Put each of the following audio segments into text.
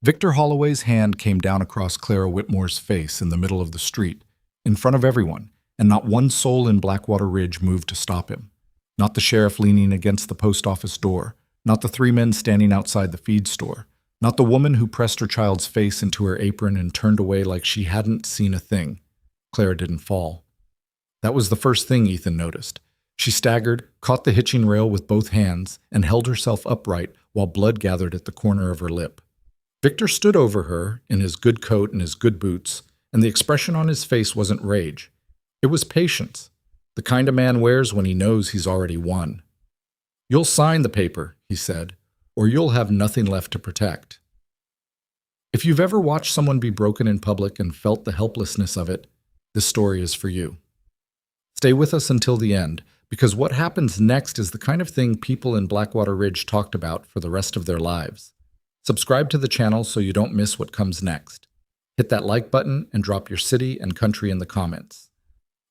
Victor Holloway's hand came down across Clara Whitmore's face in the middle of the street, in front of everyone, and not one soul in Blackwater Ridge moved to stop him. Not the sheriff leaning against the post office door, not the three men standing outside the feed store, not the woman who pressed her child's face into her apron and turned away like she hadn't seen a thing. Clara didn't fall. That was the first thing Ethan noticed. She staggered, caught the hitching rail with both hands, and held herself upright while blood gathered at the corner of her lip. Victor stood over her in his good coat and his good boots, and the expression on his face wasn't rage. It was patience, the kind a man wears when he knows he's already won. "You'll sign the paper," he said, "or you'll have nothing left to protect." If you've ever watched someone be broken in public and felt the helplessness of it, this story is for you. Stay with us until the end, because what happens next is the kind of thing people in Blackwater Ridge talked about for the rest of their lives. Subscribe to the channel so you don't miss what comes next. Hit that like button and drop your city and country in the comments.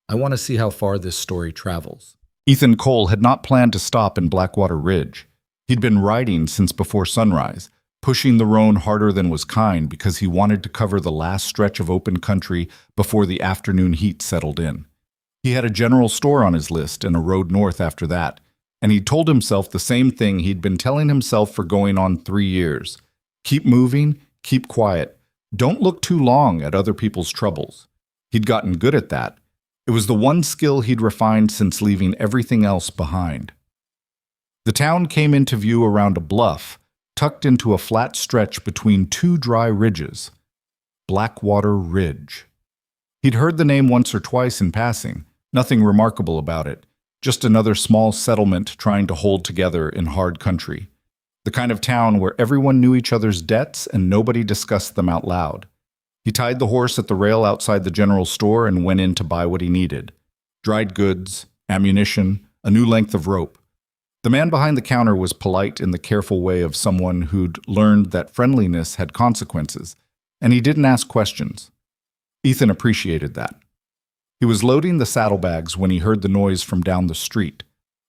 I want to see how far this story travels. Ethan Cole had not planned to stop in Blackwater Ridge. He'd been riding since before sunrise, pushing the roan harder than was kind because he wanted to cover the last stretch of open country before the afternoon heat settled in. He had a general store on his list and a road north after that, and he told himself the same thing he'd been telling himself for going on 3 years. Keep moving, keep quiet. Don't look too long at other people's troubles. He'd gotten good at that. It was the one skill he'd refined since leaving everything else behind. The town came into view around a bluff, tucked into a flat stretch between two dry ridges. Blackwater Ridge. He'd heard the name once or twice in passing, nothing remarkable about it, just another small settlement trying to hold together in hard country. The kind of town where everyone knew each other's debts and nobody discussed them out loud. He tied the horse at the rail outside the general store and went in to buy what he needed. Dried goods, ammunition, a new length of rope. The man behind the counter was polite in the careful way of someone who'd learned that friendliness had consequences, and he didn't ask questions. Ethan appreciated that. He was loading the saddlebags when he heard the noise from down the street.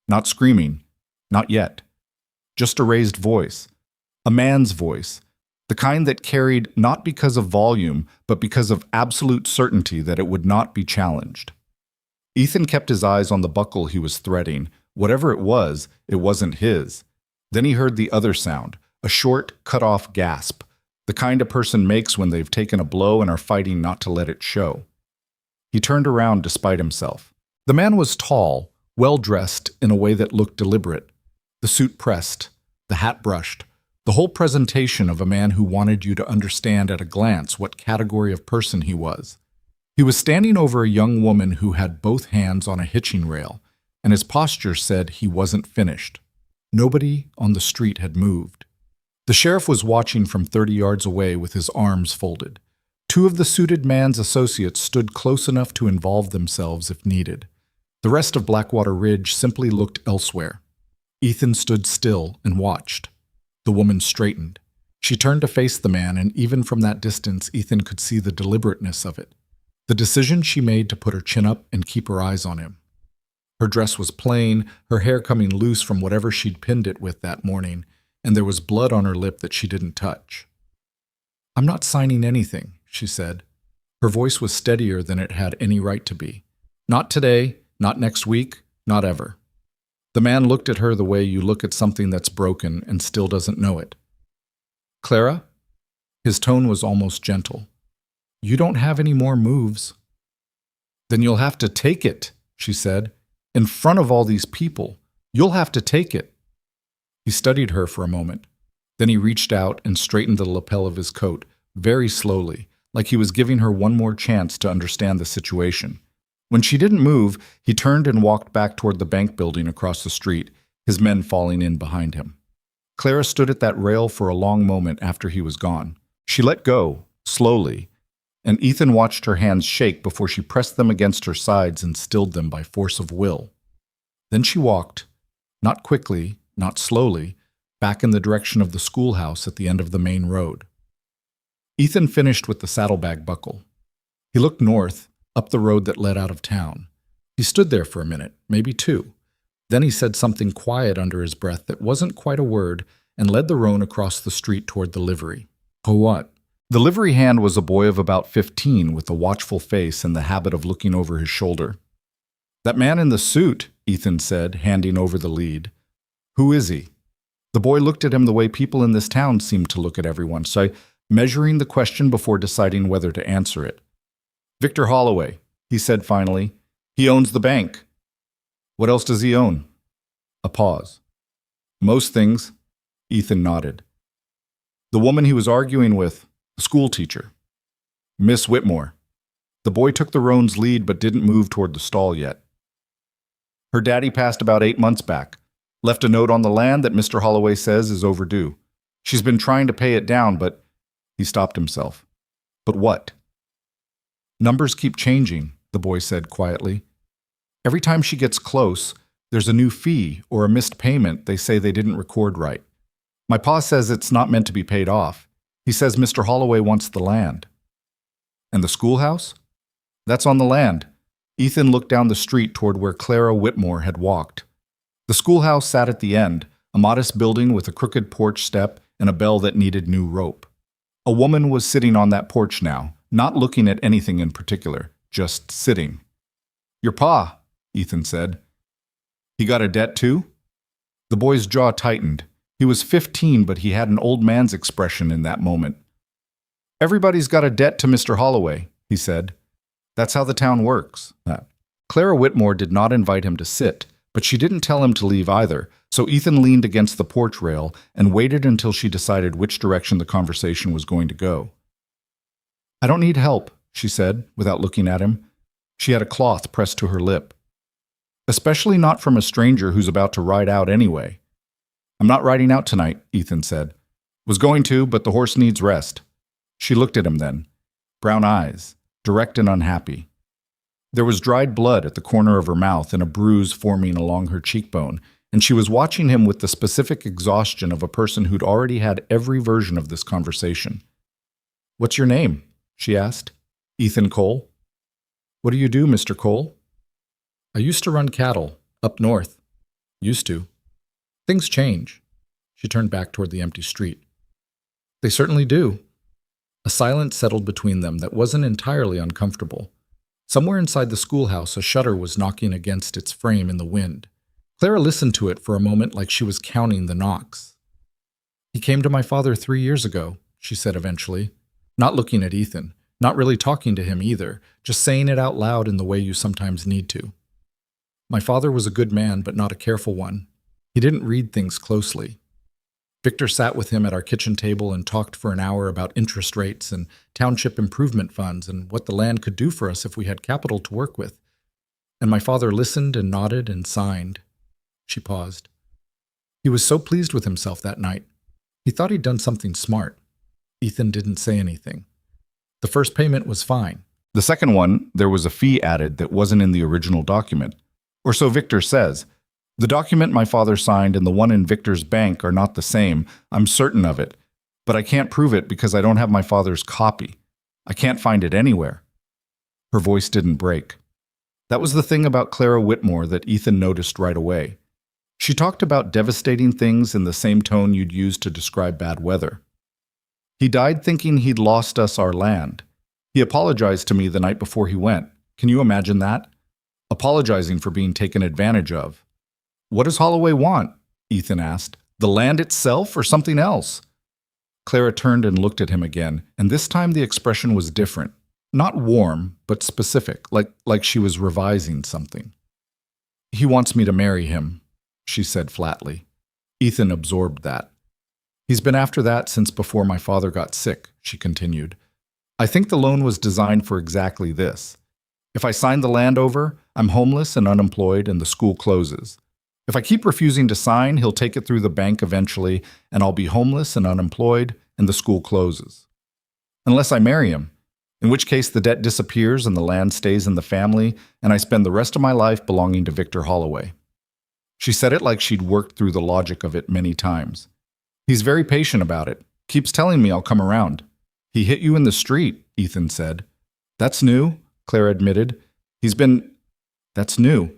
Not screaming, not yet. Just a raised voice. A man's voice. The kind that carried not because of volume, but because of absolute certainty that it would not be challenged. Ethan kept his eyes on the buckle he was threading. Whatever it wasn't his. Then he heard the other sound, a short, cut-off gasp, the kind a person makes when they've taken a blow and are fighting not to let it show. He turned around despite himself. The man was tall, well-dressed in a way that looked deliberate. The suit pressed, the hat brushed, the whole presentation of a man who wanted you to understand at a glance what category of person he was. He was standing over a young woman who had both hands on a hitching rail, and his posture said he wasn't finished. Nobody on the street had moved. The sheriff was watching from 30 yards away with his arms folded. Two of the suited man's associates stood close enough to involve themselves if needed. The rest of Blackwater Ridge simply looked elsewhere. Ethan stood still and watched. The woman straightened. She turned to face the man, and even from that distance, Ethan could see the deliberateness of it. The decision she made to put her chin up and keep her eyes on him. Her dress was plain, her hair coming loose from whatever she'd pinned it with that morning, and there was blood on her lip that she didn't touch. "I'm not signing anything," she said. Her voice was steadier than it had any right to be. "Not today, not next week, not ever." The man looked at her the way you look at something that's broken and still doesn't know it. "Clara?" His tone was almost gentle. "You don't have any more moves." "Then you'll have to take it," she said. "In front of all these people. You'll have to take it." He studied her for a moment. Then he reached out and straightened the lapel of his coat, very slowly, like he was giving her one more chance to understand the situation. When she didn't move, he turned and walked back toward the bank building across the street, his men falling in behind him. Clara stood at that rail for a long moment after he was gone. She let go, slowly, and Ethan watched her hands shake before she pressed them against her sides and stilled them by force of will. Then she walked, not quickly, not slowly, back in the direction of the schoolhouse at the end of the main road. Ethan finished with the saddlebag buckle. He looked north, up the road that led out of town. He stood there for a minute, maybe two. Then he said something quiet under his breath that wasn't quite a word and led the roan across the street toward the livery. Oh, what? The livery hand was a boy of about 15 with a watchful face and the habit of looking over his shoulder. That man in the suit, Ethan said, handing over the lead. Who is he? The boy looked at him the way people in this town seemed to look at everyone, so measuring the question before deciding whether to answer it. Victor Holloway, he said finally. He owns the bank. What else does he own? A pause. Most things. Ethan nodded. The woman he was arguing with, the school teacher. Miss Whitmore. The boy took the roan's lead but didn't move toward the stall yet. Her daddy passed about 8 months back. Left a note on the land that Mr. Holloway says is overdue. She's been trying to pay it down, but he stopped himself. But what? Numbers keep changing, the boy said quietly. Every time she gets close, there's a new fee or a missed payment they say they didn't record right. My pa says it's not meant to be paid off. He says Mr. Holloway wants the land. And the schoolhouse? That's on the land. Ethan looked down the street toward where Clara Whitmore had walked. The schoolhouse sat at the end, a modest building with a crooked porch step and a bell that needed new rope. A woman was sitting on that porch now, not looking at anything in particular, just sitting. Your pa, Ethan said. He got a debt too? The boy's jaw tightened. He was 15, but he had an old man's expression in that moment. Everybody's got a debt to Mr. Holloway, he said. That's how the town works. Clara Whitmore did not invite him to sit, but she didn't tell him to leave either, so Ethan leaned against the porch rail and waited until she decided which direction the conversation was going to go. I don't need help, she said, without looking at him. She had a cloth pressed to her lip. Especially not from a stranger who's about to ride out anyway. I'm not riding out tonight, Ethan said. Was going to, but the horse needs rest. She looked at him then. Brown eyes, direct and unhappy. There was dried blood at the corner of her mouth and a bruise forming along her cheekbone, and she was watching him with the specific exhaustion of a person who'd already had every version of this conversation. What's your name? She asked. Ethan Cole. What do you do, Mr. Cole? I used to run cattle, up north. Used to. Things change. She turned back toward the empty street. They certainly do. A silence settled between them that wasn't entirely uncomfortable. Somewhere inside the schoolhouse, a shutter was knocking against its frame in the wind. Clara listened to it for a moment like she was counting the knocks. He came to my father 3 years ago, she said eventually, not looking at Ethan, not really talking to him either, just saying it out loud in the way you sometimes need to. My father was a good man, but not a careful one. He didn't read things closely. Victor sat with him at our kitchen table and talked for an hour about interest rates and township improvement funds and what the land could do for us if we had capital to work with. And my father listened and nodded and signed. She paused. He was so pleased with himself that night. He thought he'd done something smart. Ethan didn't say anything. The first payment was fine. The second one, there was a fee added that wasn't in the original document. Or so Victor says. The document my father signed and the one in Victor's bank are not the same. I'm certain of it. But I can't prove it because I don't have my father's copy. I can't find it anywhere. Her voice didn't break. That was the thing about Clara Whitmore that Ethan noticed right away. She talked about devastating things in the same tone you'd use to describe bad weather. He died thinking he'd lost us our land. He apologized to me the night before he went. Can you imagine that? Apologizing for being taken advantage of. What does Holloway want? Ethan asked. The land itself or something else? Clara turned and looked at him again, and this time the expression was different. Not warm, but specific, like she was revising something. He wants me to marry him, she said flatly. Ethan absorbed that. He's been after that since before my father got sick, she continued. I think the loan was designed for exactly this. If I sign the land over, I'm homeless and unemployed and the school closes. If I keep refusing to sign, he'll take it through the bank eventually, and I'll be homeless and unemployed, and the school closes. Unless I marry him, in which case the debt disappears and the land stays in the family, and I spend the rest of my life belonging to Victor Holloway. She said it like she'd worked through the logic of it many times. He's very patient about it, keeps telling me I'll come around. He hit you in the street, Ethan said. That's new, Clara admitted. That's new.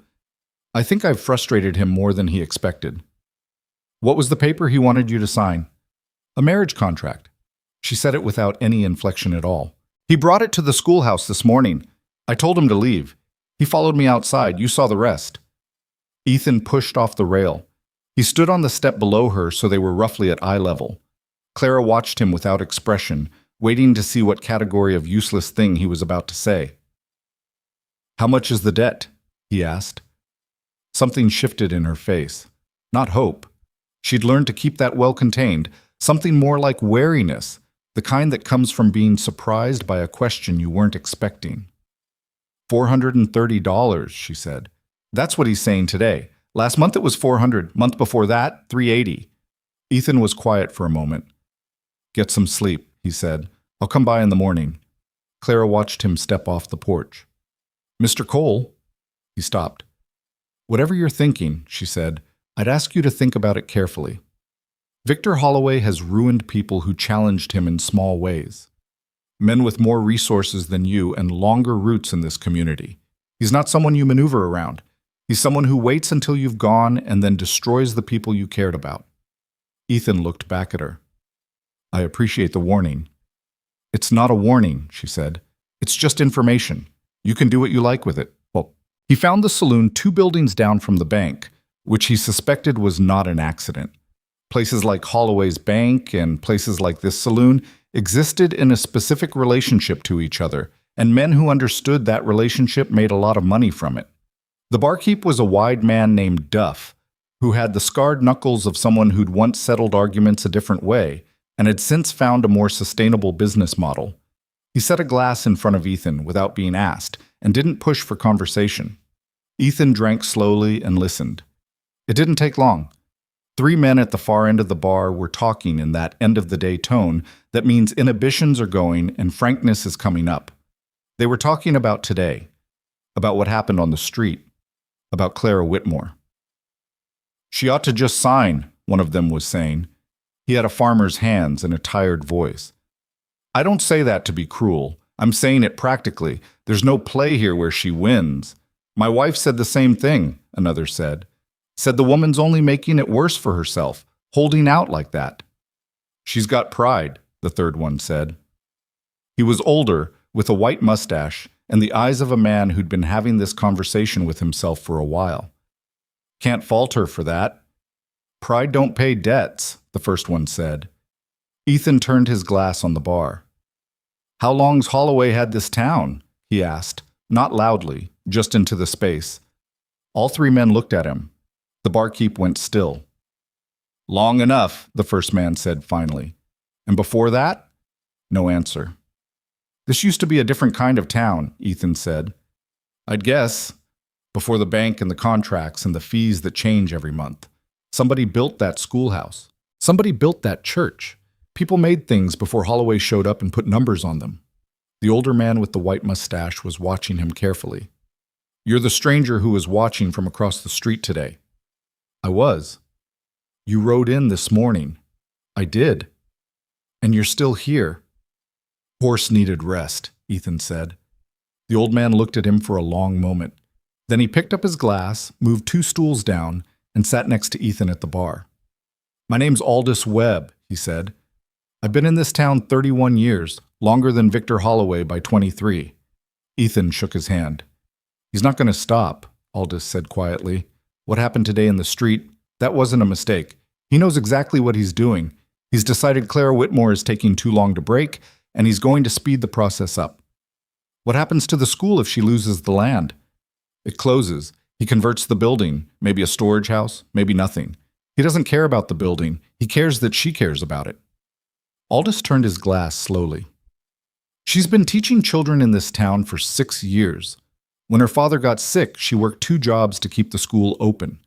I think I've frustrated him more than he expected. What was the paper he wanted you to sign? A marriage contract. She said it without any inflection at all. He brought it to the schoolhouse this morning. I told him to leave. He followed me outside. You saw the rest. Ethan pushed off the rail. He stood on the step below her so they were roughly at eye level. Clara watched him without expression, waiting to see what category of useless thing he was about to say. "How much is the debt?" he asked. Something shifted in her face. Not hope. She'd learned to keep that well contained, something more like wariness, the kind that comes from being surprised by a question you weren't expecting. $430, she said. That's what he's saying today. Last month it was $400, month before that, $380. Ethan was quiet for a moment. Get some sleep, he said. I'll come by in the morning. Clara watched him step off the porch. Mr. Cole? He stopped. Whatever you're thinking, she said, I'd ask you to think about it carefully. Victor Holloway has ruined people who challenged him in small ways. Men with more resources than you and longer roots in this community. He's not someone you maneuver around. He's someone who waits until you've gone and then destroys the people you cared about. Ethan looked back at her. I appreciate the warning. It's not a warning, she said. It's just information. You can do what you like with it. Well, he found the saloon 2 buildings down from the bank, which he suspected was not an accident. Places like Holloway's bank and places like this saloon existed in a specific relationship to each other, and men who understood that relationship made a lot of money from it. The barkeep was a wide man named Duff, who had the scarred knuckles of someone who'd once settled arguments a different way and had since found a more sustainable business model. He set a glass in front of Ethan without being asked and didn't push for conversation. Ethan drank slowly and listened. It didn't take long. 3 men at the far end of the bar were talking in that end-of-the-day tone that means inhibitions are going and frankness is coming up. They were talking about today, about what happened on the street, about Clara Whitmore. She ought to just sign, one of them was saying. He had a farmer's hands and a tired voice. I don't say that to be cruel. I'm saying it practically. There's no play here where she wins. My wife said the same thing, another said. Said the woman's only making it worse for herself, holding out like that. She's got pride, the third one said. He was older, with a white mustache, and the eyes of a man who'd been having this conversation with himself for a while. Can't fault her for that. Pride don't pay debts, the first one said. Ethan turned his glass on the bar. How long's Holloway had this town? He asked, not loudly, just into the space. All 3 men looked at him. The barkeep went still. Long enough, the first man said finally. And before that? No answer. This used to be a different kind of town, Ethan said. I'd guess. Before the bank and the contracts and the fees that change every month. Somebody built that schoolhouse. Somebody built that church. People made things before Holloway showed up and put numbers on them. The older man with the white mustache was watching him carefully. You're the stranger who was watching from across the street today. I was. You rode in this morning. I did. And you're still here. Horse needed rest, Ethan said. The old man looked at him for a long moment. Then he picked up his glass, moved 2 stools down, and sat next to Ethan at the bar. My name's Aldous Webb, he said. I've been in this town 31 years, longer than Victor Holloway by 23. Ethan shook his hand. He's not going to stop, Aldous said quietly. What happened today in the street, that wasn't a mistake. He knows exactly what he's doing. He's decided Clara Whitmore is taking too long to break, and he's going to speed the process up. What happens to the school if she loses the land? It closes. He converts the building, maybe a storage house, maybe nothing. He doesn't care about the building. He cares that she cares about it. Aldous turned his glass slowly. She's been teaching children in this town for 6 years. When her father got sick, she worked 2 jobs to keep the school open.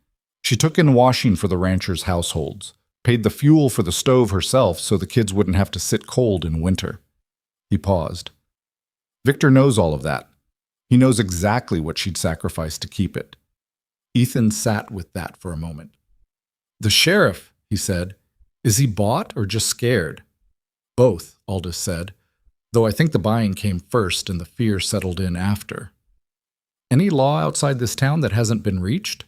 She took in washing for the ranchers' households, paid the fuel for the stove herself so the kids wouldn't have to sit cold in winter. He paused. Victor knows all of that. He knows exactly what she'd sacrifice to keep it. Ethan sat with that for a moment. The sheriff, he said, is he bought or just scared? Both, Aldous said, though I think the buying came first and the fear settled in after. Any law outside this town that hasn't been reached?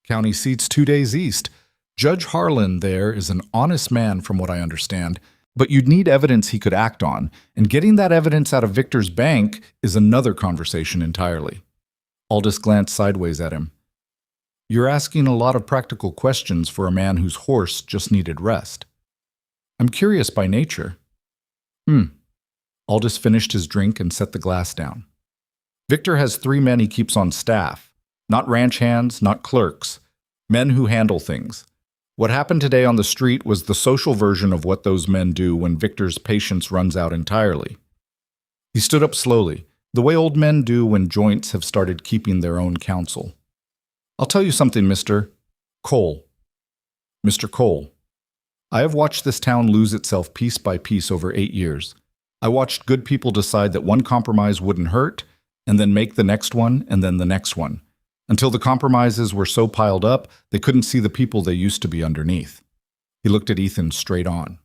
County seat's 2 days east. Judge Harlan there is an honest man from what I understand, But you'd need evidence he could act on, and getting that evidence out of Victor's bank is another conversation entirely. Aldous glanced sideways at him. You're asking a lot of practical questions for a man whose horse just needed rest. I'm curious by nature. Aldous finished his drink and set the glass down. Victor has 3 men he keeps on staff. Not ranch hands, not clerks. Men who handle things. What happened today on the street was the social version of what those men do when Victor's patience runs out entirely. He stood up slowly, the way old men do when joints have started keeping their own counsel. I'll tell you something, Mr. Cole. Mr. Cole. I have watched this town lose itself piece by piece over 8 years. I watched good people decide that one compromise wouldn't hurt, and then make the next one, and then the next one, until the compromises were so piled up they couldn't see the people they used to be underneath. He looked at Ethan straight on.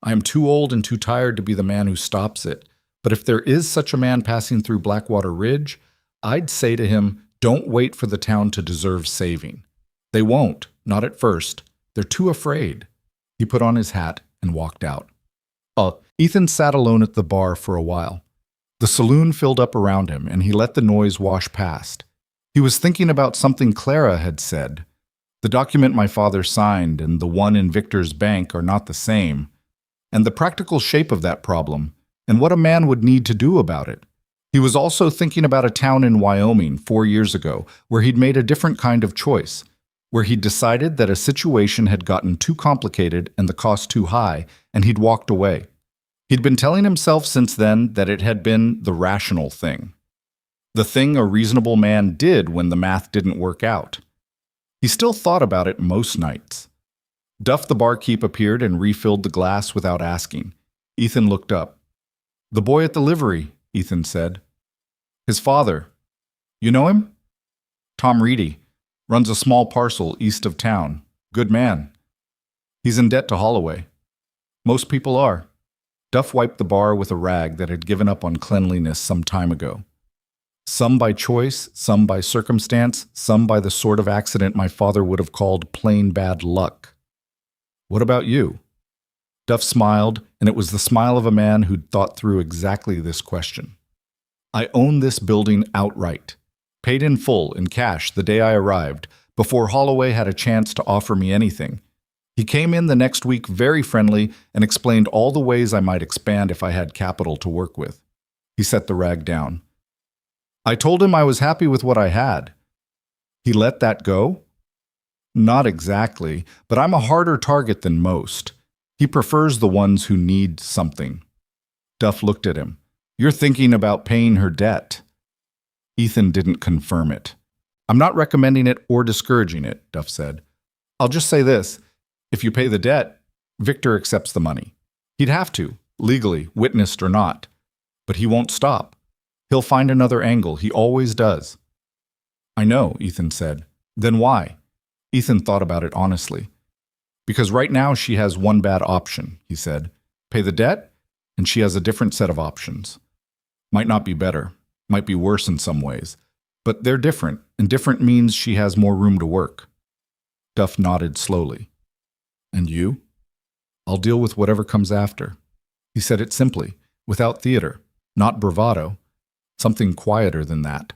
I am too old and too tired to be the man who stops it, but if there is such a man passing through Blackwater Ridge, I'd say to him, don't wait for the town to deserve saving. They won't, not at first. They're too afraid. He put on his hat and walked out. Ethan sat alone at the bar for a while. The saloon filled up around him, and he let the noise wash past. He was thinking about something Clara had said. The document my father signed and the one in Victor's bank are not the same, and the practical shape of that problem, and what a man would need to do about it. He was also thinking about a town in Wyoming 4 years ago where he'd made a different kind of choice, where he'd decided that a situation had gotten too complicated and the cost too high, and he'd walked away. He'd been telling himself since then that it had been the rational thing. The thing a reasonable man did when the math didn't work out. He still thought about it most nights. Duff the barkeep appeared and refilled the glass without asking. Ethan looked up. The boy at the livery, Ethan said. His father. You know him? Tom Reedy. Runs a small parcel east of town. Good man. He's in debt to Holloway. Most people are. Duff wiped the bar with a rag that had given up on cleanliness some time ago. Some by choice, some by circumstance, some by the sort of accident my father would have called plain bad luck. What about you? Duff smiled, and it was the smile of a man who'd thought through exactly this question. I own this building outright. Paid in full, in cash, the day I arrived, before Holloway had a chance to offer me anything. He came in the next week very friendly and explained all the ways I might expand if I had capital to work with. He set the rag down. I told him I was happy with what I had. He let that go? Not exactly, but I'm a harder target than most. He prefers the ones who need something. Duff looked at him. You're thinking about paying her debt. Ethan didn't confirm it. I'm not recommending it or discouraging it, Duff said. I'll just say this. If you pay the debt, Victor accepts the money. He'd have to, legally, witnessed or not. But he won't stop. He'll find another angle. He always does. I know, Ethan said. Then why? Ethan thought about it honestly. Because right now she has one bad option, he said. Pay the debt, and she has a different set of options. Might not be better, might be worse in some ways. But they're different, and different means she has more room to work. Duff nodded slowly. And you? I'll deal with whatever comes after. He said it simply, without theater, not bravado, something quieter than that.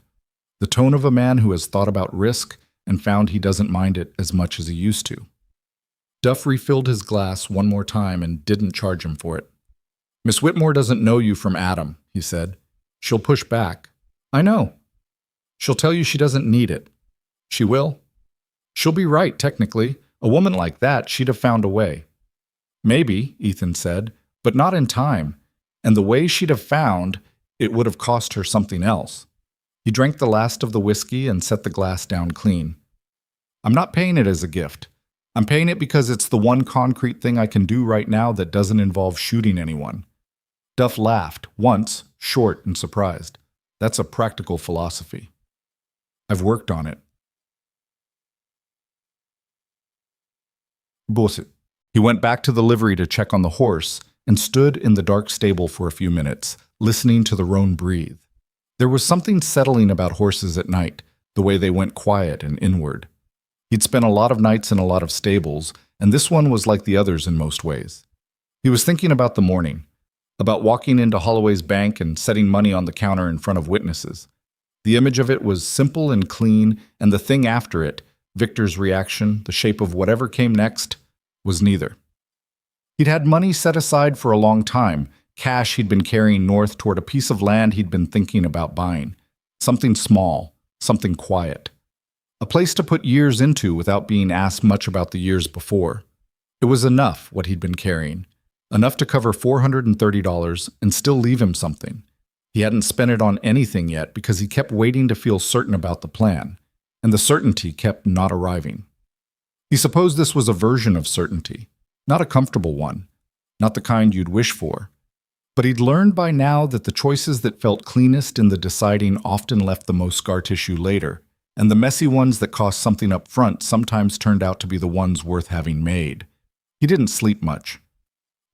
The tone of a man who has thought about risk and found he doesn't mind it as much as he used to. Duff refilled his glass one more time and didn't charge him for it. Miss Whitmore doesn't know you from Adam, he said. She'll push back. I know. She'll tell you she doesn't need it. She will. She'll be right, technically. A woman like that, she'd have found a way. Maybe, Ethan said, but not in time. And the way she'd have found, it would have cost her something else. He drank the last of the whiskey and set the glass down clean. I'm not paying it as a gift. I'm paying it because it's the one concrete thing I can do right now that doesn't involve shooting anyone. Duff laughed, once, short and surprised. That's a practical philosophy. I've worked on it. Bullshit. He went back to the livery to check on the horse and stood in the dark stable for a few minutes, listening to the roan breathe. There was something settling about horses at night, the way they went quiet and inward. He'd spent a lot of nights in a lot of stables, and this one was like the others in most ways. He was thinking about the morning, about walking into Holloway's bank and setting money on the counter in front of witnesses. The image of it was simple and clean, and the thing after it, Victor's reaction, the shape of whatever came next, was neither. He'd had money set aside for a long time, cash he'd been carrying north toward a piece of land he'd been thinking about buying. Something small, something quiet. A place to put years into without being asked much about the years before. It was enough, what he'd been carrying. Enough to cover $430 and still leave him something. He hadn't spent it on anything yet because he kept waiting to feel certain about the plan, and the certainty kept not arriving. He supposed this was a version of certainty, not a comfortable one, not the kind you'd wish for. But he'd learned by now that the choices that felt cleanest in the deciding often left the most scar tissue later, and the messy ones that cost something up front sometimes turned out to be the ones worth having made. He didn't sleep much.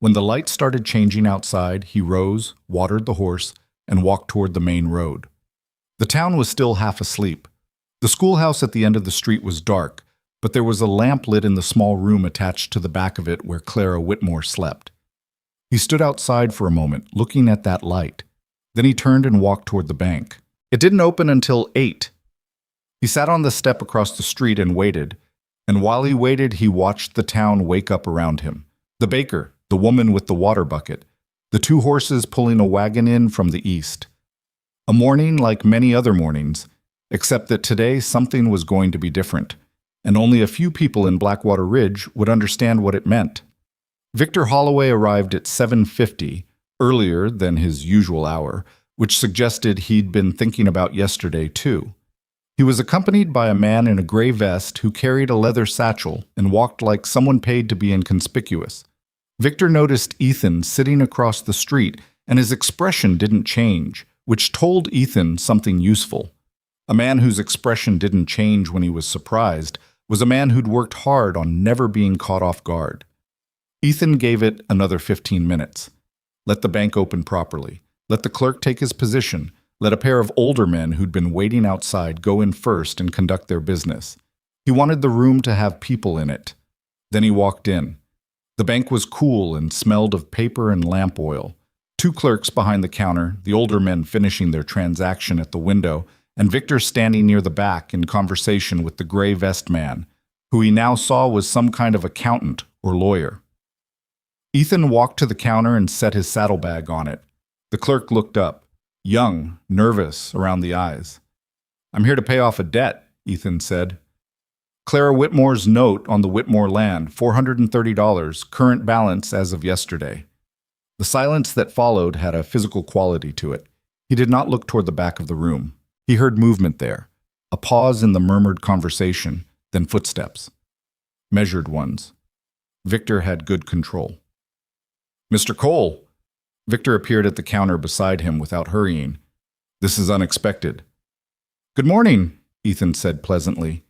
When the light started changing outside, he rose, watered the horse, and walked toward the main road. The town was still half asleep. The schoolhouse at the end of the street was dark, but there was a lamp lit in the small room attached to the back of it where Clara Whitmore slept. He stood outside for a moment, looking at that light. Then he turned and walked toward the bank. It didn't open until 8. He sat on the step across the street and waited, and while he waited, he watched the town wake up around him. The baker, the woman with the water bucket, the 2 horses pulling a wagon in from the east. A morning like many other mornings, except that today something was going to be different, and only a few people in Blackwater Ridge would understand what it meant. Victor Holloway arrived at 7:50, earlier than his usual hour, which suggested he'd been thinking about yesterday too. He was accompanied by a man in a gray vest who carried a leather satchel and walked like someone paid to be inconspicuous. Victor noticed Ethan sitting across the street, and his expression didn't change, which told Ethan something useful. A man whose expression didn't change when he was surprised was a man who'd worked hard on never being caught off guard. Ethan gave it another 15 minutes. Let the bank open properly. Let the clerk take his position. Let a pair of older men who'd been waiting outside go in first and conduct their business. He wanted the room to have people in it. Then he walked in. The bank was cool and smelled of paper and lamp oil. 2 clerks behind the counter, the older men finishing their transaction at the window, and Victor standing near the back in conversation with the gray vest man, who he now saw was some kind of accountant or lawyer. Ethan walked to the counter and set his saddlebag on it. The clerk looked up, young, nervous around the eyes. "I'm here to pay off a debt," Ethan said. "Clara Whitmore's note on the Whitmore land, $430, current balance as of yesterday." The silence that followed had a physical quality to it. He did not look toward the back of the room. He heard movement there, a pause in the murmured conversation, then footsteps. Measured ones. Victor had good control. "Mr. Cole!" Victor appeared at the counter beside him without hurrying. "This is unexpected." "Good morning," Ethan said pleasantly.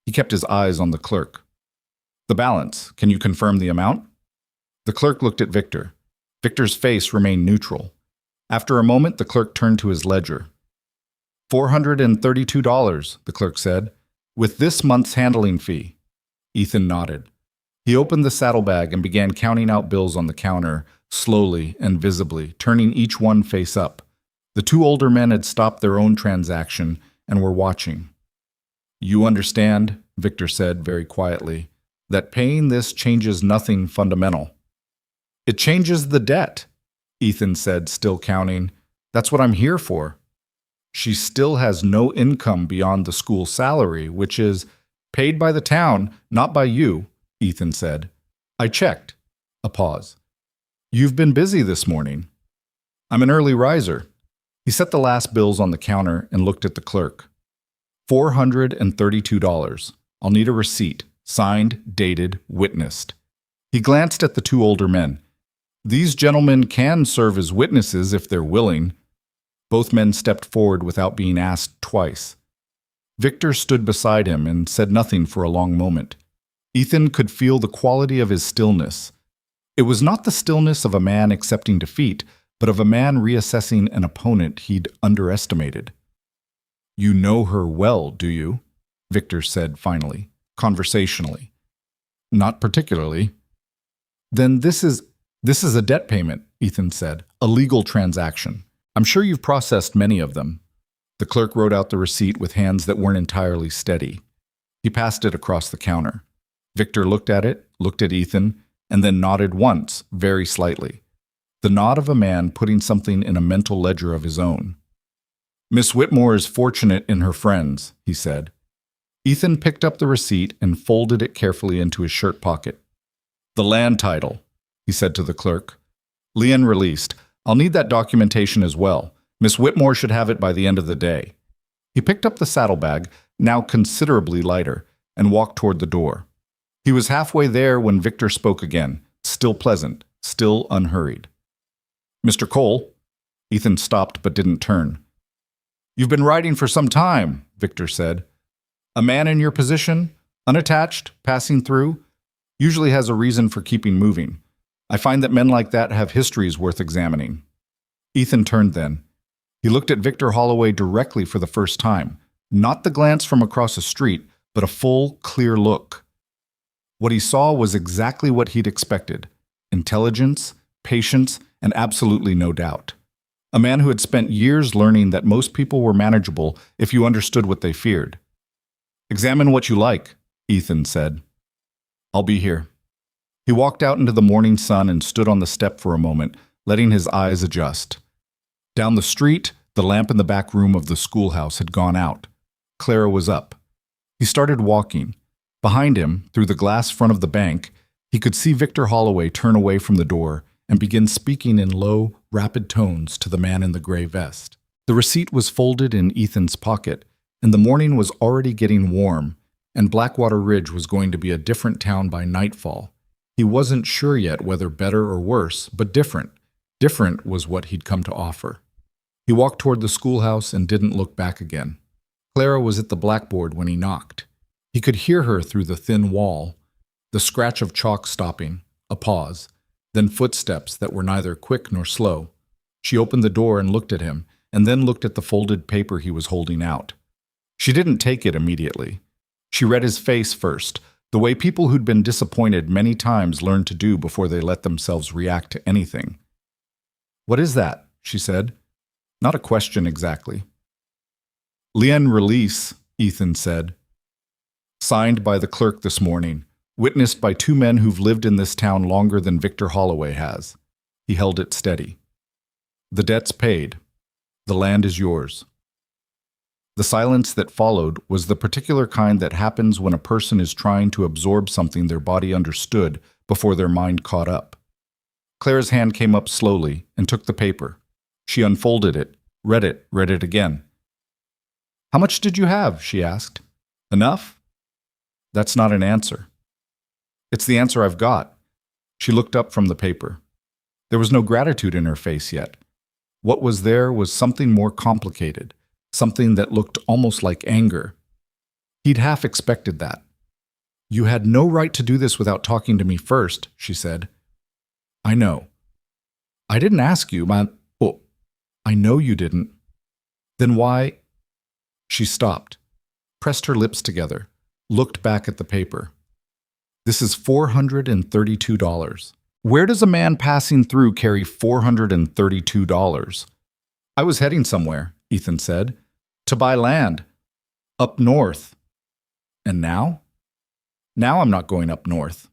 He kept his eyes on the clerk. "The balance. Can you confirm the amount?" The clerk looked at Victor. Victor's face remained neutral. After a moment, the clerk turned to his ledger. $432, the clerk said, "with this month's handling fee." Ethan nodded. He opened the saddlebag and began counting out bills on the counter, slowly and visibly, turning each one face up. The 2 older men had stopped their own transaction and were watching. "You understand," Victor said very quietly, "that paying this changes nothing fundamental." "It changes the debt," Ethan said, still counting. "That's what I'm here for." "She still has no income beyond the school salary, which is paid by the town, not by you," Ethan said. "I checked." A pause. "You've been busy this morning." "I'm an early riser." He set the last bills on the counter and looked at the clerk. $432. I'll need a receipt, signed, dated, witnessed. He glanced at the 2 older men. "These gentlemen can serve as witnesses if they're willing." Both men stepped forward without being asked twice. Victor stood beside him and said nothing for a long moment. Ethan could feel the quality of his stillness. It was not the stillness of a man accepting defeat, but of a man reassessing an opponent he'd underestimated. "You know her well, do you?" Victor said finally, conversationally. "Not particularly." "Then this is This is a debt payment, Ethan said. A legal transaction. I'm sure you've processed many of them. The clerk wrote out the receipt with hands that weren't entirely steady. He passed it across the counter. Victor looked at it, looked at Ethan, and then nodded once, very slightly. The nod of a man putting something in a mental ledger of his own. Miss Whitmore is fortunate in her friends, he said. Ethan picked up the receipt and folded it carefully into his shirt pocket. The land title, he said to the clerk. Leon released. I'll need that documentation as well. Miss Whitmore should have it by the end of the day. He picked up the saddlebag, now considerably lighter, and walked toward the door. He was halfway there when Victor spoke again, still pleasant, still unhurried. Mr. Cole? Ethan stopped but didn't turn. You've been riding for some time, Victor said. A man in your position, unattached, passing through, usually has a reason for keeping moving. I find that men like that have histories worth examining. Ethan turned then. He looked at Victor Holloway directly for the first time, not the glance from across the street, but a full, clear look. What he saw was exactly what he'd expected: intelligence, patience, and absolutely no doubt. A man who had spent years learning that most people were manageable if you understood what they feared. Examine what you like, Ethan said. I'll be here. He walked out into the morning sun and stood on the step for a moment, letting his eyes adjust. Down the street, the lamp in the back room of the schoolhouse had gone out. Clara was up. He started walking. Behind him, through the glass front of the bank, he could see Victor Holloway turn away from the door and begin speaking in low, rapid tones to the man in the gray vest. The receipt was folded in Ethan's pocket, and the morning was already getting warm, and Blackwater Ridge was going to be a different town by nightfall. He wasn't sure yet whether better or worse, but different. Different was what he'd come to offer. He walked toward the schoolhouse and didn't look back again. Clara was at the blackboard when he knocked. He could hear her through the thin wall, the scratch of chalk stopping, a pause, then footsteps that were neither quick nor slow. She opened the door and looked at him, and then looked at the folded paper he was holding out. She didn't take it immediately. She read his face first, the way people who'd been disappointed many times learn to do before they let themselves react to anything. What is that? She said. Not a question exactly. Lien release, Ethan said. Signed by the clerk this morning, witnessed by two men who've lived in this town longer than Victor Holloway has. He held it steady. The debt's paid. The land is yours. The silence that followed was the particular kind that happens when a person is trying to absorb something their body understood before their mind caught up. Clara's hand came up slowly and took the paper. She unfolded it, read it again. How much did you have? She asked. Enough? That's not an answer. It's the answer I've got. She looked up from the paper. There was no gratitude in her face yet. What was there was something more complicated, something that looked almost like anger. He'd half expected that. You had no right to do this without talking to me first, she said. I know. I didn't ask you, Oh, I know you didn't. Then why? She stopped, pressed her lips together, looked back at the paper. This is $432. Where does a man passing through carry $432? I was heading somewhere, Ethan said. To buy land. Up north. And now? Now I'm not going up north.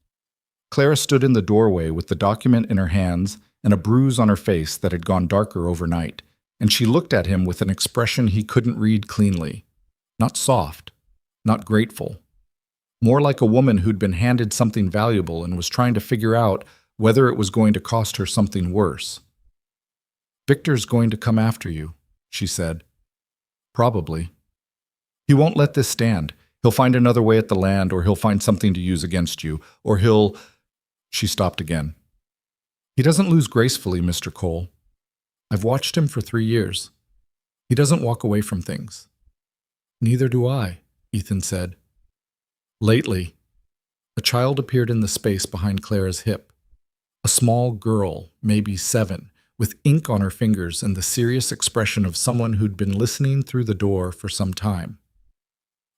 Clara stood in the doorway with the document in her hands and a bruise on her face that had gone darker overnight, and she looked at him with an expression he couldn't read cleanly. Not soft, not grateful. More like a woman who'd been handed something valuable and was trying to figure out whether it was going to cost her something worse. Victor's going to come after you, she said. Probably. He won't let this stand. He'll find another way at the land, or he'll find something to use against you, or he'll... She stopped again. He doesn't lose gracefully, Mr. Cole. I've watched him for 3 years. He doesn't walk away from things. Neither do I, Ethan said. Lately, a child appeared in the space behind Clara's hip. A small girl, maybe 7, with ink on her fingers and the serious expression of someone who'd been listening through the door for some time.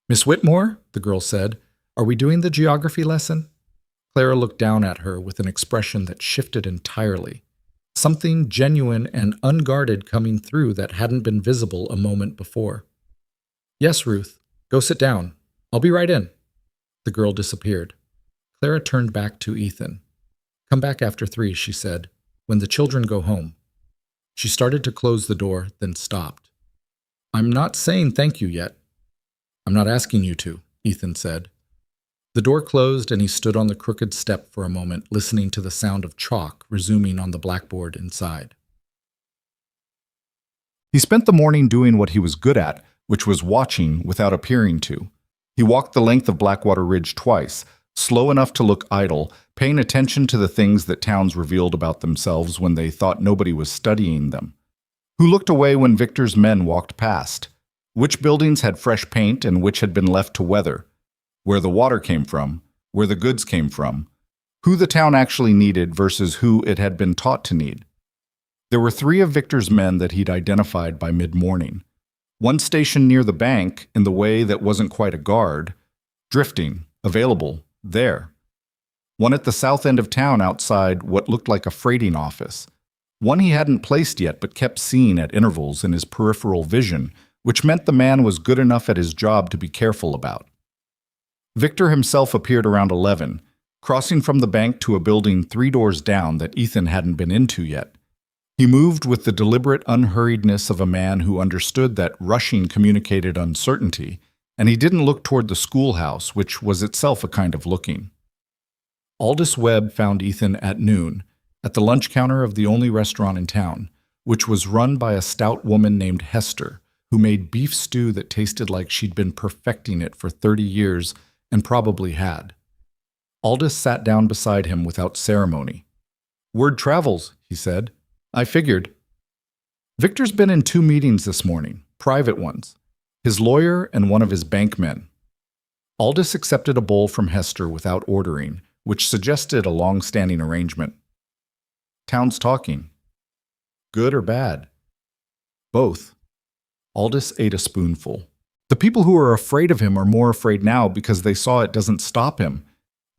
Miss Whitmore, the girl said, are we doing the geography lesson? Clara looked down at her with an expression that shifted entirely. Something genuine and unguarded coming through that hadn't been visible a moment before. "Yes, Ruth. Go sit down. I'll be right in." The girl disappeared. Clara turned back to Ethan. "Come back after 3, she said, "when the children go home." She started to close the door, then stopped. "I'm not saying thank you yet." "I'm not asking you to," Ethan said. The door closed and he stood on the crooked step for a moment, listening to the sound of chalk resuming on the blackboard inside. He spent the morning doing what he was good at, which was watching without appearing to. He walked the length of Blackwater Ridge twice, slow enough to look idle, paying attention to the things that towns revealed about themselves when they thought nobody was studying them. Who looked away when Victor's men walked past? Which buildings had fresh paint and which had been left to weather? Where the water came from, where the goods came from, who the town actually needed versus who it had been taught to need. There were 3 of Victor's men that he'd identified by mid-morning. One stationed near the bank in the way that wasn't quite a guard, drifting, available, there. One at the south end of town outside what looked like a freighting office. One he hadn't placed yet but kept seeing at intervals in his peripheral vision, which meant the man was good enough at his job to be careful about. Victor himself appeared around 11, crossing from the bank to a building 3 doors down that Ethan hadn't been into yet. He moved with the deliberate unhurriedness of a man who understood that rushing communicated uncertainty, and he didn't look toward the schoolhouse, which was itself a kind of looking. Aldous Webb found Ethan at noon, at the lunch counter of the only restaurant in town, which was run by a stout woman named Hester, who made beef stew that tasted like she'd been perfecting it for 30 years and probably had. Aldous sat down beside him without ceremony. "Word travels," he said. "I figured." Victor's been in 2 meetings this morning, private ones. His lawyer and one of his bank men. Aldous accepted a bowl from Hester without ordering, which suggested a long-standing arrangement. "Town's talking." "Good or bad?" "Both." Aldous ate a spoonful. "The people who are afraid of him are more afraid now because they saw it doesn't stop him.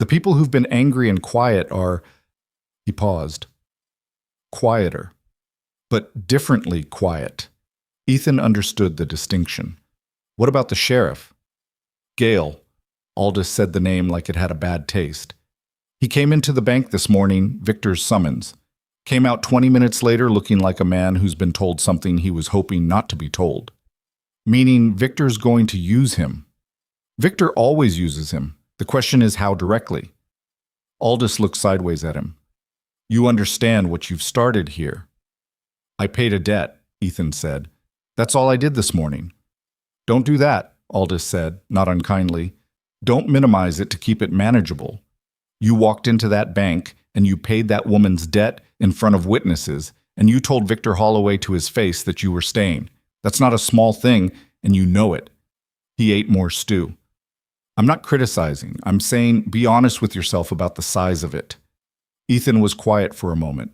The people who've been angry and quiet are—" He paused. "Quieter. But differently quiet." Ethan understood the distinction. "What about the sheriff?" "Gale." Aldous said the name like it had a bad taste. "He came into the bank this morning, Victor's summons. Came out 20 minutes later looking like a man who's been told something he was hoping not to be told. Meaning Victor's going to use him. Victor always uses him. The question is how directly." Aldous looked sideways at him. "You understand what you've started here." "I paid a debt," Ethan said. "That's all I did this morning." "Don't do that," Aldous said, not unkindly. "Don't minimize it to keep it manageable. You walked into that bank, and you paid that woman's debt in front of witnesses, and you told Victor Holloway to his face that you were staying. That's not a small thing, and you know it." He ate more stew. "I'm not criticizing. I'm saying be honest with yourself about the size of it." Ethan was quiet for a moment.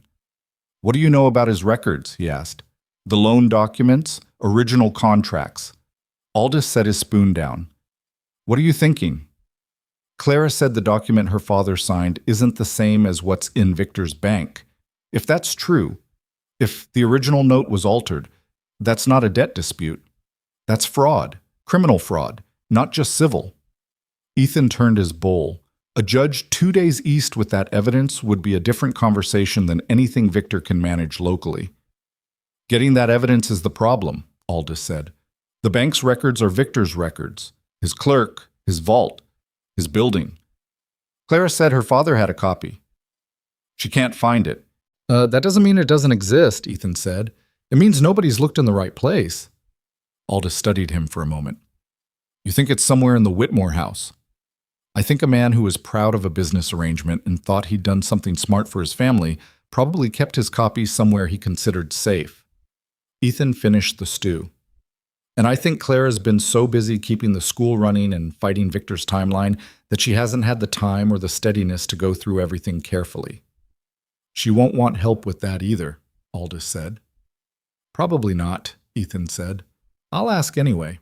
"What do you know about his records?" he asked. "The loan documents, original contracts." Aldous set his spoon down. "What are you thinking?" "Clara said the document her father signed isn't the same as what's in Victor's bank. If that's true, if the original note was altered, that's not a debt dispute. That's fraud, criminal fraud, not just civil." Ethan turned his bowl. A judge 2 days east with that evidence would be a different conversation than anything Victor can manage locally. "Getting that evidence is the problem," Aldous said. "The bank's records are Victor's records. His clerk, his vault, his building. Clara said her father had a copy. She can't find it." That doesn't mean it doesn't exist," Ethan said. "It means nobody's looked in the right place." Aldous studied him for a moment. "You think it's somewhere in the Whitmore house?" "I think a man who was proud of a business arrangement and thought he'd done something smart for his family probably kept his copy somewhere he considered safe." Ethan finished the stew. "And I think Clara's been so busy keeping the school running and fighting Victor's timeline that she hasn't had the time or the steadiness to go through everything carefully." "She won't want help with that either," Aldous said. "Probably not," Ethan said. "I'll ask anyway."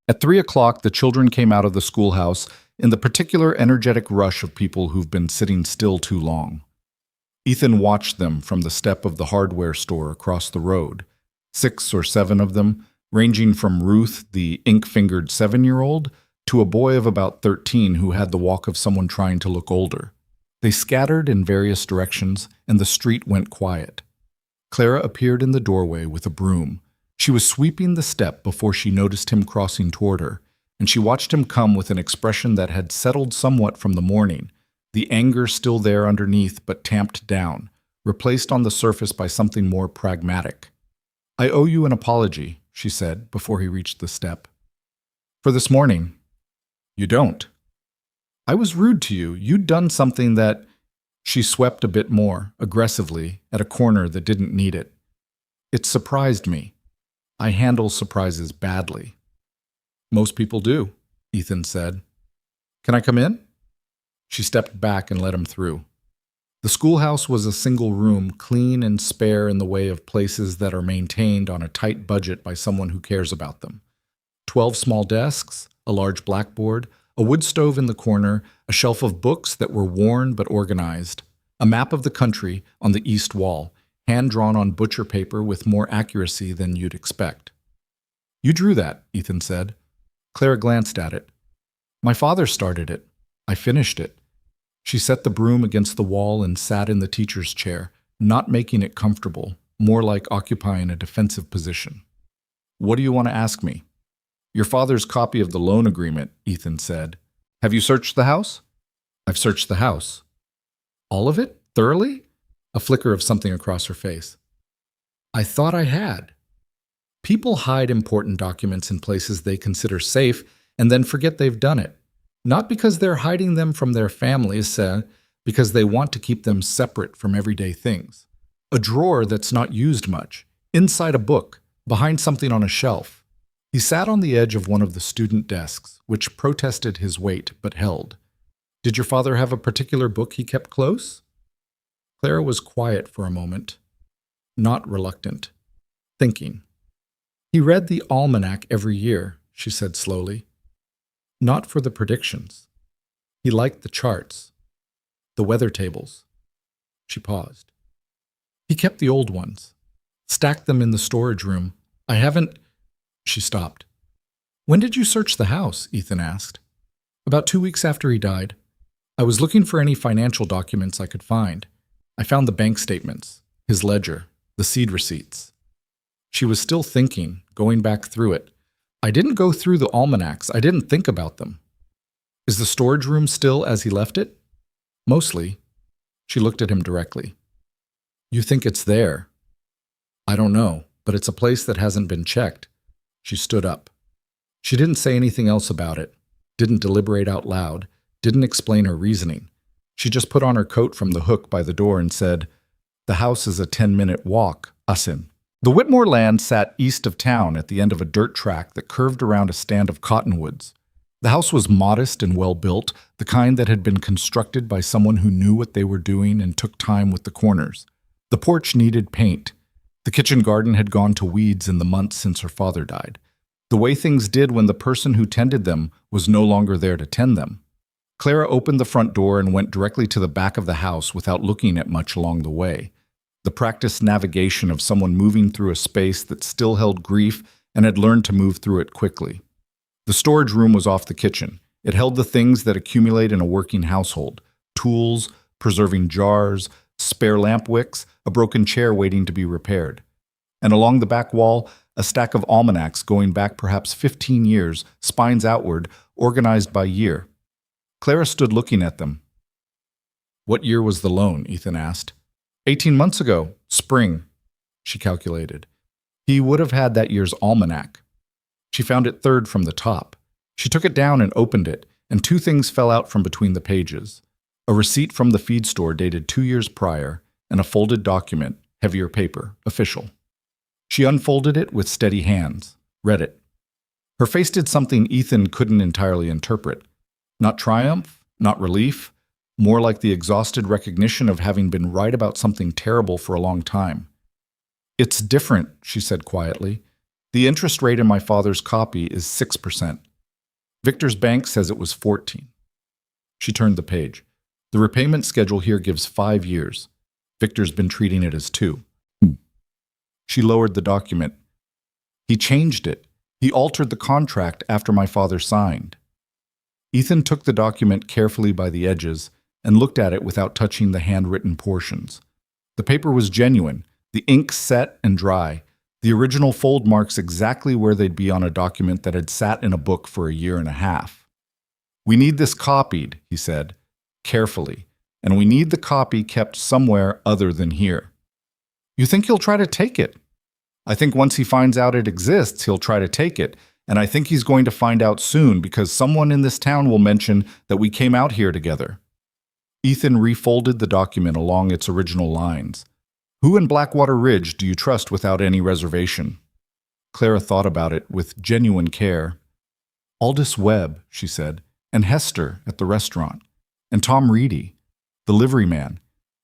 At 3 o'clock, the children came out of the schoolhouse in the particular energetic rush of people who've been sitting still too long. Ethan watched them from the step of the hardware store across the road, 6 or 7 of them, ranging from Ruth, the ink-fingered 7-year-old, to a boy of about 13 who had the walk of someone trying to look older. They scattered in various directions, and the street went quiet. Clara appeared in the doorway with a broom. She was sweeping the step before she noticed him crossing toward her, and she watched him come with an expression that had settled somewhat from the morning, the anger still there underneath but tamped down, replaced on the surface by something more pragmatic. "I owe you an apology," she said before he reached the step. "For this morning." "You don't." "I was rude to you. You'd done something that—" She swept a bit more, aggressively, at a corner that didn't need it. "It surprised me. I handle surprises badly." "Most people do," Ethan said. "Can I come in?" She stepped back and let him through. The schoolhouse was a single room, clean and spare in the way of places that are maintained on a tight budget by someone who cares about them. 12 small desks, a large blackboard, a wood stove in the corner, a shelf of books that were worn but organized, a map of the country on the east wall, hand-drawn on butcher paper with more accuracy than you'd expect. "You drew that," Ethan said. Clara glanced at it. "My father started it. I finished it." She set the broom against the wall and sat in the teacher's chair, not making it comfortable, more like occupying a defensive position. "What do you want to ask me?" "Your father's copy of the loan agreement," Ethan said. "Have you searched the house?" "I've searched the house." "All of it? Thoroughly?" A flicker of something across her face. "I thought I had." People hide important documents in places they consider safe and then forget they've done it. Not because they're hiding them from their families, because they want to keep them separate from everyday things. A drawer that's not used much, inside a book, behind something on a shelf. He sat on the edge of one of the student desks, which protested his weight but held. "Did your father have a particular book he kept close?" Clara was quiet for a moment, not reluctant, thinking. "He read the almanac every year," she said slowly. "Not for the predictions. He liked the charts, the weather tables." She paused. "He kept the old ones, stacked them in the storage room. I haven't—" She stopped. "When did you search the house?" Ethan asked. "About 2 weeks after he died. I was looking for any financial documents I could find. I found the bank statements, his ledger, the seed receipts." She was still thinking, going back through it. "I didn't go through the almanacs. I didn't think about them." "Is the storage room still as he left it?" "Mostly." She looked at him directly. "You think it's there?" "I don't know, but it's a place that hasn't been checked." She stood up. She didn't say anything else about it, didn't deliberate out loud, didn't explain her reasoning. She just put on her coat from the hook by the door and said, "The house is a 10-minute walk, Ussin." The Whitmore land sat east of town at the end of a dirt track that curved around a stand of cottonwoods. The house was modest and well-built, the kind that had been constructed by someone who knew what they were doing and took time with the corners. The porch needed paint. The kitchen garden had gone to weeds in the months since her father died. The way things did when the person who tended them was no longer there to tend them. Clara opened the front door and went directly to the back of the house without looking at much along the way. The practiced navigation of someone moving through a space that still held grief and had learned to move through it quickly. The storage room was off the kitchen. It held the things that accumulate in a working household: tools, preserving jars, spare lamp wicks, a broken chair waiting to be repaired. And along the back wall, a stack of almanacs going back perhaps 15 years, spines outward, organized by year. Clara stood looking at them. "What year was the loan?" Ethan asked. 18 months ago, spring," she calculated. He would have had that year's almanac. She found it third from the top. She took it down and opened it, and 2 things fell out from between the pages. A receipt from the feed store dated 2 years prior, and a folded document, heavier paper, official. She unfolded it with steady hands, read it. Her face did something Ethan couldn't entirely interpret. Not triumph, not relief, more like the exhausted recognition of having been right about something terrible for a long time. "It's different," she said quietly. "The interest rate in my father's copy is 6%. Victor's bank says it was 14. She turned the page. The repayment schedule here gives 5 years. Victor's been treating it as 2. She lowered the document. He changed it. He altered the contract after my father signed. Ethan took the document carefully by the edges and looked at it without touching the handwritten portions. The paper was genuine, the ink set and dry, the original fold marks exactly where they'd be on a document that had sat in a book for a year and a half. "We need this copied," he said, carefully, "and we need the copy kept somewhere other than here." "You think he'll try to take it?" "I think once he finds out it exists, he'll try to take it, and I think he's going to find out soon because someone in this town will mention that we came out here together." Ethan refolded the document along its original lines. "Who in Blackwater Ridge do you trust without any reservation?" Clara thought about it with genuine care. "Aldous Webb," she said, "and Hester at the restaurant, and Tom Reedy, the liveryman.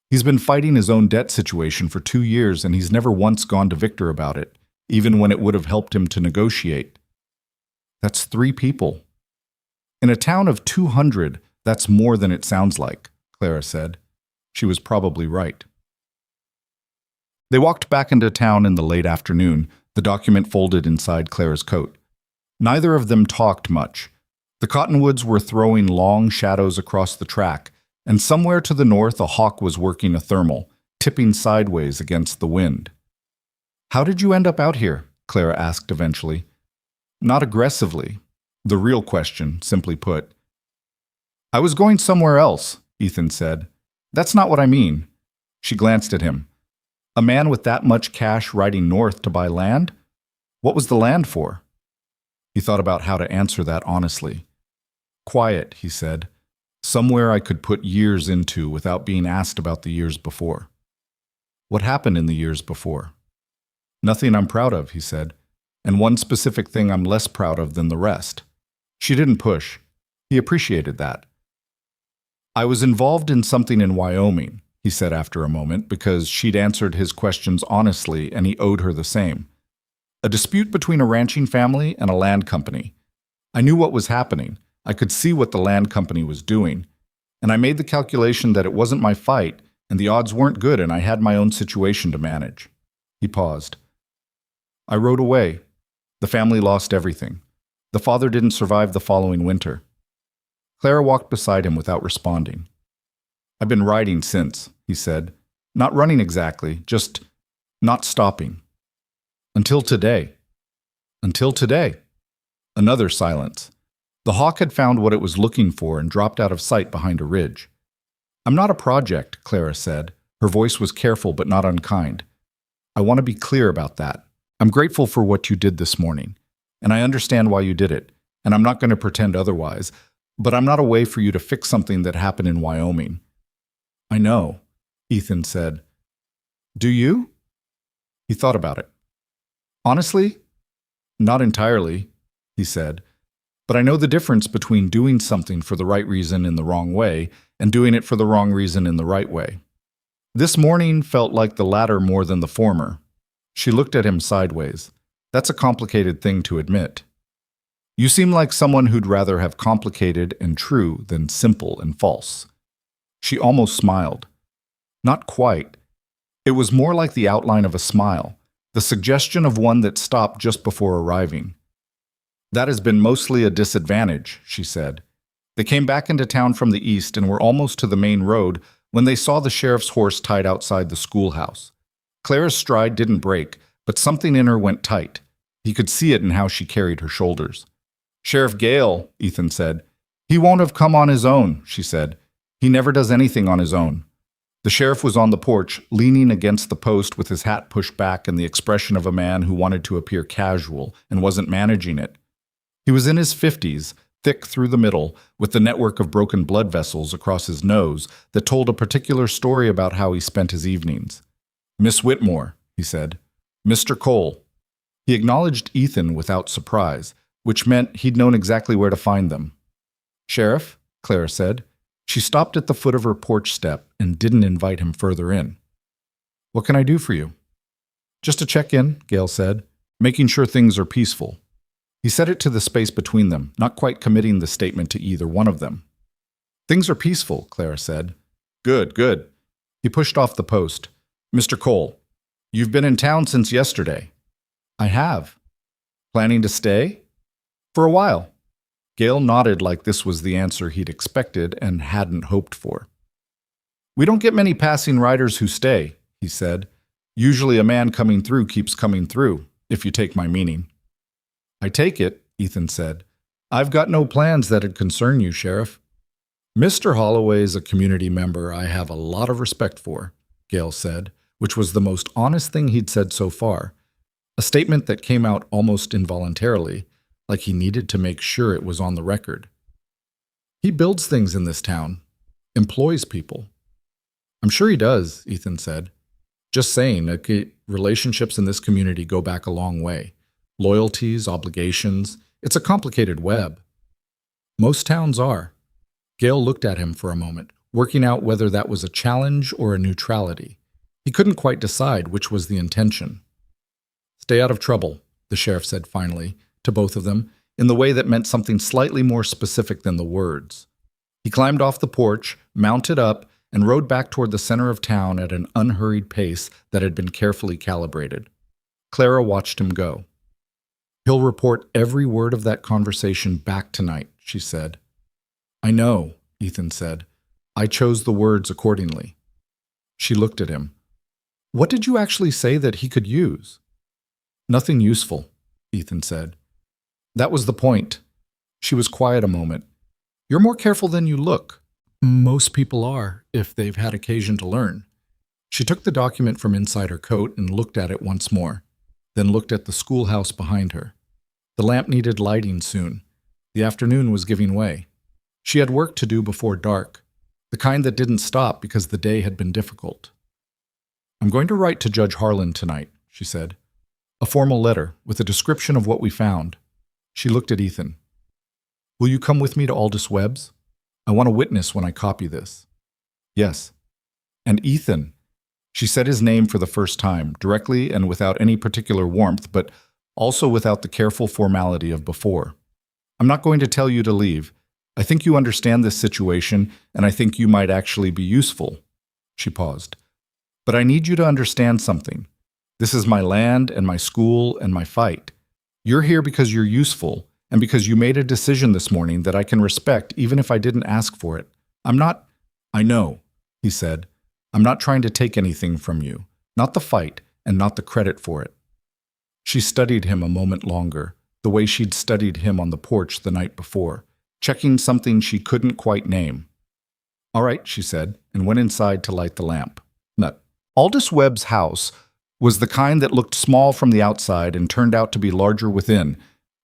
He's been fighting his own debt situation for 2 years, and he's never once gone to Victor about it, even when it would have helped him to negotiate." "That's 3 people." "In a town of 200, that's more than it sounds like," Clara said. She was probably right. They walked back into town in the late afternoon, the document folded inside Clara's coat. Neither of them talked much. The cottonwoods were throwing long shadows across the track, and somewhere to the north a hawk was working a thermal, tipping sideways against the wind. "How did you end up out here?" Clara asked eventually. Not aggressively. The real question, simply put. "I was going somewhere else," Ethan said. "That's not what I mean." She glanced at him. "A man with that much cash riding north to buy land? What was the land for?" He thought about how to answer that honestly. "Quiet," he said. "Somewhere I could put years into without being asked about the years before." "What happened in the years before?" "Nothing I'm proud of," he said. "And one specific thing I'm less proud of than the rest." She didn't push. He appreciated that. "I was involved in something in Wyoming," he said after a moment, because she'd answered his questions honestly and he owed her the same. "A dispute between a ranching family and a land company. I knew what was happening. I could see what the land company was doing. And I made the calculation that it wasn't my fight, and the odds weren't good, and I had my own situation to manage." He paused. "I rode away. The family lost everything. The father didn't survive the following winter." Clara walked beside him without responding. "I've been riding since," he said. "Not running exactly, just not stopping. Until today." "Until today." Another silence. The hawk had found what it was looking for and dropped out of sight behind a ridge. "I'm not a project," Clara said. Her voice was careful but not unkind. "I want to be clear about that. I'm grateful for what you did this morning, and I understand why you did it, and I'm not going to pretend otherwise, but I'm not a way for you to fix something that happened in Wyoming." "I know," Ethan said. "Do you?" He thought about it. "Honestly, not entirely," he said. "But I know the difference between doing something for the right reason in the wrong way and doing it for the wrong reason in the right way. This morning felt like the latter more than the former." She looked at him sideways. "That's a complicated thing to admit." "You seem like someone who'd rather have complicated and true than simple and false." She almost smiled. Not quite. It was more like the outline of a smile, the suggestion of one that stopped just before arriving. "That has been mostly a disadvantage," she said. "They came back into town from the east and were almost to the main road when they saw the sheriff's horse tied outside the schoolhouse. Clara's stride didn't break, but something in her went tight. He could see it in how she carried her shoulders. "Sheriff Gale," Ethan said. "He won't have come on his own," she said. "He never does anything on his own." The sheriff was on the porch, leaning against the post with his hat pushed back and the expression of a man who wanted to appear casual and wasn't managing it. He was in his 50s, thick through the middle, with the network of broken blood vessels across his nose that told a particular story about how he spent his evenings. "Miss Whitmore," he said. "Mr. Cole." He acknowledged Ethan without surprise, which meant he'd known exactly where to find them. "Sheriff," Clara said. She stopped at the foot of her porch step and didn't invite him further in. "What can I do for you?" "Just to check in," Gale said, "making sure things are peaceful." He said it to the space between them, not quite committing the statement to either one of them. Things are peaceful, Clara said. Good, good. He pushed off the post. Mr. Cole, you've been in town since yesterday. I have. Planning to stay? For a while. Gale nodded like this was the answer he'd expected and hadn't hoped for. We don't get many passing riders who stay, he said. Usually a man coming through keeps coming through, if you take my meaning. I take it, Ethan said. I've got no plans that'd concern you, Sheriff. Mr. Holloway's a community member I have a lot of respect for, Gale said, which was the most honest thing he'd said so far. A statement that came out almost involuntarily, like he needed to make sure it was on the record. He builds things in this town, employs people. I'm sure he does, Ethan said. Just saying, relationships in this community go back a long way. Loyalties, obligations, it's a complicated web. Most towns are. Gale looked at him for a moment, working out whether that was a challenge or a neutrality. He couldn't quite decide which was the intention. Stay out of trouble, the sheriff said finally, to both of them, in the way that meant something slightly more specific than the words. He climbed off the porch, mounted up, and rode back toward the center of town at an unhurried pace that had been carefully calibrated. Clara watched him go. He'll report every word of that conversation back tonight, she said. I know, Ethan said. I chose the words accordingly. She looked at him. What did you actually say that he could use? Nothing useful, Ethan said. That was the point. She was quiet a moment. You're more careful than you look. Most people are, if they've had occasion to learn. She took the document from inside her coat and looked at it once more, then looked at the schoolhouse behind her. The lamp needed lighting soon. The afternoon was giving way. She had work to do before dark, the kind that didn't stop because the day had been difficult. I'm going to write to Judge Harlan tonight, she said. A formal letter with a description of what we found. She looked at Ethan. Will you come with me to Aldous Webb's? I want a witness when I copy this. Yes. And Ethan. She said his name for the first time, directly and without any particular warmth, but also without the careful formality of before. I'm not going to tell you to leave. I think you understand this situation, and I think you might actually be useful. She paused. But I need you to understand something. This is my land and my school and my fight. You're here because you're useful, and because you made a decision this morning that I can respect even if I didn't ask for it. I know, he said. I'm not trying to take anything from you, not the fight and not the credit for it. She studied him a moment longer, the way she'd studied him on the porch the night before, checking something she couldn't quite name. All right, she said, and went inside to light the lamp. Aldous Webb's house was the kind that looked small from the outside and turned out to be larger within,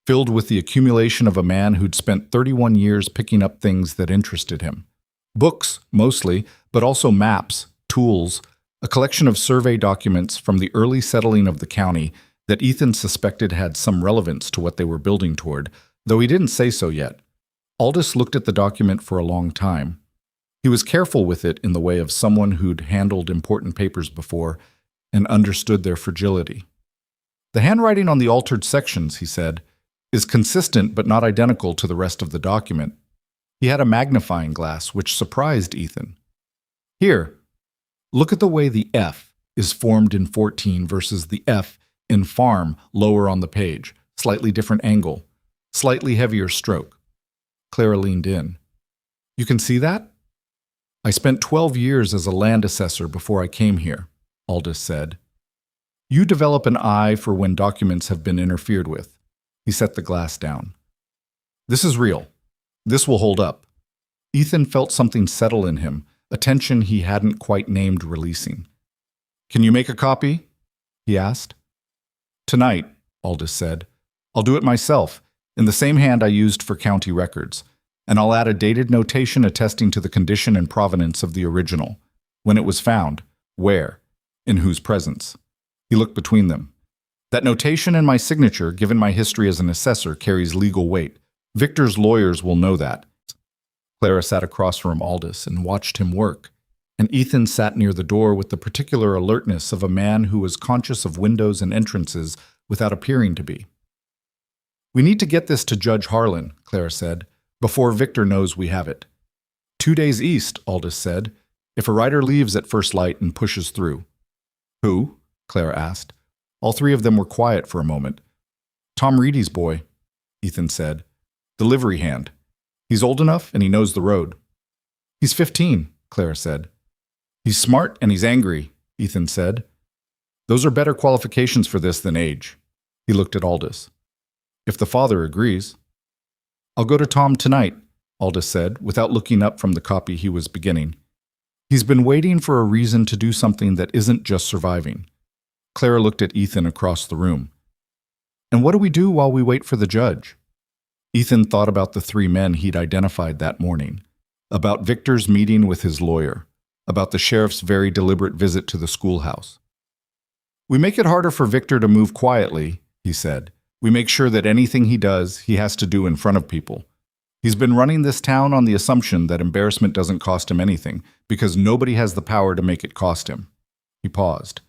filled with the accumulation of a man who'd spent 31 years picking up things that interested him. Books, mostly, but also maps, tools, a collection of survey documents from the early settling of the county that Ethan suspected had some relevance to what they were building toward, though he didn't say so yet. Aldous looked at the document for a long time. He was careful with it in the way of someone who'd handled important papers before and understood their fragility. The handwriting on the altered sections, he said, is consistent but not identical to the rest of the document. He had a magnifying glass, which surprised Ethan. Here, look at the way the F is formed in 14 versus the F in farm lower on the page. Slightly different angle, slightly heavier stroke. Clara leaned in. You can see that? I spent 12 years as a land assessor before I came here, Aldous said. You develop an eye for when documents have been interfered with. He set the glass down. This is real. This will hold up. Ethan felt something settle in him, a tension he hadn't quite named releasing. Can you make a copy? He asked. Tonight, Aldous said. I'll do it myself, in the same hand I used for county records, and I'll add a dated notation attesting to the condition and provenance of the original, when it was found, where, in whose presence. He looked between them. That notation and my signature, given my history as an assessor, carries legal weight. Victor's lawyers will know that. Clara sat across from Aldous and watched him work, and Ethan sat near the door with the particular alertness of a man who was conscious of windows and entrances without appearing to be. We need to get this to Judge Harlan, Clara said, before Victor knows we have it. 2 days east, Aldous said. If a rider leaves at first light and pushes through. Who? Clara asked. All three of them were quiet for a moment. Tom Reedy's boy, Ethan said. The livery hand. He's old enough and he knows the road. He's 15, Clara said. He's smart and he's angry, Ethan said. Those are better qualifications for this than age. He looked at Aldous. If the father agrees. I'll go to Tom tonight, Aldous said, without looking up from the copy he was beginning. He's been waiting for a reason to do something that isn't just surviving. Clara looked at Ethan across the room. And what do we do while we wait for the judge? Ethan thought about the three men he'd identified that morning, about Victor's meeting with his lawyer, about the sheriff's very deliberate visit to the schoolhouse. We make it harder for Victor to move quietly, he said. We make sure that anything he does, he has to do in front of people. He's been running this town on the assumption that embarrassment doesn't cost him anything, because nobody has the power to make it cost him. He paused.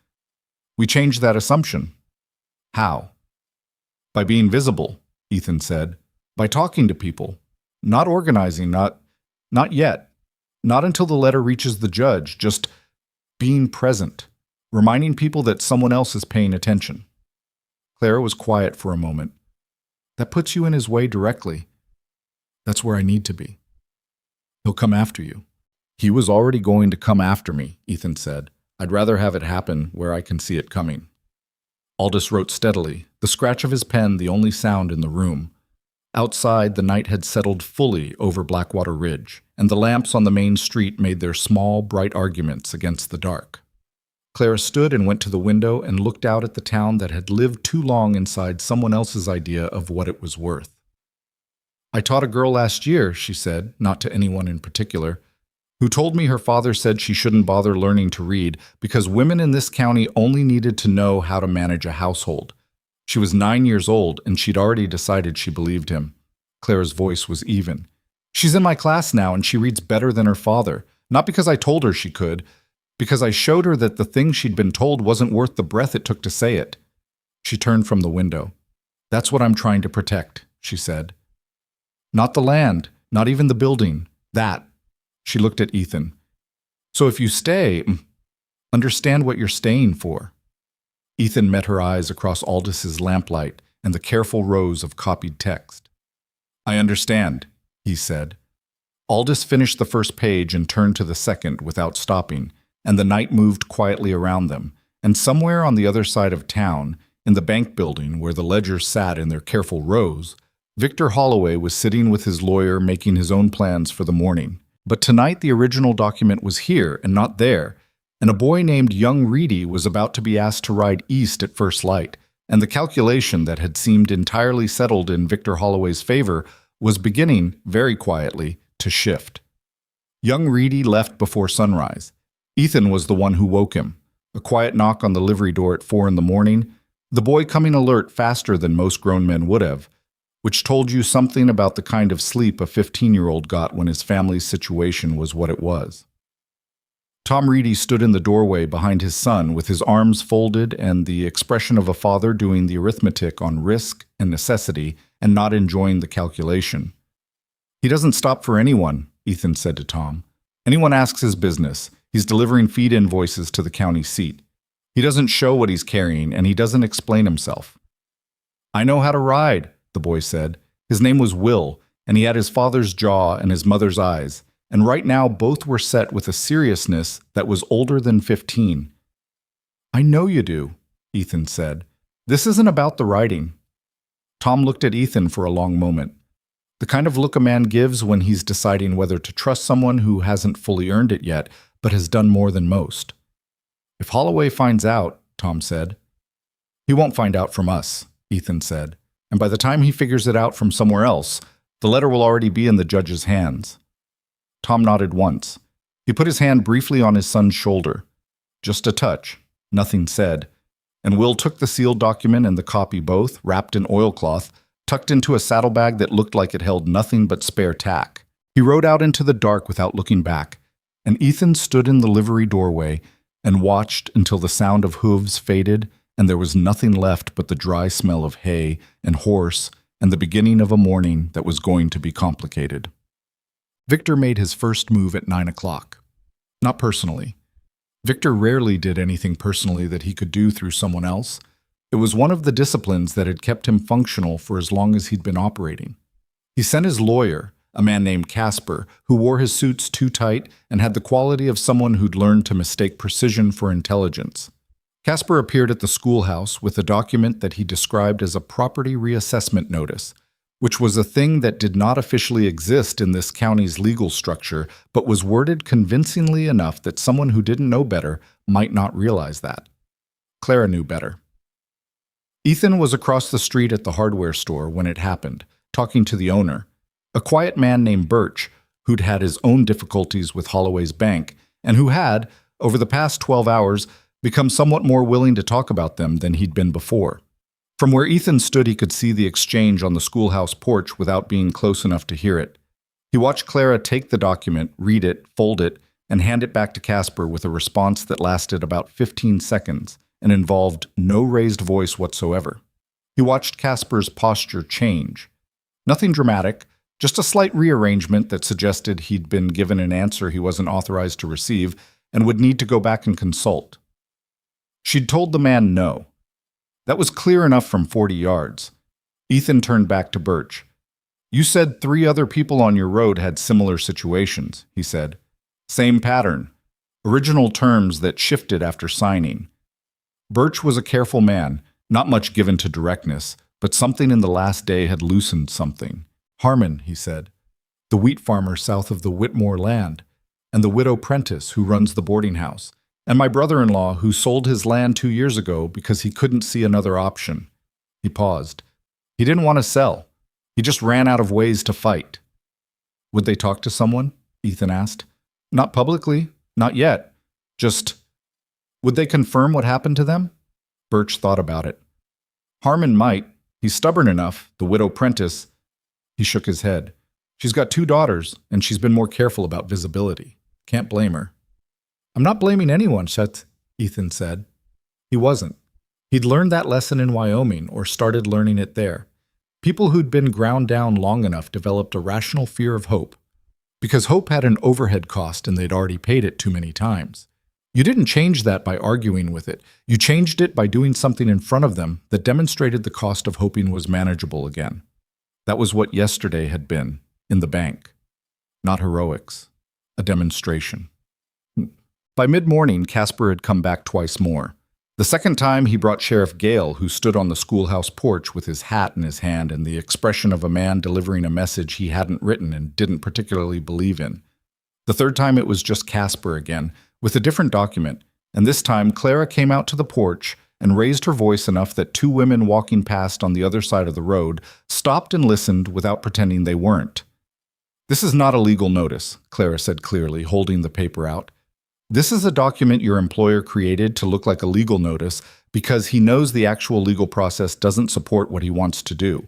We changed that assumption. How? By being visible, Ethan said. By talking to people. Not organizing, not yet. Not until the letter reaches the judge, just being present. Reminding people that someone else is paying attention. Clara was quiet for a moment. That puts you in his way directly. That's where I need to be. He'll come after you. He was already going to come after me, Ethan said. I'd rather have it happen where I can see it coming. Aldous wrote steadily, the scratch of his pen the only sound in the room. Outside, the night had settled fully over Blackwater Ridge, and the lamps on the main street made their small, bright arguments against the dark. Clara stood and went to the window and looked out at the town that had lived too long inside someone else's idea of what it was worth. I taught a girl last year, she said, not to anyone in particular, who told me her father said she shouldn't bother learning to read because women in this county only needed to know how to manage a household. She was 9 years old, and she'd already decided she believed him. Clara's voice was even. She's in my class now, and she reads better than her father, not because I told her she could, because I showed her that the thing she'd been told wasn't worth the breath it took to say it. She turned from the window. That's what I'm trying to protect, she said. Not the land, not even the building. That. She looked at Ethan. So if you stay, understand what you're staying for. Ethan met her eyes across Aldous' lamplight and the careful rows of copied text. I understand, he said. Aldous finished the first page and turned to the second without stopping, and the night moved quietly around them, and somewhere on the other side of town, in the bank building where the ledgers sat in their careful rows, Victor Holloway was sitting with his lawyer making his own plans for the morning. But tonight the original document was here and not there, and a boy named young Reedy was about to be asked to ride east at first light, and the calculation that had seemed entirely settled in Victor Holloway's favor was beginning, very quietly, to shift. Young Reedy left before sunrise. Ethan was the one who woke him. A quiet knock on the livery door at 4 in the morning, the boy coming alert faster than most grown men would have, which told you something about the kind of sleep a 15-year-old got when his family's situation was what it was. Tom Reedy stood in the doorway behind his son with his arms folded and the expression of a father doing the arithmetic on risk and necessity and not enjoying the calculation. He doesn't stop for anyone, Ethan said to Tom. Anyone asks his business. He's delivering feed invoices to the county seat. He doesn't show what he's carrying, and he doesn't explain himself. I know how to ride, the boy said. His name was Will, and he had his father's jaw and his mother's eyes, and right now both were set with a seriousness that was older than 15. I know you do, Ethan said. This isn't about the riding. Tom looked at Ethan for a long moment. The kind of look a man gives when he's deciding whether to trust someone who hasn't fully earned it yet, but has done more than most. If Holloway finds out, Tom said. He won't find out from us, Ethan said, and by the time he figures it out from somewhere else, the letter will already be in the judge's hands. Tom nodded once. He put his hand briefly on his son's shoulder. Just a touch, nothing said, and Will took the sealed document and the copy both, wrapped in oilcloth, tucked into a saddlebag that looked like it held nothing but spare tack. He rode out into the dark without looking back, and Ethan stood in the livery doorway and watched until the sound of hooves faded and there was nothing left but the dry smell of hay and horse and the beginning of a morning that was going to be complicated. Victor made his first move at 9 o'clock. Not personally. Victor rarely did anything personally that he could do through someone else. It was one of the disciplines that had kept him functional for as long as he'd been operating. He sent his lawyer, a man named Casper, who wore his suits too tight and had the quality of someone who'd learned to mistake precision for intelligence. Casper appeared at the schoolhouse with a document that he described as a property reassessment notice, which was a thing that did not officially exist in this county's legal structure, but was worded convincingly enough that someone who didn't know better might not realize that. Clara knew better. Ethan was across the street at the hardware store when it happened, talking to the owner, a quiet man named Birch, who'd had his own difficulties with Holloway's bank, and who had, over the past 12 hours, become somewhat more willing to talk about them than he'd been before. From where Ethan stood, he could see the exchange on the schoolhouse porch without being close enough to hear it. He watched Clara take the document, read it, fold it, and hand it back to Casper with a response that lasted about 15 seconds and involved no raised voice whatsoever. He watched Casper's posture change. Nothing dramatic, just a slight rearrangement that suggested he'd been given an answer he wasn't authorized to receive and would need to go back and consult. She'd told the man no. That was clear enough from 40 yards. Ethan turned back to Birch. "You said 3 other people on your road had similar situations," he said. "Same pattern. Original terms that shifted after signing." Birch was a careful man, not much given to directness, but something in the last day had loosened something. "Harmon," he said, "the wheat farmer south of the Whitmore land, and the widow Prentice who runs the boarding house, and my brother-in-law who sold his land 2 years ago because he couldn't see another option." He paused. He didn't want to sell. He just ran out of ways to fight. "Would they talk to someone?" Ethan asked. "Not publicly. Not yet. Just, would they confirm what happened to them?" Birch thought about it. "Harmon might. He's stubborn enough, the widow Prentice." He shook his head. "She's got 2 daughters, and she's been more careful about visibility. Can't blame her." "I'm not blaming anyone, Chet," Ethan said. He wasn't. He'd learned that lesson in Wyoming, or started learning it there. People who'd been ground down long enough developed a rational fear of hope, because hope had an overhead cost and they'd already paid it too many times. You didn't change that by arguing with it. You changed it by doing something in front of them that demonstrated the cost of hoping was manageable again. That was what yesterday had been, in the bank. Not heroics. A demonstration. By mid-morning, Casper had come back twice more. The second time, he brought Sheriff Gale, who stood on the schoolhouse porch with his hat in his hand and the expression of a man delivering a message he hadn't written and didn't particularly believe in. The third time, it was just Casper again, with a different document, and this time Clara came out to the porch and raised her voice enough that 2 women walking past on the other side of the road stopped and listened without pretending they weren't. "This is not a legal notice," Clara said clearly, holding the paper out. "This is a document your employer created to look like a legal notice because he knows the actual legal process doesn't support what he wants to do.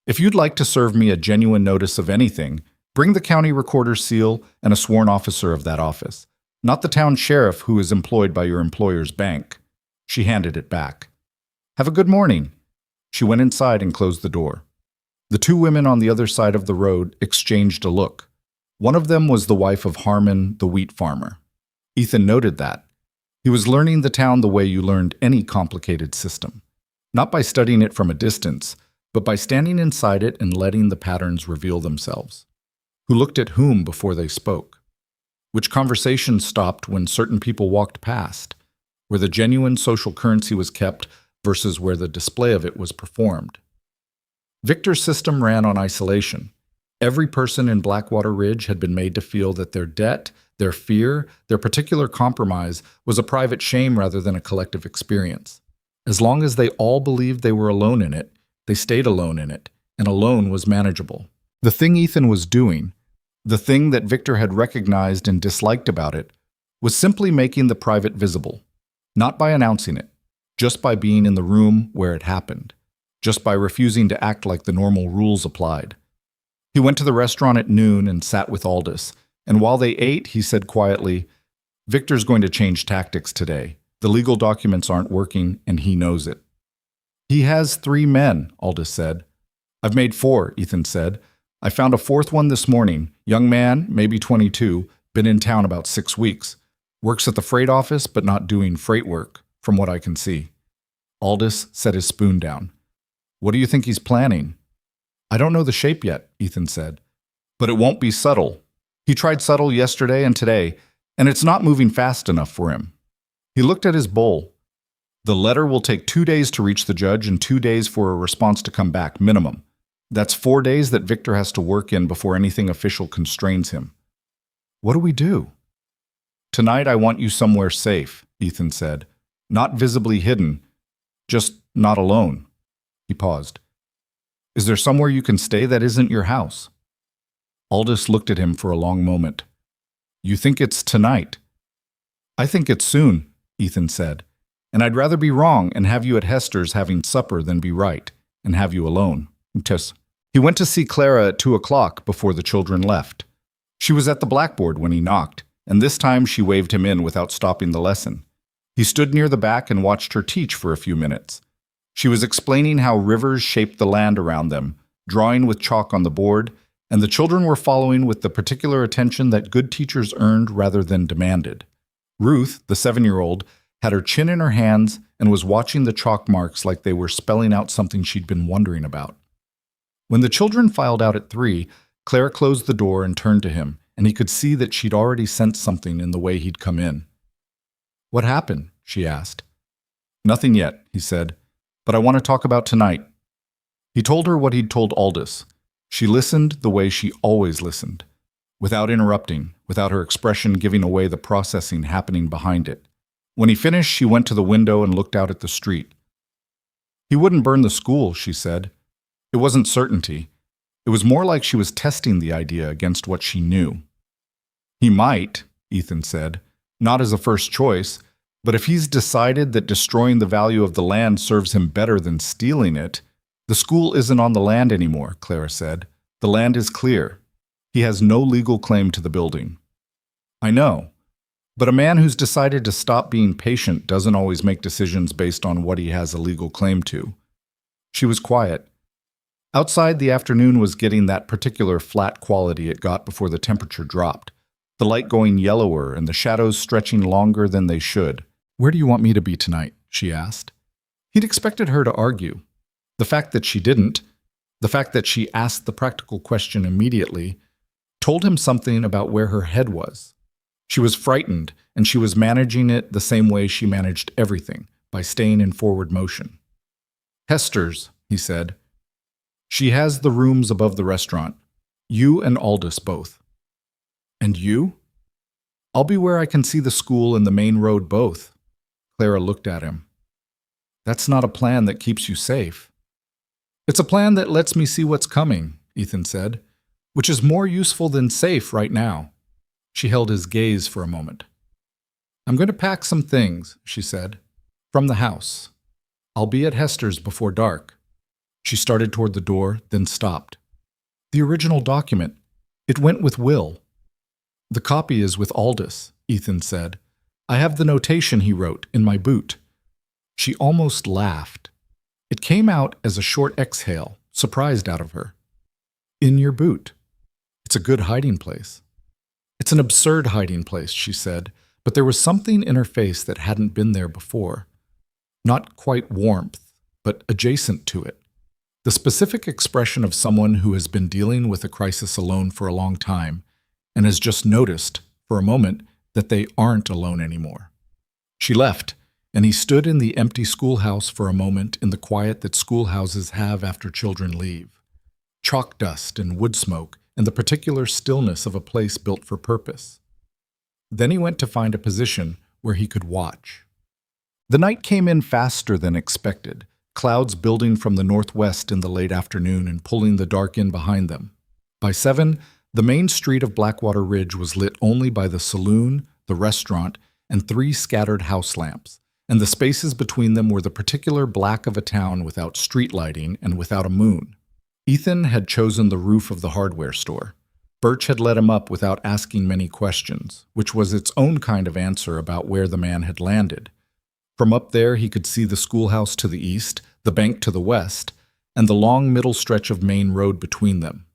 If you'd like to serve me a genuine notice of anything, bring the county recorder's seal and a sworn officer of that office, not the town sheriff who is employed by your employer's bank." She handed it back. "Have a good morning." She went inside and closed the door. The 2 women on the other side of the road exchanged a look. One of them was the wife of Harmon, the wheat farmer. Ethan noted that. He was learning the town the way you learned any complicated system. Not by studying it from a distance, but by standing inside it and letting the patterns reveal themselves. Who looked at whom before they spoke? Which conversations stopped when certain people walked past? Where the genuine social currency was kept versus where the display of it was performed? Victor's system ran on isolation. Every person in Blackwater Ridge had been made to feel that their debt, their fear, their particular compromise was a private shame rather than a collective experience. As long as they all believed they were alone in it, they stayed alone in it, and alone was manageable. The thing Ethan was doing, the thing that Victor had recognized and disliked about it, was simply making the private visible, not by announcing it, just by being in the room where it happened, just by refusing to act like the normal rules applied. He went to the restaurant at noon and sat with Aldous, and while they ate, he said quietly, "Victor's going to change tactics today. The legal documents aren't working, and he knows it." "He has 3 men," Aldous said. "I've made 4," Ethan said. I found a fourth one this morning. Young man, maybe 22, been in town about 6 weeks. Works at the freight office, but not doing freight work, from what I can see. Aldous set his spoon down. What do you think he's planning? I don't know the shape yet, Ethan said. But it won't be subtle. He tried subtle yesterday and today, and it's not moving fast enough for him. He looked at his bowl. The letter will take 2 days to reach the judge and 2 days for a response to come back, minimum. That's 4 days that Victor has to work in before anything official constrains him. What do we do? Tonight I want you somewhere safe, Ethan said. Not visibly hidden, just not alone. He paused. Is there somewhere you can stay that isn't your house? Aldous looked at him for a long moment. You think it's tonight? I think it's soon, Ethan said. And I'd rather be wrong and have you at Hester's having supper than be right and have you alone. He went to see Clara at 2 o'clock before the children left. She was at the blackboard when he knocked, and this time she waved him in without stopping the lesson. He stood near the back and watched her teach for a few minutes. She was explaining how rivers shaped the land around them, drawing with chalk on the board, and the children were following with the particular attention that good teachers earned rather than demanded. Ruth, the 7-year-old, had her chin in her hands and was watching the chalk marks like they were spelling out something she'd been wondering about. When the children filed out at 3, Claire closed the door and turned to him, and he could see that she'd already sensed something in the way he'd come in. What happened? She asked. Nothing yet, he said, but I want to talk about tonight. He told her what he'd told Aldous. She listened the way she always listened, without interrupting, without her expression giving away the processing happening behind it. When he finished, she went to the window and looked out at the street. He wouldn't burn the school, she said. It wasn't certainty. It was more like she was testing the idea against what she knew. He might, Ethan said, not as a first choice, but if he's decided that destroying the value of the land serves him better than stealing it. The school isn't on the land anymore, Clara said. The land is clear. He has no legal claim to the building. I know, but a man who's decided to stop being patient doesn't always make decisions based on what he has a legal claim to. She was quiet. Outside, the afternoon was getting that particular flat quality it got before the temperature dropped, the light going yellower and the shadows stretching longer than they should. Where do you want me to be tonight? She asked. He'd expected her to argue. The fact that she didn't, the fact that she asked the practical question immediately, told him something about where her head was. She was frightened, and she was managing it the same way she managed everything, by staying in forward motion. Hester's, he said. She has the rooms above the restaurant. You and Aldous both. And you? I'll be where I can see the school and the main road both. Clara looked at him. That's not a plan that keeps you safe. It's a plan that lets me see what's coming, Ethan said, which is more useful than safe right now. She held his gaze for a moment. I'm going to pack some things, she said, from the house. I'll be at Hester's before dark. She started toward the door, then stopped. The original document. It went with Will. The copy is with Aldous, Ethan said. I have the notation he wrote in my boot. She almost laughed. It came out as a short exhale, surprised out of her. In your boot. It's a good hiding place. It's an absurd hiding place, she said, but there was something in her face that hadn't been there before. Not quite warmth, but adjacent to it. The specific expression of someone who has been dealing with a crisis alone for a long time and has just noticed, for a moment, that they aren't alone anymore. She left, and he stood in the empty schoolhouse for a moment in the quiet that schoolhouses have after children leave. Chalk dust and wood smoke and the particular stillness of a place built for purpose. Then he went to find a position where he could watch. The night came in faster than expected, clouds building from the northwest in the late afternoon and pulling the dark in behind them. By 7, the main street of Blackwater Ridge was lit only by the saloon, the restaurant, and 3 scattered house lamps, and the spaces between them were the particular black of a town without street lighting and without a moon. Ethan had chosen the roof of the hardware store. Birch had let him up without asking many questions, which was its own kind of answer about where the man had landed. From up there he could see the schoolhouse to the east, the bank to the west, and the long middle stretch of main road between them.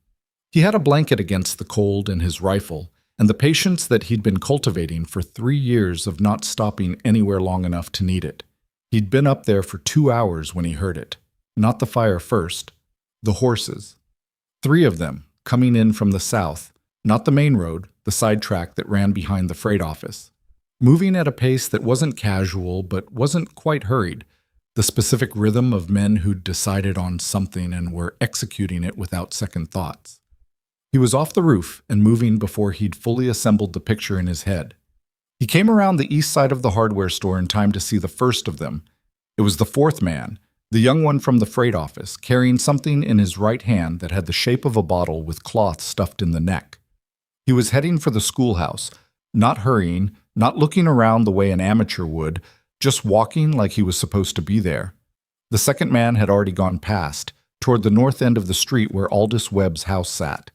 He had a blanket against the cold and his rifle, and the patience that he'd been cultivating for 3 years of not stopping anywhere long enough to need it. He'd been up there for 2 hours when he heard it. Not the fire first, the horses. 3 of them, coming in from the south, not the main road, the side track that ran behind the freight office. Moving at a pace that wasn't casual but wasn't quite hurried, the specific rhythm of men who'd decided on something and were executing it without second thoughts. He was off the roof and moving before he'd fully assembled the picture in his head. He came around the east side of the hardware store in time to see the first of them. It was the 4th man, the young one from the freight office, carrying something in his right hand that had the shape of a bottle with cloth stuffed in the neck. He was heading for the schoolhouse, not hurrying, not looking around the way an amateur would, just walking like he was supposed to be there. The second man had already gone past, toward the north end of the street where Aldous Webb's house sat.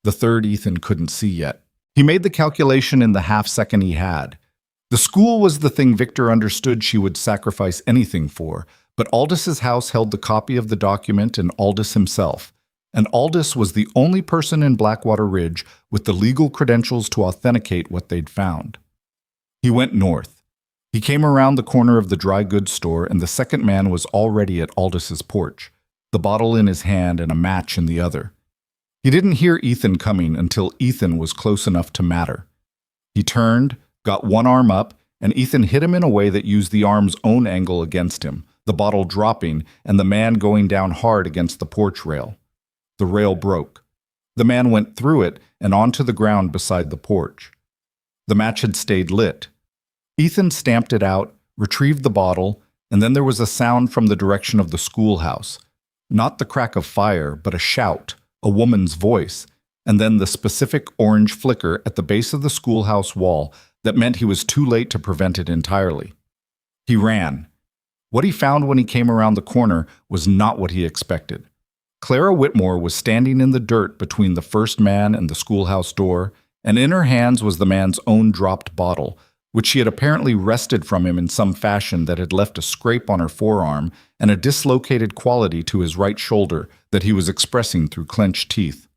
The third Ethan couldn't see yet. He made the calculation in the half-second he had. The school was the thing Victor understood she would sacrifice anything for, but Aldis's house held the copy of the document and Aldis himself, and Aldis was the only person in Blackwater Ridge with the legal credentials to authenticate what they'd found. He went north. He came around the corner of the dry goods store, and the second man was already at Aldis's porch, the bottle in his hand and a match in the other. He didn't hear Ethan coming until Ethan was close enough to matter. He turned, got one arm up, and Ethan hit him in a way that used the arm's own angle against him, the bottle dropping and the man going down hard against the porch rail. The rail broke. The man went through it and onto the ground beside the porch. The match had stayed lit. Ethan stamped it out, retrieved the bottle, and then there was a sound from the direction of the schoolhouse. Not the crack of fire, but a shout, a woman's voice, and then the specific orange flicker at the base of the schoolhouse wall that meant he was too late to prevent it entirely. He ran. What he found when he came around the corner was not what he expected. Clara Whitmore was standing in the dirt between the first man and the schoolhouse door, and in her hands was the man's own dropped bottle, which she had apparently wrested from him in some fashion that had left a scrape on her forearm and a dislocated quality to his right shoulder that he was expressing through clenched teeth.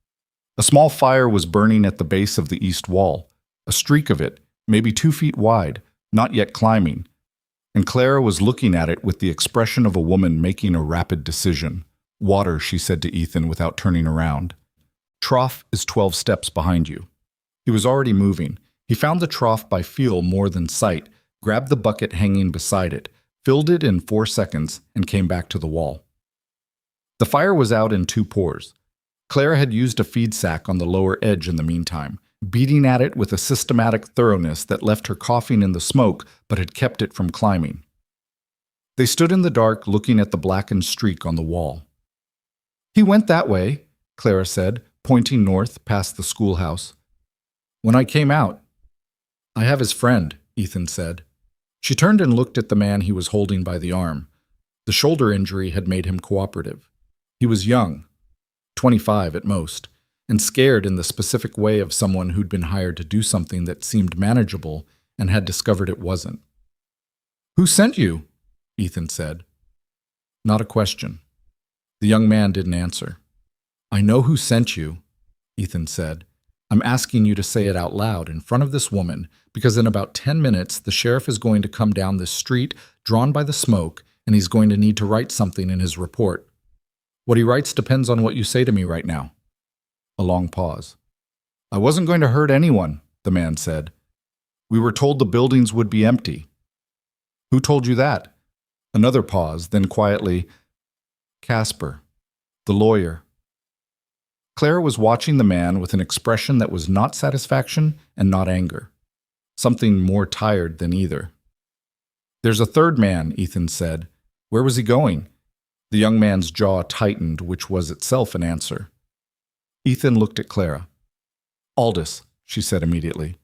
A small fire was burning at the base of the east wall, a streak of it, maybe 2 feet wide, not yet climbing, and Clara was looking at it with the expression of a woman making a rapid decision. "Water," she said to Ethan without turning around. "Trough is 12 steps behind you." He was already moving. He found the trough by feel more than sight, grabbed the bucket hanging beside it, filled it in 4 seconds, and came back to the wall. The fire was out in 2 pours. Clara had used a feed sack on the lower edge in the meantime, beating at it with a systematic thoroughness that left her coughing in the smoke but had kept it from climbing. They stood in the dark looking at the blackened streak on the wall. "He went that way," Clara said, pointing north past the schoolhouse. "When I came out." "I have his friend," Ethan said. She turned and looked at the man he was holding by the arm. The shoulder injury had made him cooperative. He was young, 25 at most, and scared in the specific way of someone who'd been hired to do something that seemed manageable and had discovered it wasn't. "Who sent you?" Ethan said. Not a question. The young man didn't answer. "I know who sent you," Ethan said. "I'm asking you to say it out loud in front of this woman, because in about 10 minutes the sheriff is going to come down this street, drawn by the smoke, and he's going to need to write something in his report. What he writes depends on what you say to me right now." A long pause. "I wasn't going to hurt anyone," the man said. "We were told the buildings would be empty." "Who told you that?" Another pause, then quietly, "Casper, the lawyer." Clara was watching the man with an expression that was not satisfaction and not anger. Something more tired than either. "There's a third man," Ethan said. "Where was he going?" The young man's jaw tightened, which was itself an answer. Ethan looked at Clara. "Aldous," she said immediately.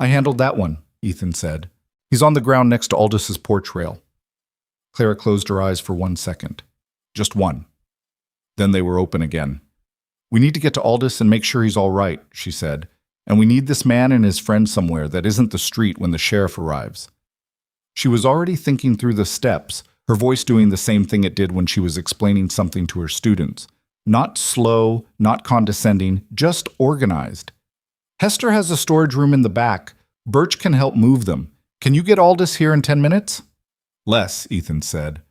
"I handled that one," Ethan said. "He's on the ground next to Aldis's porch rail." Clara closed her eyes for 1 second. Just one. Then they were open again. "We need to get to Aldis and make sure he's all right," she said. "And we need this man and his friend somewhere that isn't the street when the sheriff arrives." She was already thinking through the steps, her voice doing the same thing it did when she was explaining something to her students. Not slow, not condescending, just organized. Hester has a storage room in the back. Birch can help move them. Can you get Aldous here in 10 minutes? Less, Ethan said.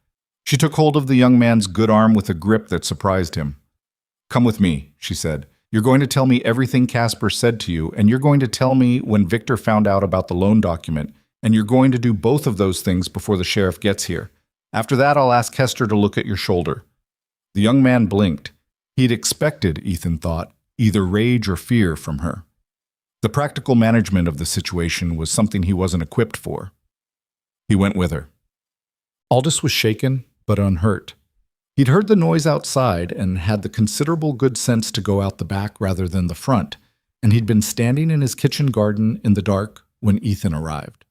She took hold of the young man's good arm with a grip that surprised him. Come with me, she said. You're going to tell me everything Casper said to you, and you're going to tell me when Victor found out about the loan document, and you're going to do both of those things before the sheriff gets here. After that, I'll ask Hester to look at your shoulder. The young man blinked. He'd expected, Ethan thought, either rage or fear from her. The practical management of the situation was something he wasn't equipped for. He went with her. Aldous was shaken, but unhurt. He'd heard the noise outside and had the considerable good sense to go out the back rather than the front, and he'd been standing in his kitchen garden in the dark when Ethan arrived.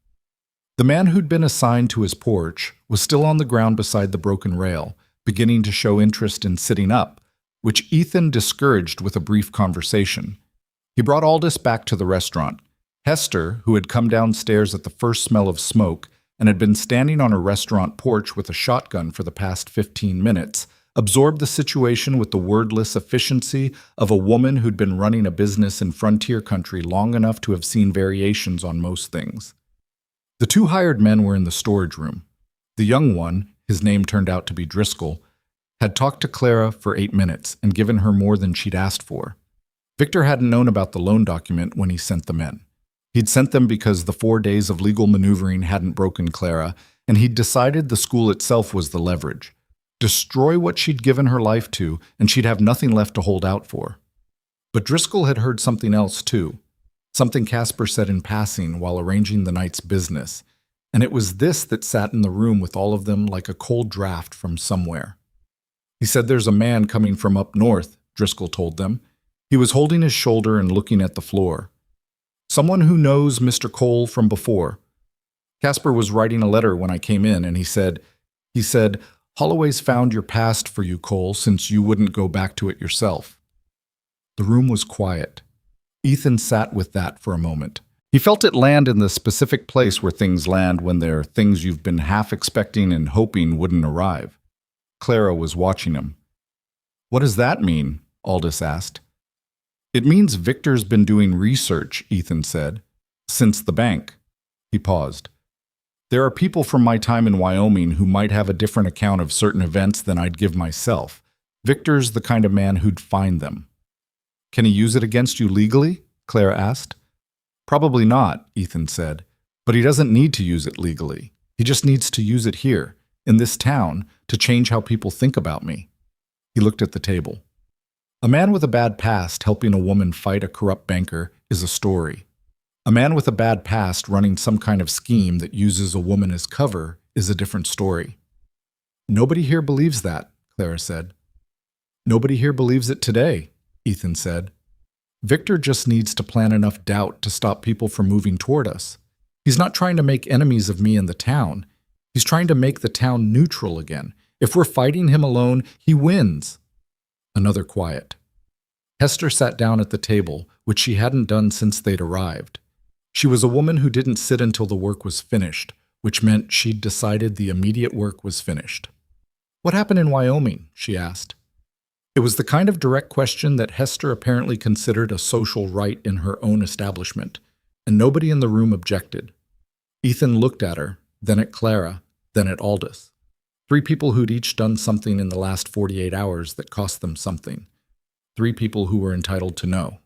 The man who'd been assigned to his porch was still on the ground beside the broken rail, beginning to show interest in sitting up, which Ethan discouraged with a brief conversation. He brought Aldous back to the restaurant. Hester, who had come downstairs at the first smell of smoke and had been standing on her restaurant porch with a shotgun for the past 15 minutes, absorbed the situation with the wordless efficiency of a woman who'd been running a business in frontier country long enough to have seen variations on most things. The two hired men were in the storage room. The young one, his name turned out to be Driscoll, had talked to Clara for 8 minutes and given her more than she'd asked for. Victor hadn't known about the loan document when he sent the men. He'd sent them because the 4 days of legal maneuvering hadn't broken Clara, and he'd decided the school itself was the leverage. Destroy what she'd given her life to, and she'd have nothing left to hold out for. But Driscoll had heard something else, too. Something Casper said in passing while arranging the night's business, and it was this that sat in the room with all of them like a cold draft from somewhere. He said there's a man coming from up north, Driscoll told them. He was holding his shoulder and looking at the floor. Someone who knows Mr. Cole from before. Casper was writing a letter when I came in, and he said, Holloway's found your past for you, Cole, since you wouldn't go back to it yourself. The room was quiet. Ethan sat with that for a moment. He felt it land in the specific place where things land when they're things you've been half expecting and hoping wouldn't arrive. Clara was watching him. What does that mean? Aldous asked. It means Victor's been doing research, Ethan said. Since the bank. He paused. There are people from my time in Wyoming who might have a different account of certain events than I'd give myself. Victor's the kind of man who'd find them. Can he use it against you legally? Clara asked. Probably not, Ethan said. But he doesn't need to use it legally. He just needs to use it here, in this town, to change how people think about me. He looked at the table. A man with a bad past helping a woman fight a corrupt banker is a story. A man with a bad past running some kind of scheme that uses a woman as cover is a different story. Nobody here believes that, Clara said. Nobody here believes it today, Ethan said. Victor just needs to plant enough doubt to stop people from moving toward us. He's not trying to make enemies of me and the town. He's trying to make the town neutral again. If we're fighting him alone, he wins. Another quiet. Hester sat down at the table, which she hadn't done since they'd arrived. She was a woman who didn't sit until the work was finished, which meant she'd decided the immediate work was finished. What happened in Wyoming? She asked. It was the kind of direct question that Hester apparently considered a social right in her own establishment, and nobody in the room objected. Ethan looked at her, then at Clara, then at Aldous. 3 people who'd each done something in the last 48 hours that cost them something. 3 people who were entitled to know.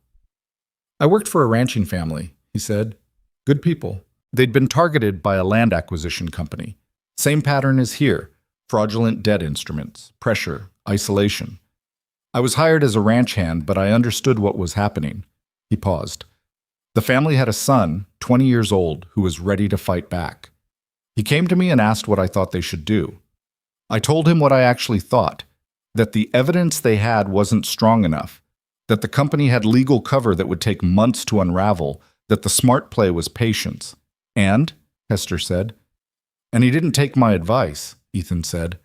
I worked for a ranching family, he said. Good people. They'd been targeted by a land acquisition company. Same pattern as here. Fraudulent debt instruments, pressure, isolation. I was hired as a ranch hand, but I understood what was happening. He paused. The family had a son, 20 years old, who was ready to fight back. He came to me and asked what I thought they should do. I told him what I actually thought, that the evidence they had wasn't strong enough, that the company had legal cover that would take months to unravel, that the smart play was patience. And, Hester said. And he didn't take my advice, Ethan said.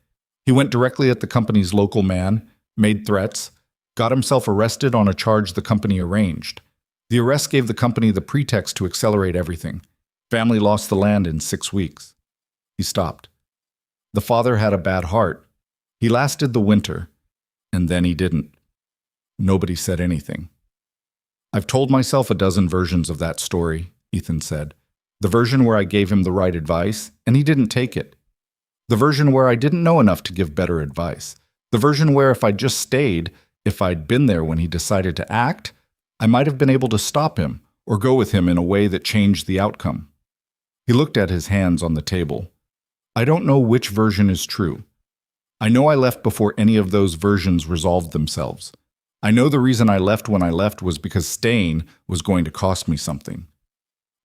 He went directly at the company's local man, made threats, got himself arrested on a charge the company arranged. The arrest gave the company the pretext to accelerate everything. Family lost the land in 6 weeks. He stopped. The father had a bad heart. He lasted the winter, and then he didn't. Nobody said anything. I've told myself a dozen versions of that story, Ethan said. The version where I gave him the right advice, and he didn't take it. The version where I didn't know enough to give better advice. The version where if I'd just stayed, if I'd been there when he decided to act, I might have been able to stop him or go with him in a way that changed the outcome. He looked at his hands on the table. I don't know which version is true. I know I left before any of those versions resolved themselves. I know the reason I left when I left was because staying was going to cost me something.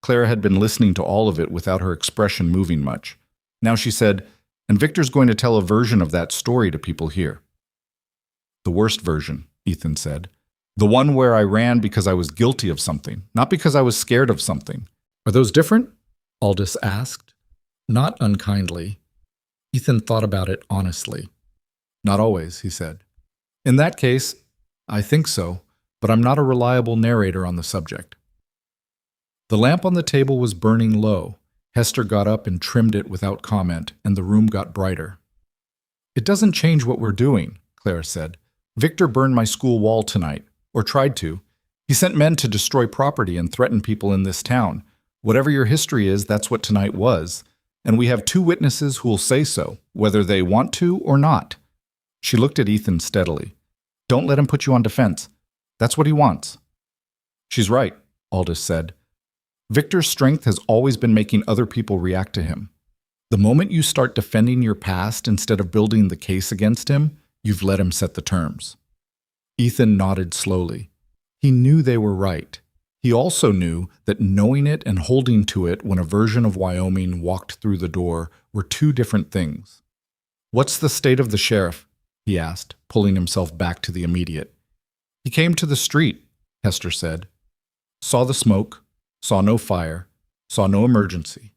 Clara had been listening to all of it without her expression moving much. Now she said, and Victor's going to tell a version of that story to people here. The worst version, Ethan said. The one where I ran because I was guilty of something, not because I was scared of something. Are those different? Aldous asked. Not unkindly. Ethan thought about it honestly. Not always, he said. In that case, I think so, but I'm not a reliable narrator on the subject. The lamp on the table was burning low. Hester got up and trimmed it without comment, and the room got brighter. It doesn't change what we're doing, Clara said. Victor burned my school wall tonight, or tried to. He sent men to destroy property and threaten people in this town. Whatever your history is, that's what tonight was. And we have 2 witnesses who will say so, whether they want to or not. She looked at Ethan steadily. Don't let him put you on defense. That's what he wants. She's right, Aldous said. Victor's strength has always been making other people react to him. The moment you start defending your past instead of building the case against him, you've let him set the terms. Ethan nodded slowly. He knew they were right. He also knew that knowing it and holding to it when a version of Wyoming walked through the door were 2 different things. What's the state of the sheriff? He asked, pulling himself back to the immediate. He came to the street, Hester said. Saw the smoke, saw no fire, saw no emergency.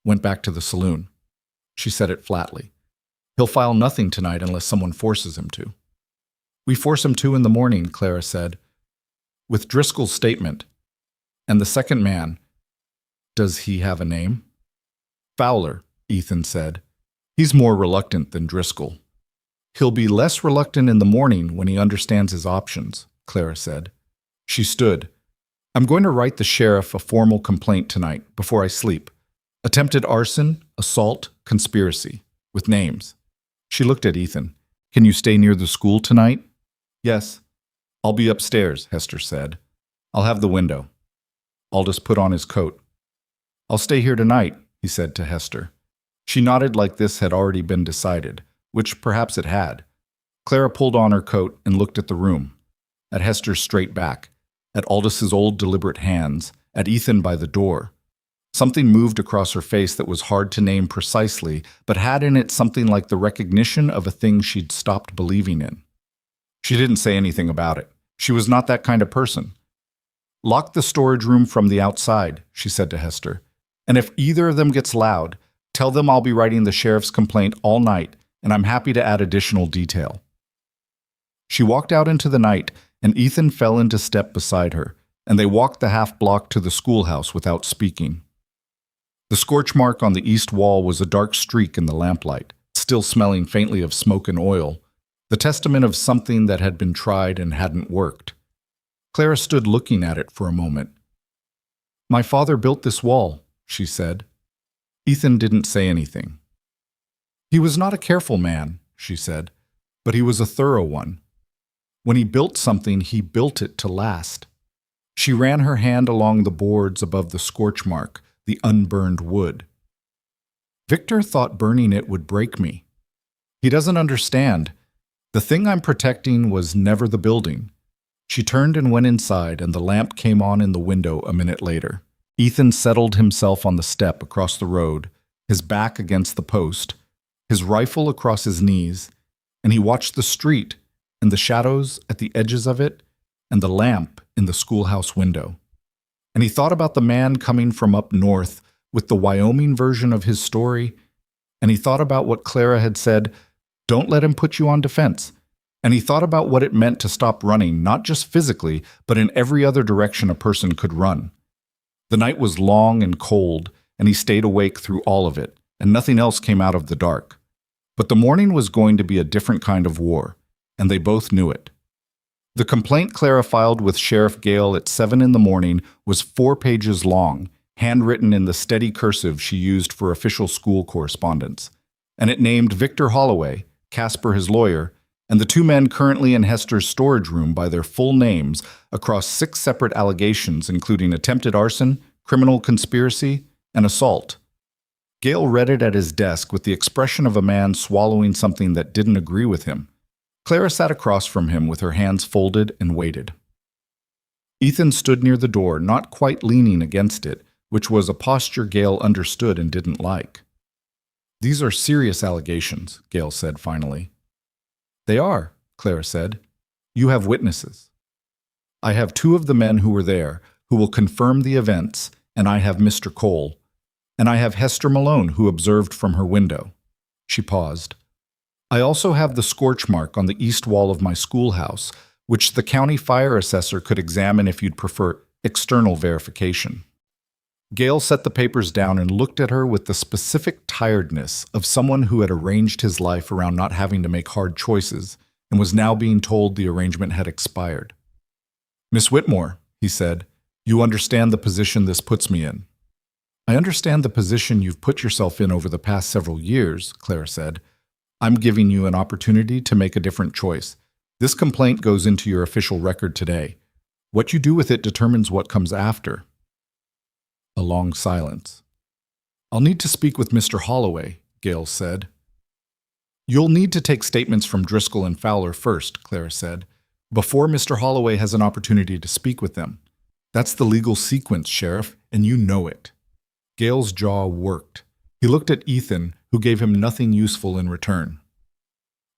Went back to the saloon. She said it flatly. He'll file nothing tonight unless someone forces him to. We force him to in the morning, Clara said. With Driscoll's statement. And the second man, does he have a name? Fowler, Ethan said. He's more reluctant than Driscoll. He'll be less reluctant in the morning when he understands his options, Clara said. She stood. I'm going to write the sheriff a formal complaint tonight, before I sleep. Attempted arson, assault, conspiracy, with names. She looked at Ethan. Can you stay near the school tonight? Yes. I'll be upstairs, Hester said. I'll have the window. Aldous put on his coat. I'll stay here tonight, he said to Hester. She nodded like this had already been decided, which perhaps it had. Clara pulled on her coat and looked at the room, at Hester's straight back, at Aldous' old deliberate hands, at Ethan by the door. Something moved across her face that was hard to name precisely, but had in it something like the recognition of a thing she'd stopped believing in. She didn't say anything about it. She was not that kind of person. Lock the storage room from the outside, she said to Hester. And if either of them gets loud, tell them I'll be writing the sheriff's complaint all night, and I'm happy to add additional detail. She walked out into the night, and Ethan fell into step beside her, and they walked the half-block to the schoolhouse without speaking. The scorch mark on the east wall was a dark streak in the lamplight, still smelling faintly of smoke and oil, the testament of something that had been tried and hadn't worked. Clara stood looking at it for a moment. My father built this wall, she said. Ethan didn't say anything. He was not a careful man, she said, but he was a thorough one. When he built something, he built it to last. She ran her hand along the boards above the scorch mark, the unburned wood. Victor thought burning it would break me. He doesn't understand. The thing I'm protecting was never the building. She turned and went inside, and the lamp came on in the window a minute later. Ethan settled himself on the step across the road, his back against the post, his rifle across his knees, and he watched the street and the shadows at the edges of it and the lamp in the schoolhouse window. And he thought about the man coming from up north with the Wyoming version of his story, and he thought about what Clara had said, don't let him put you on defense. And he thought about what it meant to stop running, not just physically, but in every other direction a person could run. The night was long and cold, and he stayed awake through all of it, and nothing else came out of the dark. But the morning was going to be a different kind of war, and they both knew it. The complaint Clara filed with Sheriff Gale at 7 in the morning was 4 pages long, handwritten in the steady cursive she used for official school correspondence, and it named Victor Holloway, Casper his lawyer, and the 2 men currently in Hester's storage room by their full names across 6 separate allegations including attempted arson, criminal conspiracy, and assault. Gale read it at his desk with the expression of a man swallowing something that didn't agree with him. Clara sat across from him with her hands folded and waited. Ethan stood near the door, not quite leaning against it, which was a posture Gale understood and didn't like. "These are serious allegations," Gale said finally. "They are," Clara said. "You have witnesses. I have 2 of the men who were there, who will confirm the events, and I have Mr. Cole. And I have Hester Malone, who observed from her window." She paused. "I also have the scorch mark on the east wall of my schoolhouse, which the county fire assessor could examine if you'd prefer external verification." Gale set the papers down and looked at her with the specific tiredness of someone who had arranged his life around not having to make hard choices and was now being told the arrangement had expired. "Miss Whitmore," he said, "you understand the position this puts me in." "I understand the position you've put yourself in over the past several years," Clara said. "I'm giving you an opportunity to make a different choice. This complaint goes into your official record today. What you do with it determines what comes after." A long silence. "I'll need to speak with Mr. Holloway," Gale said. "You'll need to take statements from Driscoll and Fowler first," Clara said, "before Mr. Holloway has an opportunity to speak with them. That's the legal sequence, Sheriff, and you know it." Gale's jaw worked. He looked at Ethan, who gave him nothing useful in return.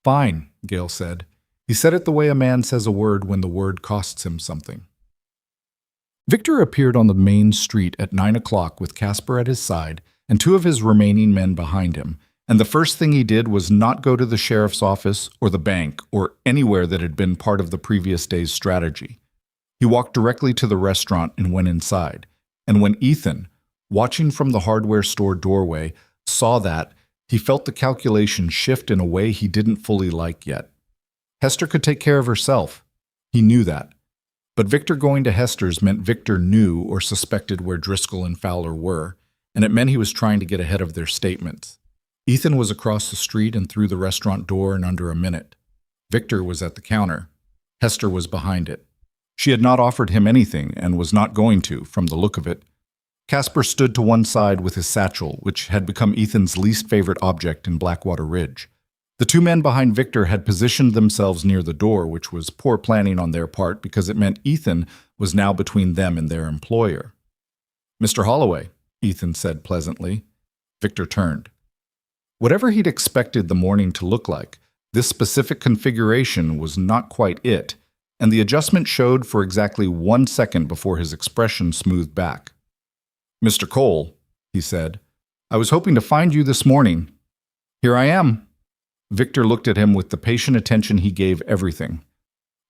"Fine," Gale said. He said it the way a man says a word when the word costs him something. Victor appeared on the main street at 9 o'clock with Casper at his side and 2 of his remaining men behind him, and the first thing he did was not go to the sheriff's office or the bank or anywhere that had been part of the previous day's strategy. He walked directly to the restaurant and went inside, and when Ethan, watching from the hardware store doorway, saw that, he felt the calculation shift in a way he didn't fully like yet. Hester could take care of herself. He knew that. But Victor going to Hester's meant Victor knew or suspected where Driscoll and Fowler were, and it meant he was trying to get ahead of their statements. Ethan was across the street and through the restaurant door in under a minute. Victor was at the counter. Hester was behind it. She had not offered him anything and was not going to, from the look of it. Casper stood to one side with his satchel, which had become Ethan's least favorite object in Blackwater Ridge. The 2 men behind Victor had positioned themselves near the door, which was poor planning on their part because it meant Ethan was now between them and their employer. "Mr. Holloway," Ethan said pleasantly. Victor turned. Whatever he'd expected the morning to look like, this specific configuration was not quite it, and the adjustment showed for exactly 1 second before his expression smoothed back. "Mr. Cole," he said, "I was hoping to find you this morning. Here I am." Victor looked at him with the patient attention he gave everything.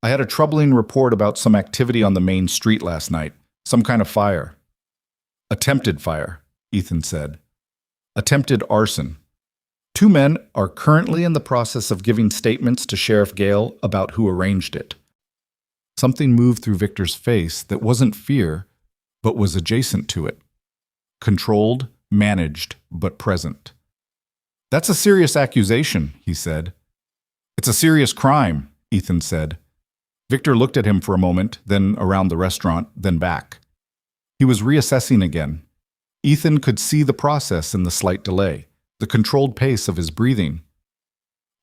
"I had a troubling report about some activity on the main street last night, some kind of fire." "Attempted fire," Ethan said. "Attempted arson. 2 men are currently in the process of giving statements to Sheriff Gale about who arranged it." Something moved through Victor's face that wasn't fear, but was adjacent to it. Controlled, managed, but present. "That's a serious accusation," he said. "It's a serious crime," Ethan said. Victor looked at him for a moment, then around the restaurant, then back. He was reassessing again. Ethan could see the process in the slight delay, the controlled pace of his breathing.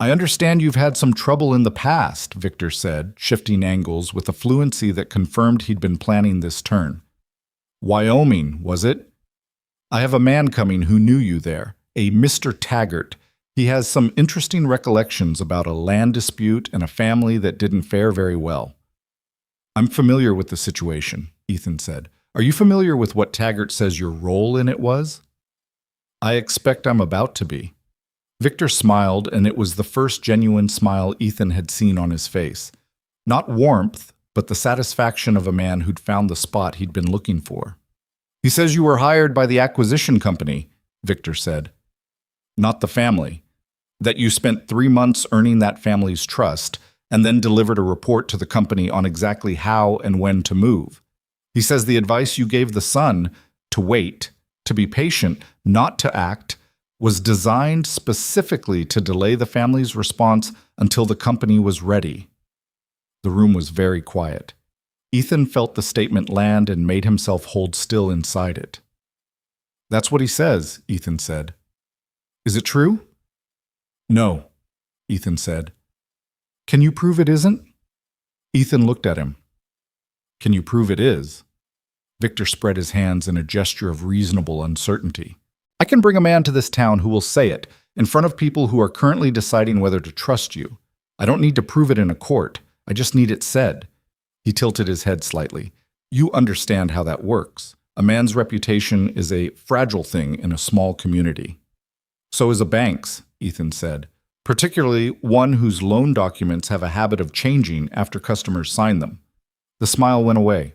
"I understand you've had some trouble in the past," Victor said, shifting angles with a fluency that confirmed he'd been planning this turn. "Wyoming, was it? I have a man coming who knew you there. A Mr. Taggart. He has some interesting recollections about a land dispute and a family that didn't fare very well." "I'm familiar with the situation," Ethan said. "Are you familiar with what Taggart says your role in it was?" "I expect I'm about to be." Victor smiled, and it was the first genuine smile Ethan had seen on his face. Not warmth, but the satisfaction of a man who'd found the spot he'd been looking for. "He says you were hired by the acquisition company," Victor said. "Not the family. That you spent 3 months earning that family's trust, and then delivered a report to the company on exactly how and when to move. He says the advice you gave the son, to wait, to be patient, not to act, was designed specifically to delay the family's response until the company was ready. The room was very quiet. Ethan felt the statement land and made himself hold still inside it. "That's what he says," Ethan said. "Is it true?" "No," Ethan said. "Can you prove it isn't?" Ethan looked at him. "Can you prove it is?" Victor spread his hands in a gesture of reasonable uncertainty. "I can bring a man to this town who will say it, in front of people who are currently deciding whether to trust you. I don't need to prove it in a court. I just need it said." He tilted his head slightly. "You understand how that works. A man's reputation is a fragile thing in a small community." "So is a bank's," Ethan said, "particularly one whose loan documents have a habit of changing after customers sign them." The smile went away.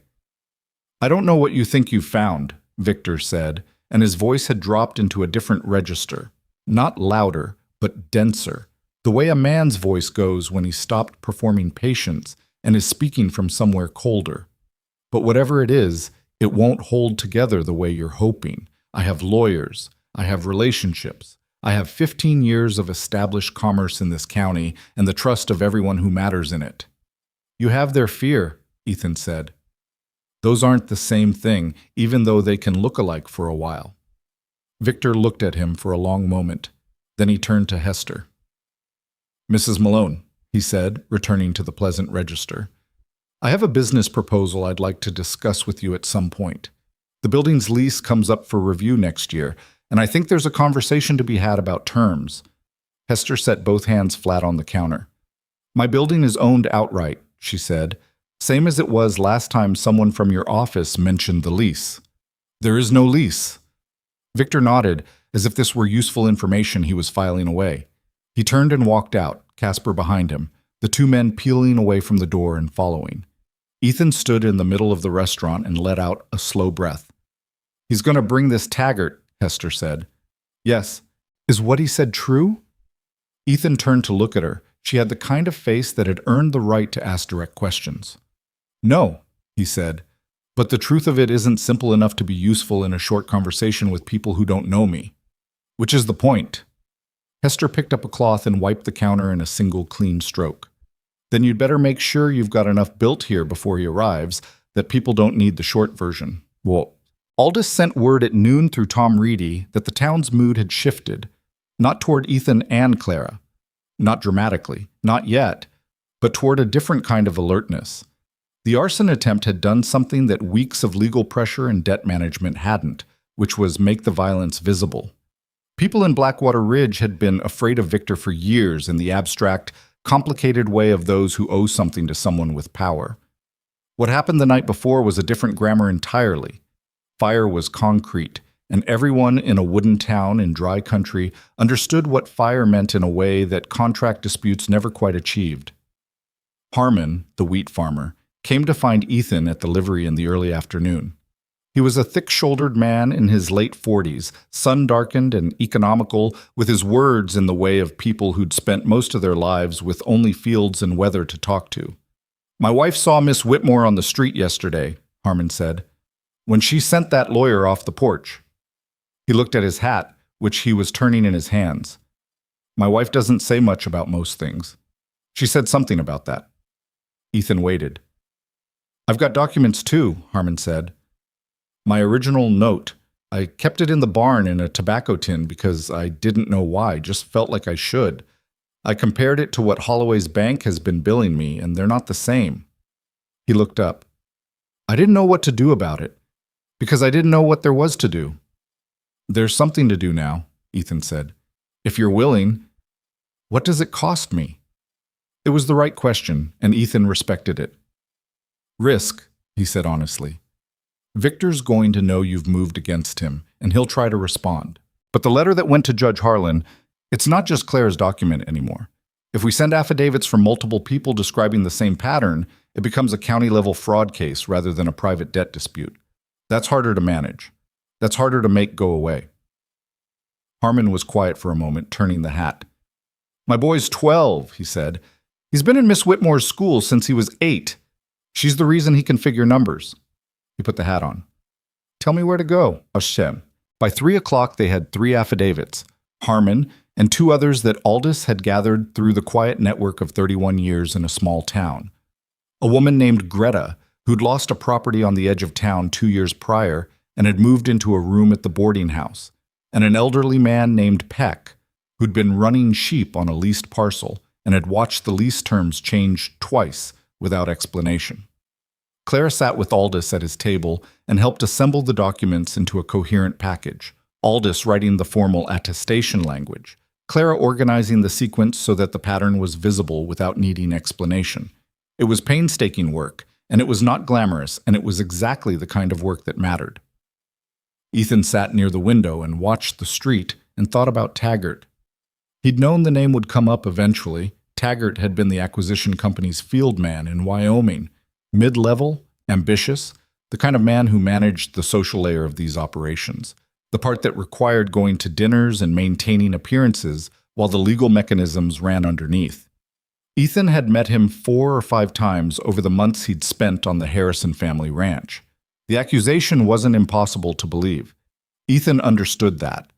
"I don't know what you think you've found," Victor said, and his voice had dropped into a different register. Not louder, but denser. The way a man's voice goes when he's stopped performing patience and is speaking from somewhere colder. "But whatever it is, it won't hold together the way you're hoping. I have lawyers. I have relationships. I have 15 years of established commerce in this county and the trust of everyone who matters in it." "You have their fear," Ethan said. "Those aren't the same thing, even though they can look alike for a while." Victor looked at him for a long moment. Then he turned to Hester. "Mrs. Malone," he said, returning to the pleasant register, "I have a business proposal I'd like to discuss with you at some point. The building's lease comes up for review next year, and I think there's a conversation to be had about terms." Hester set both hands flat on the counter. "My building is owned outright," she said, "same as it was last time someone from your office mentioned the lease." "There is no lease." Victor nodded, as if this were useful information he was filing away. He turned and walked out, Casper behind him, the two men peeling away from the door and following. Ethan stood in the middle of the restaurant and let out a slow breath. "He's going to bring this Taggart," Hester said. "Yes." "Is what he said true?" Ethan turned to look at her. She had the kind of face that had earned the right to ask direct questions. "No," he said, "but the truth of it isn't simple enough to be useful in a short conversation with people who don't know me." "Which is the point." Hester picked up a cloth and wiped the counter in a single clean stroke. "Then you'd better make sure you've got enough built here before he arrives, that people don't need the short version." "Well, Aldous sent word at noon through Tom Reedy that the town's mood had shifted, not toward Ethan and Clara. Not dramatically, not yet, but toward a different kind of alertness. The arson attempt had done something that weeks of legal pressure and debt management hadn't, which was make the violence visible. People in Blackwater Ridge had been afraid of Victor for years in the abstract, complicated way of those who owe something to someone with power. What happened the night before was a different grammar entirely. Fire was concrete, and everyone in a wooden town in dry country understood what fire meant in a way that contract disputes never quite achieved. Harmon, the wheat farmer, came to find Ethan at the livery in the early afternoon. He was a thick-shouldered man in his late 40s, sun-darkened and economical, with his words in the way of people who'd spent most of their lives with only fields and weather to talk to. "My wife saw Miss Whitmore on the street yesterday," Harmon said, "when she sent that lawyer off the porch." He looked at his hat, which he was turning in his hands. "My wife doesn't say much about most things. She said something about that." Ethan waited. "I've got documents too," Harmon said. "My original note. I kept it in the barn in a tobacco tin because I didn't know why, just felt like I should. I compared it to what Holloway's bank has been billing me, and they're not the same." He looked up. "I didn't know what to do about it, because I didn't know what there was to do." "There's something to do now," Ethan said. "If you're willing." "What does it cost me?" It was the right question, and Ethan respected it. "Risk," he said honestly. "Victor's going to know you've moved against him, and he'll try to respond. But the letter that went to Judge Harlan, it's not just Claire's document anymore. If we send affidavits from multiple people describing the same pattern, it becomes a county-level fraud case rather than a private debt dispute. That's harder to manage. That's harder to make go away." Harmon was quiet for a moment, turning the hat. "My boy's 12, he said. He's been in Miss Whitmore's school since he was 8. She's the reason he can figure numbers. He put the hat on. Tell me where to go, Hashem. By 3 o'clock, they had 3 affidavits, Harmon and 2 others that Aldous had gathered through the quiet network of 31 years in a small town. A woman named Greta, who'd lost a property on the edge of town 2 years prior and had moved into a room at the boarding house, and an elderly man named Peck, who'd been running sheep on a leased parcel and had watched the lease terms change twice without explanation. Clara sat with Aldous at his table and helped assemble the documents into a coherent package, Aldous writing the formal attestation language, Clara organizing the sequence so that the pattern was visible without needing explanation. It was painstaking work, and it was not glamorous, and it was exactly the kind of work that mattered. Ethan sat near the window and watched the street and thought about Taggart. He'd known the name would come up eventually. Taggart had been the acquisition company's field man in Wyoming, mid-level, ambitious, the kind of man who managed the social layer of these operations, the part that required going to dinners and maintaining appearances while the legal mechanisms ran underneath. Ethan had met him 4 or 5 times over the months he'd spent on the Harrison family ranch. The accusation wasn't impossible to believe. Ethan understood that.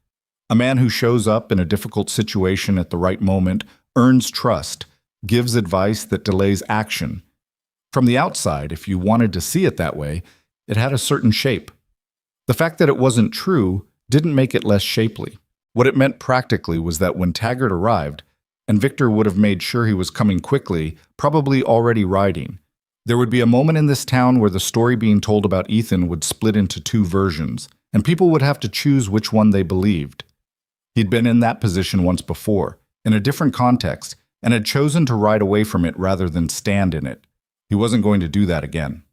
A man who shows up in a difficult situation at the right moment earns trust, gives advice that delays action. From the outside, if you wanted to see it that way, it had a certain shape. The fact that it wasn't true didn't make it less shapely. What it meant practically was that when Taggart arrived, and Victor would have made sure he was coming quickly, probably already riding, there would be a moment in this town where the story being told about Ethan would split into 2 versions, and people would have to choose which one they believed. He'd been in that position once before, in a different context, and had chosen to ride away from it rather than stand in it. He wasn't going to do that again.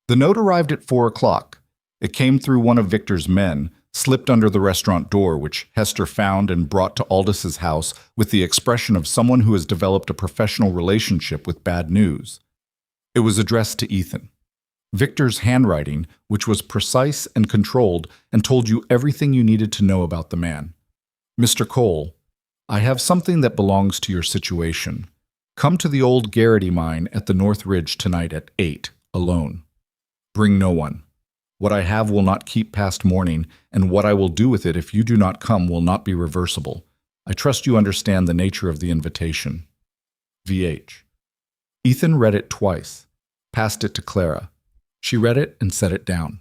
The note arrived at 4 o'clock. It came through one of Victor's men, slipped under the restaurant door, which Hester found and brought to Aldous' house with the expression of someone who has developed a professional relationship with bad news. It was addressed to Ethan. Victor's handwriting, which was precise and controlled and told you everything you needed to know about the man. Mr. Cole, I have something that belongs to your situation. Come to the old Garrity mine at the North Ridge tonight at 8, alone. Bring no one. What I have will not keep past morning, and what I will do with it if you do not come will not be reversible. I trust you understand the nature of the invitation. VH. Ethan read it twice, passed it to Clara. She read it and set it down.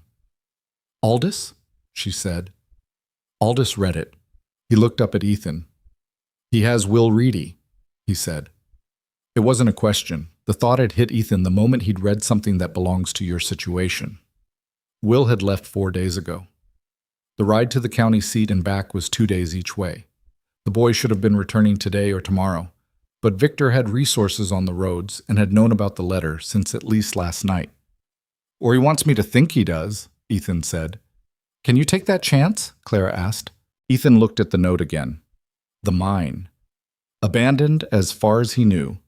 Aldous? She said. Aldous read it. He looked up at Ethan. He has Will Reedy, he said. It wasn't a question. The thought had hit Ethan the moment he'd read something that belongs to your situation. Will had left 4 days ago. The ride to the county seat and back was 2 days each way. The boy should have been returning today or tomorrow, but Victor had resources on the roads and had known about the letter since at least last night. Or he wants me to think he does, Ethan said. Can you take that chance? Clara asked. Ethan looked at the note again. The mine. Abandoned as far as he knew.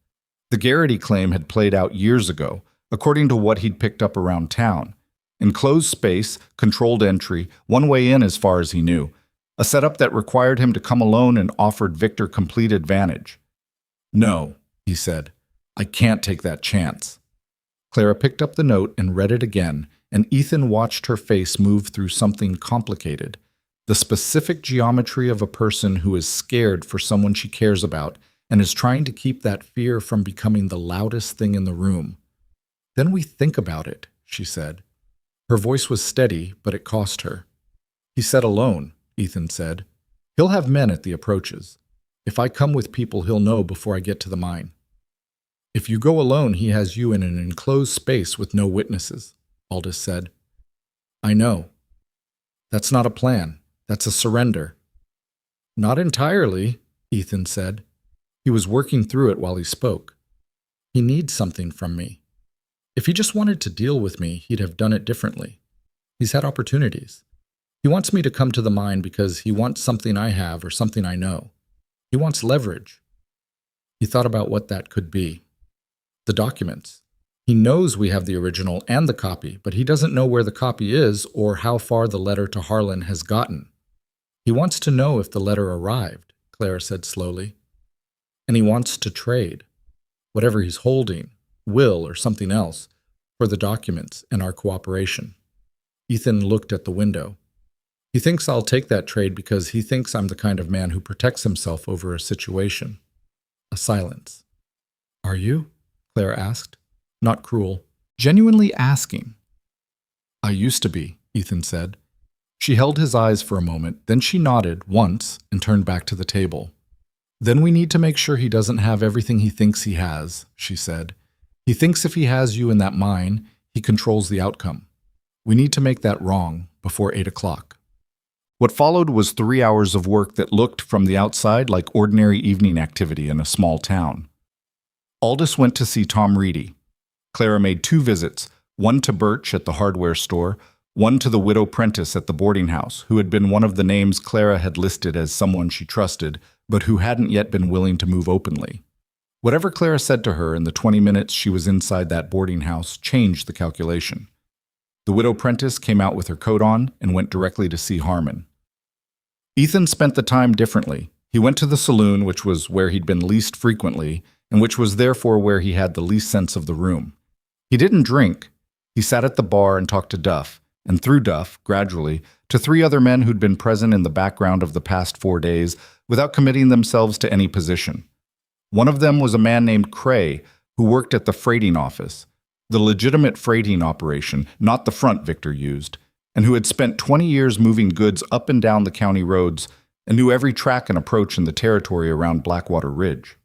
The Garrity claim had played out years ago, according to what he'd picked up around town. Enclosed space, controlled entry, one way in as far as he knew. A setup that required him to come alone and offered Victor complete advantage. No, he said. I can't take that chance. Clara picked up the note and read it again, and Ethan watched her face move through something complicated. The specific geometry of a person who is scared for someone she cares about and is trying to keep that fear from becoming the loudest thing in the room. Then we think about it, she said. Her voice was steady, but it cost her. He said alone, Ethan said. He'll have men at the approaches. If I come with people, he'll know before I get to the mine. If you go alone, he has you in an enclosed space with no witnesses, Aldous said. I know. That's not a plan. That's a surrender. Not entirely, Ethan said. He was working through it while he spoke. He needs something from me. If he just wanted to deal with me, he'd have done it differently. He's had opportunities. He wants me to come to the mine because he wants something I have or something I know. He wants leverage. He thought about what that could be. The documents. He knows we have the original and the copy, but he doesn't know where the copy is or how far the letter to Harlan has gotten. He wants to know if the letter arrived, Clara said slowly. And he wants to trade. whatever he's holding, will or something else, for the documents and our cooperation. Ethan looked at the window. He thinks I'll take that trade because he thinks I'm the kind of man who protects himself over a situation. A silence. Are you? Claire asked. Not cruel. Genuinely asking. I used to be, Ethan said. She held his eyes for a moment, then she nodded once and turned back to the table. Then we need to make sure he doesn't have everything he thinks he has, she said. He thinks if he has you in that mine, he controls the outcome. We need to make that wrong before 8 o'clock. What followed was 3 hours of work that looked from the outside like ordinary evening activity in a small town. Aldous went to see Tom Reedy. Clara made 2 visits, one to Birch at the hardware store, one to the widow Prentice at the boarding house, who had been one of the names Clara had listed as someone she trusted, but who hadn't yet been willing to move openly. Whatever Clara said to her in the 20 minutes she was inside that boarding house changed the calculation. The widow Prentice came out with her coat on and went directly to see Harmon. Ethan spent the time differently. He went to the saloon, which was where he'd been least frequently, and which was therefore where he had the least sense of the room. He didn't drink. He sat at the bar and talked to Duff, and through Duff, gradually, to 3 other men who'd been present in the background of the past 4 days without committing themselves to any position. One of them was a man named Cray, who worked at the freighting office, the legitimate freighting operation, not the front Victor used, and who had spent 20 years moving goods up and down the county roads and knew every track and approach in the territory around Blackwater Ridge.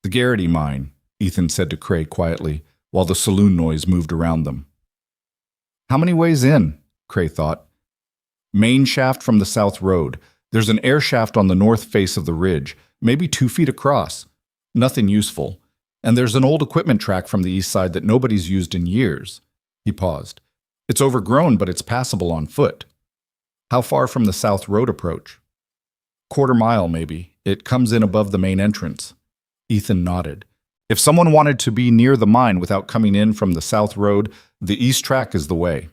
The Garrity mine, Ethan said to Cray quietly, while the saloon noise moved around them. How many ways in? Cray thought. Main shaft from the south road. There's an air shaft on the north face of the ridge, maybe 2 feet across. Nothing useful. And there's an old equipment track from the east side that nobody's used in years. He paused. It's overgrown, but it's passable on foot. How far from the south road approach? 1/4 mile, maybe. It comes in above the main entrance. Ethan nodded. If someone wanted to be near the mine without coming in from the south road, the east track is the way.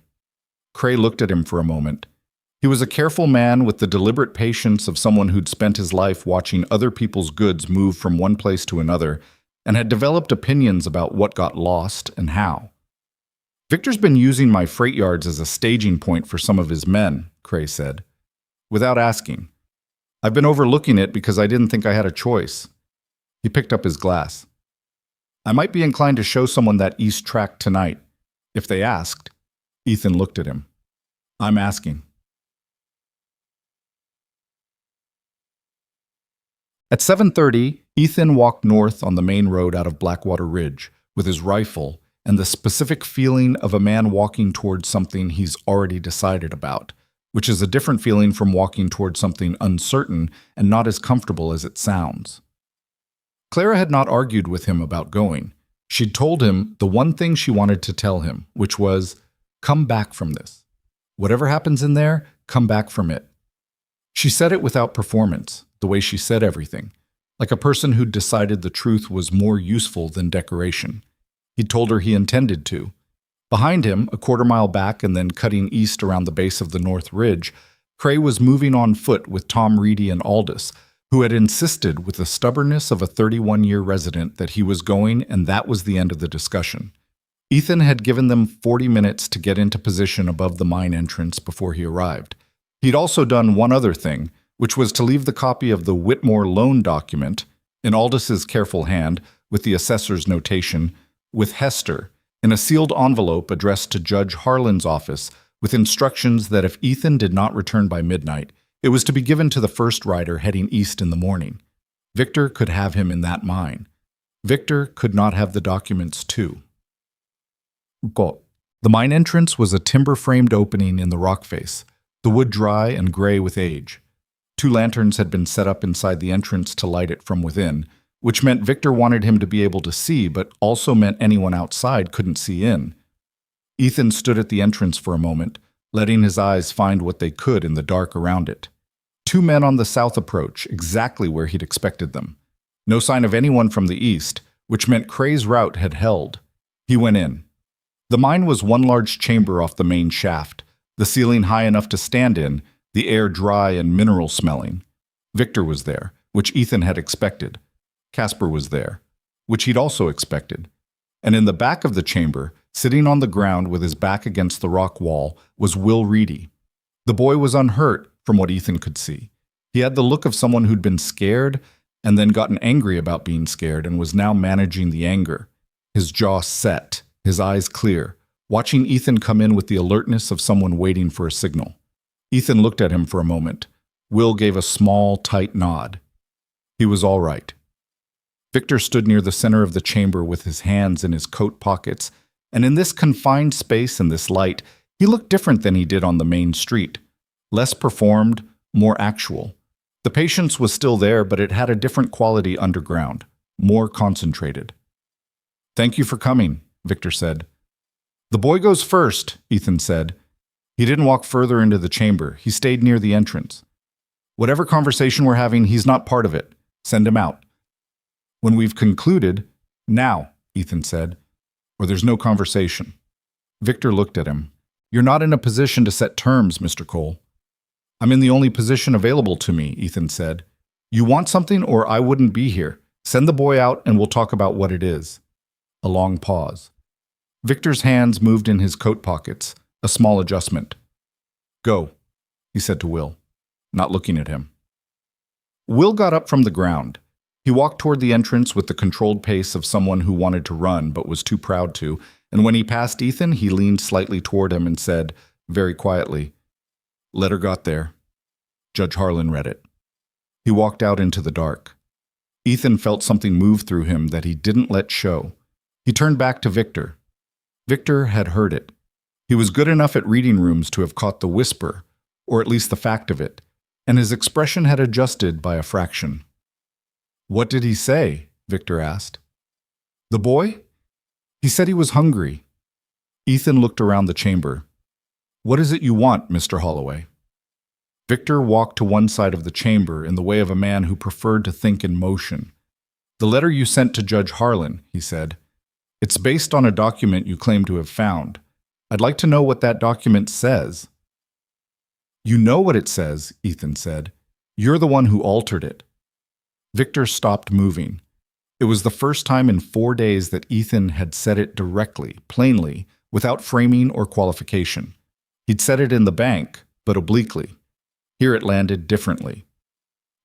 Cray looked at him for a moment. He was a careful man with the deliberate patience of someone who'd spent his life watching other people's goods move from one place to another and had developed opinions about what got lost and how. Victor's been using my freight yards as a staging point for some of his men, Cray said. Without asking. I've been overlooking it because I didn't think I had a choice. He picked up his glass. I might be inclined to show someone that east track tonight, if they asked. Ethan looked at him. I'm asking. At 7:30, Ethan walked north on the main road out of Blackwater Ridge with his rifle and the specific feeling of a man walking towards something he's already decided about, which is a different feeling from walking towards something uncertain and not as comfortable as it sounds. Clara had not argued with him about going. She'd told him the one thing she wanted to tell him, which was, come back from this. Whatever happens in there, come back from it. She said it without performance, the way she said everything, like a person who'd decided the truth was more useful than decoration. He'd told her he intended to. Behind him, 1/4 mile back and then cutting east around the base of the North Ridge, Cray was moving on foot with Tom Reedy and Aldous, who had insisted with the stubbornness of a 31-year resident that he was going, and that was the end of the discussion. Ethan had given them 40 minutes to get into position above the mine entrance before he arrived. He'd also done one other thing, which was to leave the copy of the Whitmore loan document in Aldous' careful hand with the assessor's notation, with Hester, in a sealed envelope addressed to Judge Harlan's office with instructions that if Ethan did not return by midnight, it was to be given to the first rider heading east in the morning. Victor could have him in that mine. Victor could not have the documents too. The mine entrance was a timber-framed opening in the rock face, the wood dry and gray with age. 2 lanterns had been set up inside the entrance to light it from within, which meant Victor wanted him to be able to see, but also meant anyone outside couldn't see in. Ethan stood at the entrance for a moment, letting his eyes find what they could in the dark around it. 2 men on the south approach, exactly where he'd expected them. No sign of anyone from the east, which meant Cray's route had held. He went in. The mine was one large chamber off the main shaft, the ceiling high enough to stand in, the air dry and mineral-smelling. Victor was there, which Ethan had expected. Casper was there. which he'd also expected. And in the back of the chamber, sitting on the ground with his back against the rock wall, was Will Reedy. The boy was unhurt, from what Ethan could see. He had the look of someone who'd been scared and then gotten angry about being scared and was now managing the anger. His jaw set, his eyes clear, watching Ethan come in with the alertness of someone waiting for a signal. Ethan looked at him for a moment. Will gave a small, tight nod. He was all right. Victor stood near the center of the chamber with his hands in his coat pockets, and in this confined space and this light, he looked different than he did on the main street. Less performed, more actual. The patience was still there, but it had a different quality underground, more concentrated. "Thank you for coming," Victor said. "The boy goes first," Ethan said. He didn't walk further into the chamber. He stayed near the entrance. "Whatever conversation we're having, he's not part of it. Send him out." "When we've concluded, now," Ethan said, "or there's no conversation." Victor looked at him. "You're not in a position to set terms, Mr. Cole." "I'm in the only position available to me," Ethan said. "You want something or I wouldn't be here. Send the boy out and we'll talk about what it is." A long pause. Victor's hands moved in his coat pockets, a small adjustment. "Go," he said to Will, not looking at him. Will got up from the ground. He walked toward the entrance with the controlled pace of someone who wanted to run but was too proud to, and when he passed Ethan, he leaned slightly toward him and said, very quietly, "Letter got there." Judge Harlan read it. He walked out into the dark. Ethan felt something move through him that he didn't let show. He turned back to Victor. Victor had heard it. He was good enough at reading rooms to have caught the whisper, or at least the fact of it, and his expression had adjusted by a fraction. "What did he say?" Victor asked. "The boy? He said he was hungry." Ethan looked around the chamber. "What is it you want, Mr. Holloway?" Victor walked to one side of the chamber in the way of a man who preferred to think in motion. "The letter you sent to Judge Harlan," he said. "It's based on a document you claim to have found. I'd like to know what that document says." "You know what it says," Ethan said. "You're the one who altered it." Victor stopped moving. It was the first time in 4 days that Ethan had said it directly, plainly, without framing or qualification. He'd said it in the bank, but obliquely. Here it landed differently.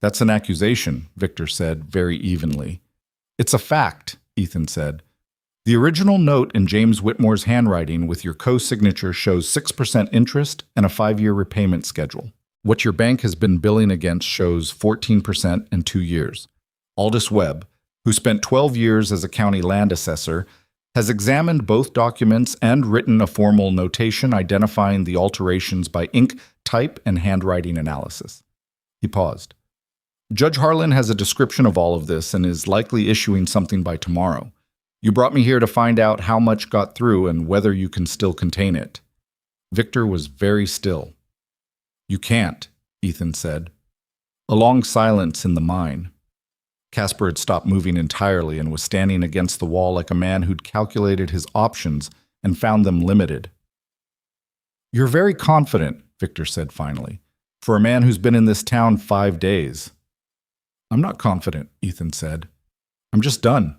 "That's an accusation," Victor said very evenly. "It's a fact," Ethan said. "The original note in James Whitmore's handwriting with your co-signature shows 6% interest and a 5-year repayment schedule. What your bank has been billing against shows 14% and 2 years. Aldous Webb, who spent 12 years as a county land assessor, has examined both documents and written a formal notation identifying the alterations by ink, type, and handwriting analysis." He paused. "Judge Harlan has a description of all of this and is likely issuing something by tomorrow. You brought me here to find out how much got through and whether you can still contain it." Victor was very still. "You can't," Ethan said. A long silence in the mine. Casper had stopped moving entirely and was standing against the wall like a man who'd calculated his options and found them limited. "You're very confident," Victor said finally, "for a man who's been in this town 5 days." "I'm not confident," Ethan said. "I'm just done."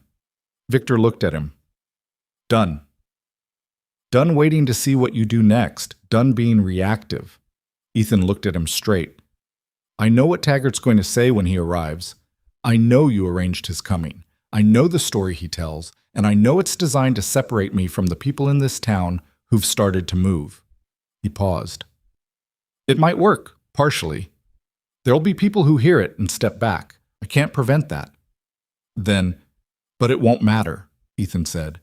Victor looked at him. "Done. Done waiting to see what you do next. Done being reactive." Ethan looked at him straight. "I know what Taggart's going to say when he arrives. I know you arranged his coming. I know the story he tells, and I know it's designed to separate me from the people in this town who've started to move." He paused. "It might work, partially. There'll be people who hear it and step back. I can't prevent that." "Then, but it won't matter," Ethan said,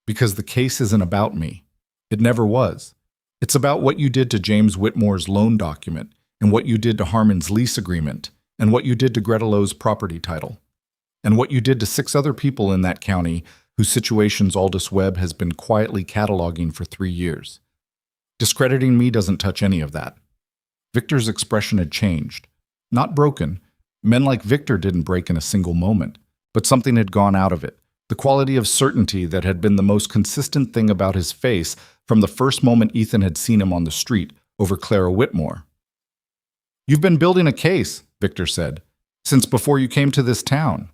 "because the case isn't about me. It never was. It's about what you did to James Whitmore's loan document, and what you did to Harmon's lease agreement, and what you did to Gretelow's property title, and what you did to 6 other people in that county whose situations Aldous Webb has been quietly cataloging for 3 years. Discrediting me doesn't touch any of that." Victor's expression had changed. Not broken. Men like Victor didn't break in a single moment, but something had gone out of it. The quality of certainty that had been the most consistent thing about his face from the first moment Ethan had seen him on the street over Clara Whitmore. "You've been building a case," Victor said, "since before you came to this town."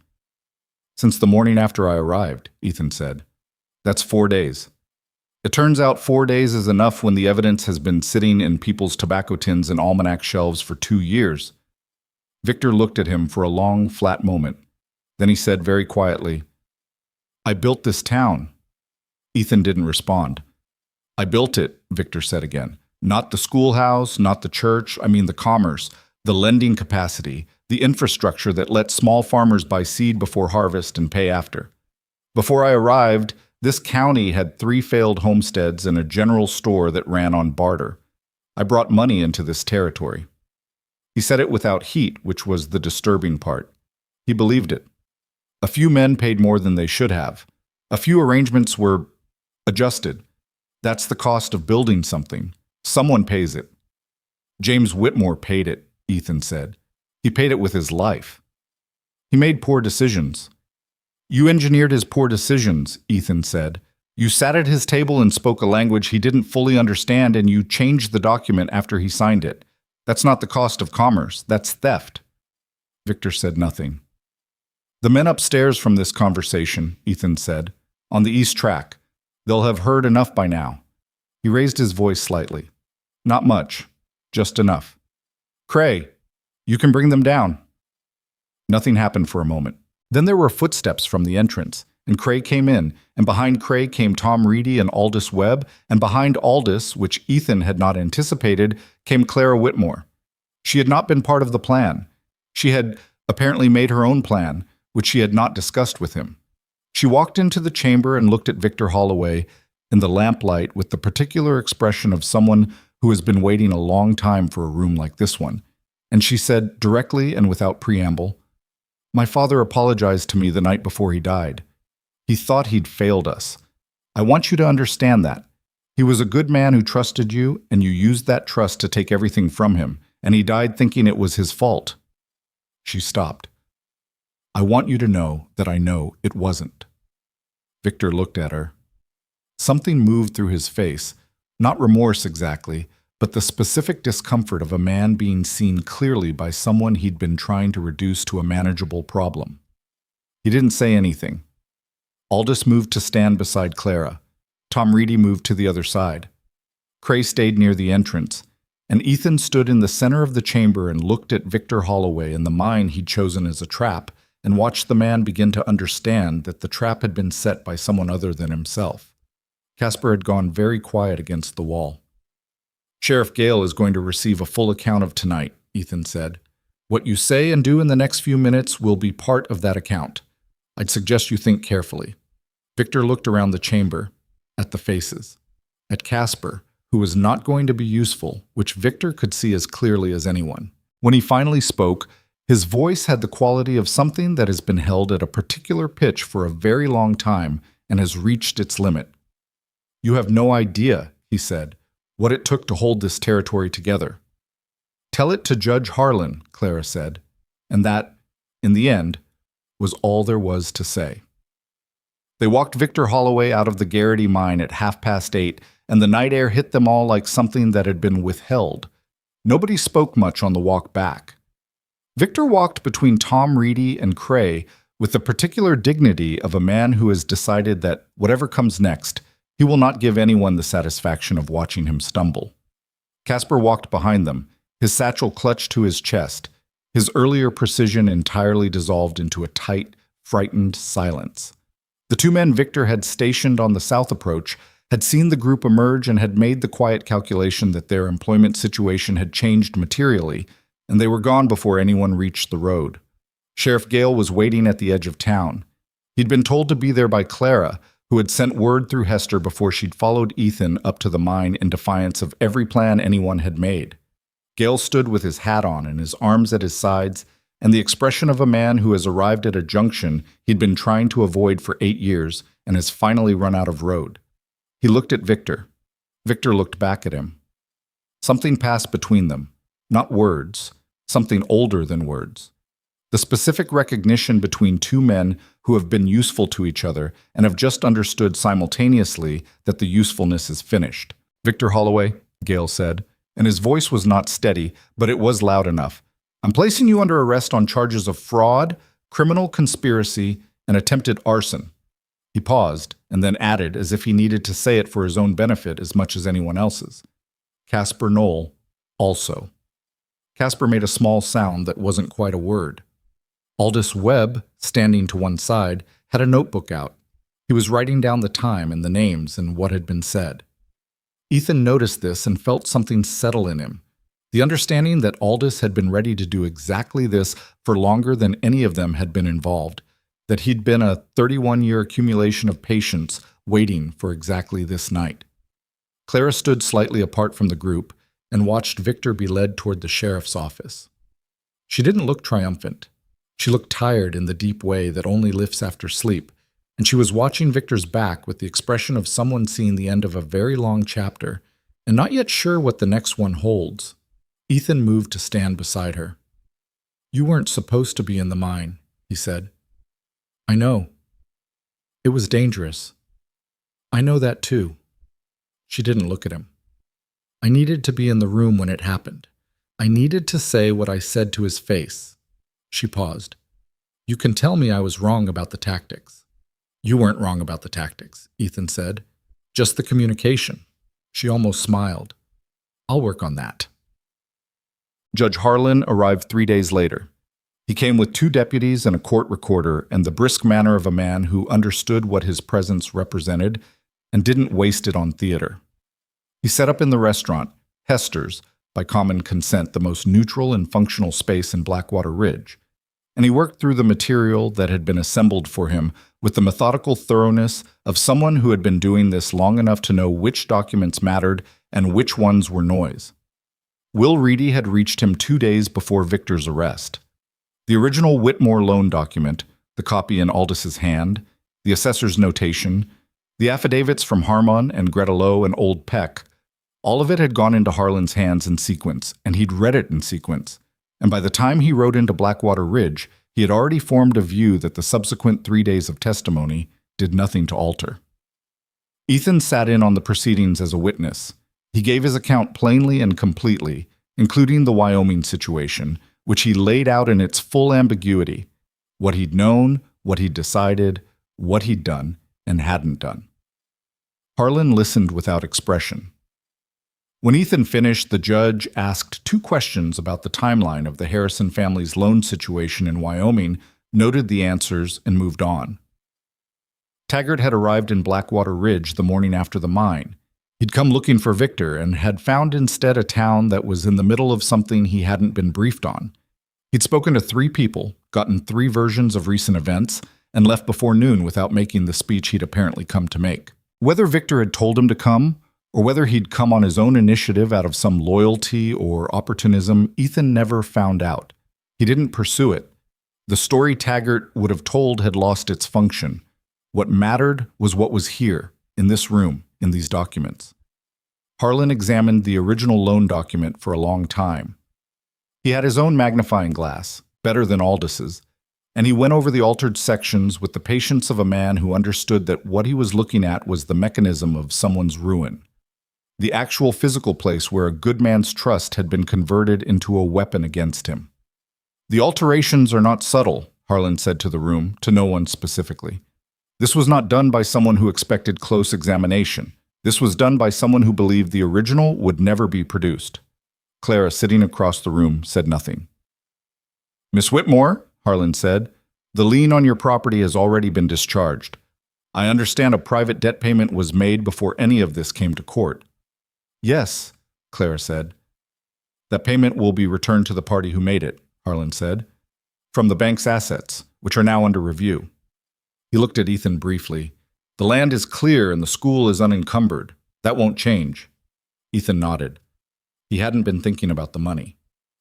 Since the morning after I arrived, Ethan said. That's 4 days. It turns out 4 days is enough when the evidence has been sitting in people's tobacco tins and almanac shelves for 2 years. Victor looked at him for a long, flat moment. Then he said very quietly, I built this town. Ethan didn't respond. I built it, Victor said again. Not the schoolhouse, not the church, I mean the commerce, the lending capacity, the infrastructure that let small farmers buy seed before harvest and pay after. Before I arrived, this county had 3 failed homesteads and a general store that ran on barter. I brought money into this territory. He said it without heat, which was the disturbing part. He believed it. A few men paid more than they should have. A few arrangements were adjusted. That's the cost of building something. Someone pays it. James Whitmore paid it, Ethan said. He paid it with his life. He made poor decisions. You engineered his poor decisions, Ethan said. You sat at his table and spoke a language he didn't fully understand, and you changed the document after he signed it. That's not the cost of commerce. That's theft. Victor said nothing. The men upstairs from this conversation, Ethan said, on the east track. They'll have heard enough by now. He raised his voice slightly. Not much, just enough. Cray, you can bring them down. Nothing happened for a moment. Then there were footsteps from the entrance, and Cray came in, and behind Cray came Tom Reedy and Aldous Webb, and behind Aldous, which Ethan had not anticipated, came Clara Whitmore. She had not been part of the plan. She had apparently made her own plan, which she had not discussed with him. She walked into the chamber and looked at Victor Holloway in the lamplight with the particular expression of someone who has been waiting a long time for a room like this one. And she said, directly and without preamble, My father apologized to me the night before he died. He thought he'd failed us. I want you to understand that. He was a good man who trusted you, and you used that trust to take everything from him, and he died thinking it was his fault. She stopped. I want you to know that I know it wasn't. Victor looked at her. Something moved through his face, not remorse exactly, but the specific discomfort of a man being seen clearly by someone he'd been trying to reduce to a manageable problem. He didn't say anything. Aldous moved to stand beside Clara. Tom Reedy moved to the other side. Cray stayed near the entrance, and Ethan stood in the center of the chamber and looked at Victor Holloway and the mine he'd chosen as a trap, and watched the man begin to understand that the trap had been set by someone other than himself. Casper had gone very quiet against the wall. Sheriff Gale is going to receive a full account of tonight, Ethan said. What you say and do in the next few minutes will be part of that account. I'd suggest you think carefully. Victor looked around the chamber, at the faces, at Casper, who was not going to be useful, which Victor could see as clearly as anyone. When he finally spoke, his voice had the quality of something that has been held at a particular pitch for a very long time and has reached its limit. You have no idea, he said, what it took to hold this territory together. Tell it to Judge Harlan, Clara said, and that, in the end, was all there was to say. They walked Victor Holloway out of the Garrity mine at 8:30, and the night air hit them all like something that had been withheld. Nobody spoke much on the walk back. Victor walked between Tom Reedy and Cray with the particular dignity of a man who has decided that, whatever comes next, he will not give anyone the satisfaction of watching him stumble. Casper walked behind them, his satchel clutched to his chest, his earlier precision entirely dissolved into a tight, frightened silence. The 2 men Victor had stationed on the south approach had seen the group emerge and had made the quiet calculation that their employment situation had changed materially, and they were gone before anyone reached the road. Sheriff Gale was waiting at the edge of town. He'd been told to be there by Clara, who had sent word through Hester before she'd followed Ethan up to the mine in defiance of every plan anyone had made. Gale stood with his hat on and his arms at his sides, and the expression of a man who has arrived at a junction he'd been trying to avoid for 8 years and has finally run out of road. He looked at Victor. Victor looked back at him. Something passed between them. Not words, something older than words. The specific recognition between 2 men who have been useful to each other and have just understood simultaneously that the usefulness is finished. Victor Holloway, Gale said, and his voice was not steady, but it was loud enough. I'm placing you under arrest on charges of fraud, criminal conspiracy, and attempted arson. He paused, and then added, as if he needed to say it for his own benefit as much as anyone else's. Casper Knoll, also. Casper made a small sound that wasn't quite a word. Aldous Webb, standing to one side, had a notebook out. He was writing down the time and the names and what had been said. Ethan noticed this and felt something settle in him. The understanding that Aldous had been ready to do exactly this for longer than any of them had been involved, that he'd been a 31-year accumulation of patience waiting for exactly this night. Clara stood slightly apart from the group and watched Victor be led toward the sheriff's office. She didn't look triumphant. She looked tired in the deep way that only lifts after sleep, and she was watching Victor's back with the expression of someone seeing the end of a very long chapter and not yet sure what the next one holds. Ethan moved to stand beside her. "You weren't supposed to be in the mine," he said. "I know. It was dangerous. I know that too." She didn't look at him. "I needed to be in the room when it happened. I needed to say what I said to his face." She paused. "You can tell me I was wrong about the tactics." "You weren't wrong about the tactics," Ethan said. "Just the communication." She almost smiled. "I'll work on that." Judge Harlan arrived 3 days later. He came with 2 deputies and a court recorder and the brisk manner of a man who understood what his presence represented and didn't waste it on theater. He set up in the restaurant, Hester's, by common consent the most neutral and functional space in Blackwater Ridge, and he worked through the material that had been assembled for him with the methodical thoroughness of someone who had been doing this long enough to know which documents mattered and which ones were noise. Will Reedy had reached him 2 days before Victor's arrest. The original Whitmore loan document, the copy in Aldous' hand, the assessor's notation, the affidavits from Harmon and Greta Lowe and Old Peck, all of it had gone into Harlan's hands in sequence, and he'd read it in sequence. And by the time he rode into Blackwater Ridge, he had already formed a view that the subsequent 3 days of testimony did nothing to alter. Ethan sat in on the proceedings as a witness. He gave his account plainly and completely, including the Wyoming situation, which he laid out in its full ambiguity, what he'd known, what he'd decided, what he'd done, and hadn't done. Harlan listened without expression. When Ethan finished, the judge asked 2 questions about the timeline of the Harrison family's loan situation in Wyoming, noted the answers, and moved on. Taggart had arrived in Blackwater Ridge the morning after the mine. He'd come looking for Victor and had found instead a town that was in the middle of something he hadn't been briefed on. He'd spoken to 3 people, gotten 3 versions of recent events, and left before noon without making the speech he'd apparently come to make. Whether Victor had told him to come, or whether he'd come on his own initiative out of some loyalty or opportunism, Ethan never found out. He didn't pursue it. The story Taggart would have told had lost its function. What mattered was what was here, in this room, in these documents. Harlan examined the original loan document for a long time. He had his own magnifying glass, better than Aldous', and he went over the altered sections with the patience of a man who understood that what he was looking at was the mechanism of someone's ruin. The actual physical place where a good man's trust had been converted into a weapon against him. "The alterations are not subtle," Harlan said to the room, to no one specifically. "This was not done by someone who expected close examination. This was done by someone who believed the original would never be produced." Clara, sitting across the room, said nothing. "Miss Whitmore," Harlan said, "the lien on your property has already been discharged. I understand a private debt payment was made before any of this came to court." "Yes," Clara said. "That payment will be returned to the party who made it," Harlan said, "from the bank's assets, which are now under review." He looked at Ethan briefly. "The land is clear and the school is unencumbered. That won't change." Ethan nodded. He hadn't been thinking about the money.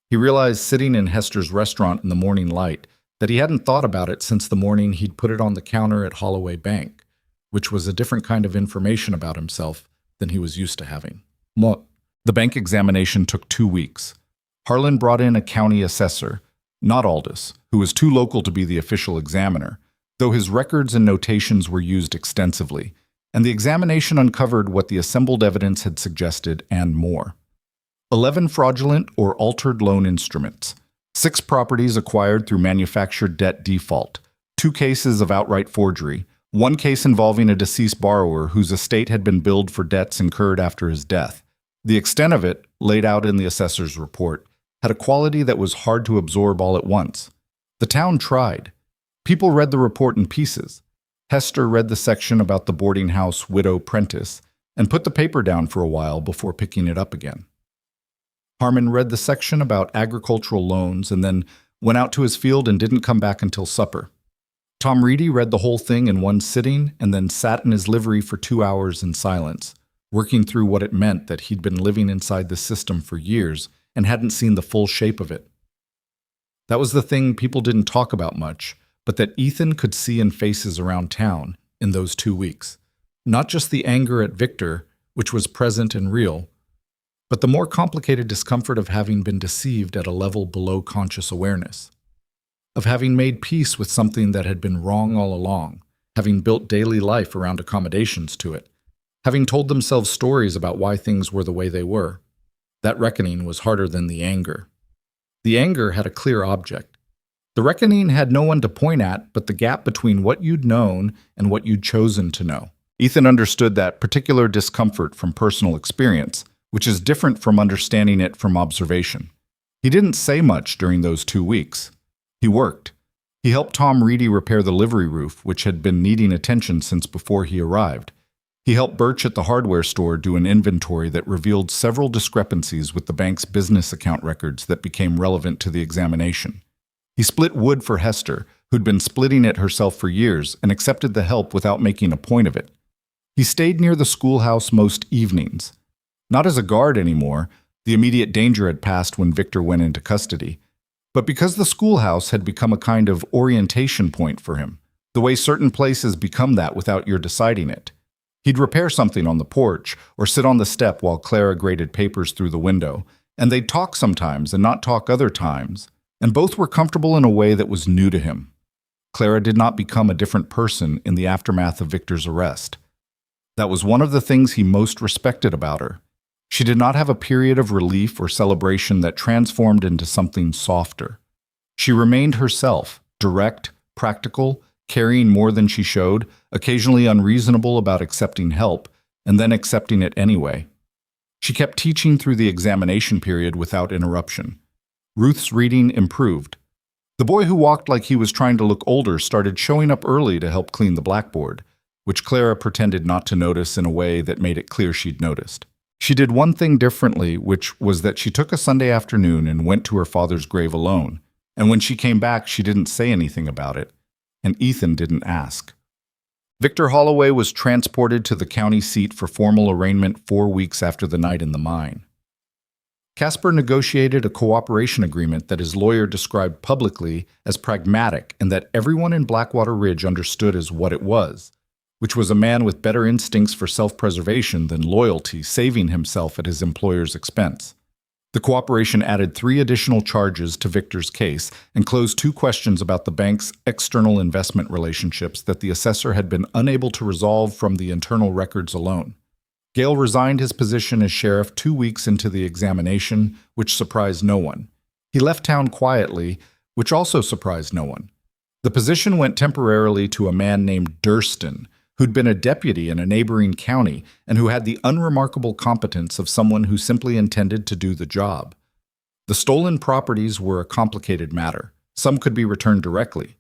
He realized sitting in Hester's restaurant in the morning light that he hadn't thought about it since the morning he'd put it on the counter at Holloway Bank, which was a different kind of information about himself than he was used to having. The bank examination took 2 weeks. Harlan brought in a county assessor, not Aldous, who was too local to be the official examiner, though his records and notations were used extensively, and the examination uncovered what the assembled evidence had suggested and more. 11 fraudulent or altered loan instruments, 6 properties acquired through manufactured debt default, 2 cases of outright forgery, 1 case involving a deceased borrower whose estate had been billed for debts incurred after his death. The extent of it, laid out in the assessor's report, had a quality that was hard to absorb all at once. The town tried. People read the report in pieces. Hester read the section about the boarding house widow Prentice and put the paper down for a while before picking it up again. Harmon read the section about agricultural loans and then went out to his field and didn't come back until supper. Tom Reedy read the whole thing in one sitting and then sat in his livery for 2 hours in silence, working through what it meant that he'd been living inside the system for years and hadn't seen the full shape of it. That was the thing people didn't talk about much, but that Ethan could see in faces around town in those 2 weeks. Not just the anger at Victor, which was present and real, but the more complicated discomfort of having been deceived at a level below conscious awareness, of having made peace with something that had been wrong all along, having built daily life around accommodations to it, having told themselves stories about why things were the way they were. That reckoning was harder than the anger. The anger had a clear object. The reckoning had no one to point at but the gap between what you'd known and what you'd chosen to know. Ethan understood that particular discomfort from personal experience, which is different from understanding it from observation. He didn't say much during those 2 weeks. He worked. He helped Tom Reedy repair the livery roof, which had been needing attention since before he arrived. He helped Birch at the hardware store do an inventory that revealed several discrepancies with the bank's business account records that became relevant to the examination. He split wood for Hester, who'd been splitting it herself for years, and accepted the help without making a point of it. He stayed near the schoolhouse most evenings. Not as a guard anymore, the immediate danger had passed when Victor went into custody, but because the schoolhouse had become a kind of orientation point for him, the way certain places become that without your deciding it. He'd repair something on the porch or sit on the step while Clara graded papers through the window, and they'd talk sometimes and not talk other times, and both were comfortable in a way that was new to him. Clara did not become a different person in the aftermath of Victor's arrest. That was one of the things he most respected about her. She did not have a period of relief or celebration that transformed into something softer. She remained herself, direct, practical, caring more than she showed, occasionally unreasonable about accepting help, and then accepting it anyway. She kept teaching through the examination period without interruption. Ruth's reading improved. The boy who walked like he was trying to look older started showing up early to help clean the blackboard, which Clara pretended not to notice in a way that made it clear she'd noticed. She did one thing differently, which was that she took a Sunday afternoon and went to her father's grave alone, and when she came back she didn't say anything about it, and Ethan didn't ask. Victor Holloway was transported to the county seat for formal arraignment 4 weeks after the night in the mine. Casper negotiated a cooperation agreement that his lawyer described publicly as pragmatic and that everyone in Blackwater Ridge understood as what it was, which was a man with better instincts for self-preservation than loyalty, saving himself at his employer's expense. The cooperation added 3 additional charges to Victor's case and closed 2 questions about the bank's external investment relationships that the assessor had been unable to resolve from the internal records alone. Gale resigned his position as sheriff 2 weeks into the examination, which surprised no one. He left town quietly, which also surprised no one. The position went temporarily to a man named Durston, who'd been a deputy in a neighboring county and who had the unremarkable competence of someone who simply intended to do the job. The stolen properties were a complicated matter. Some could be returned directly.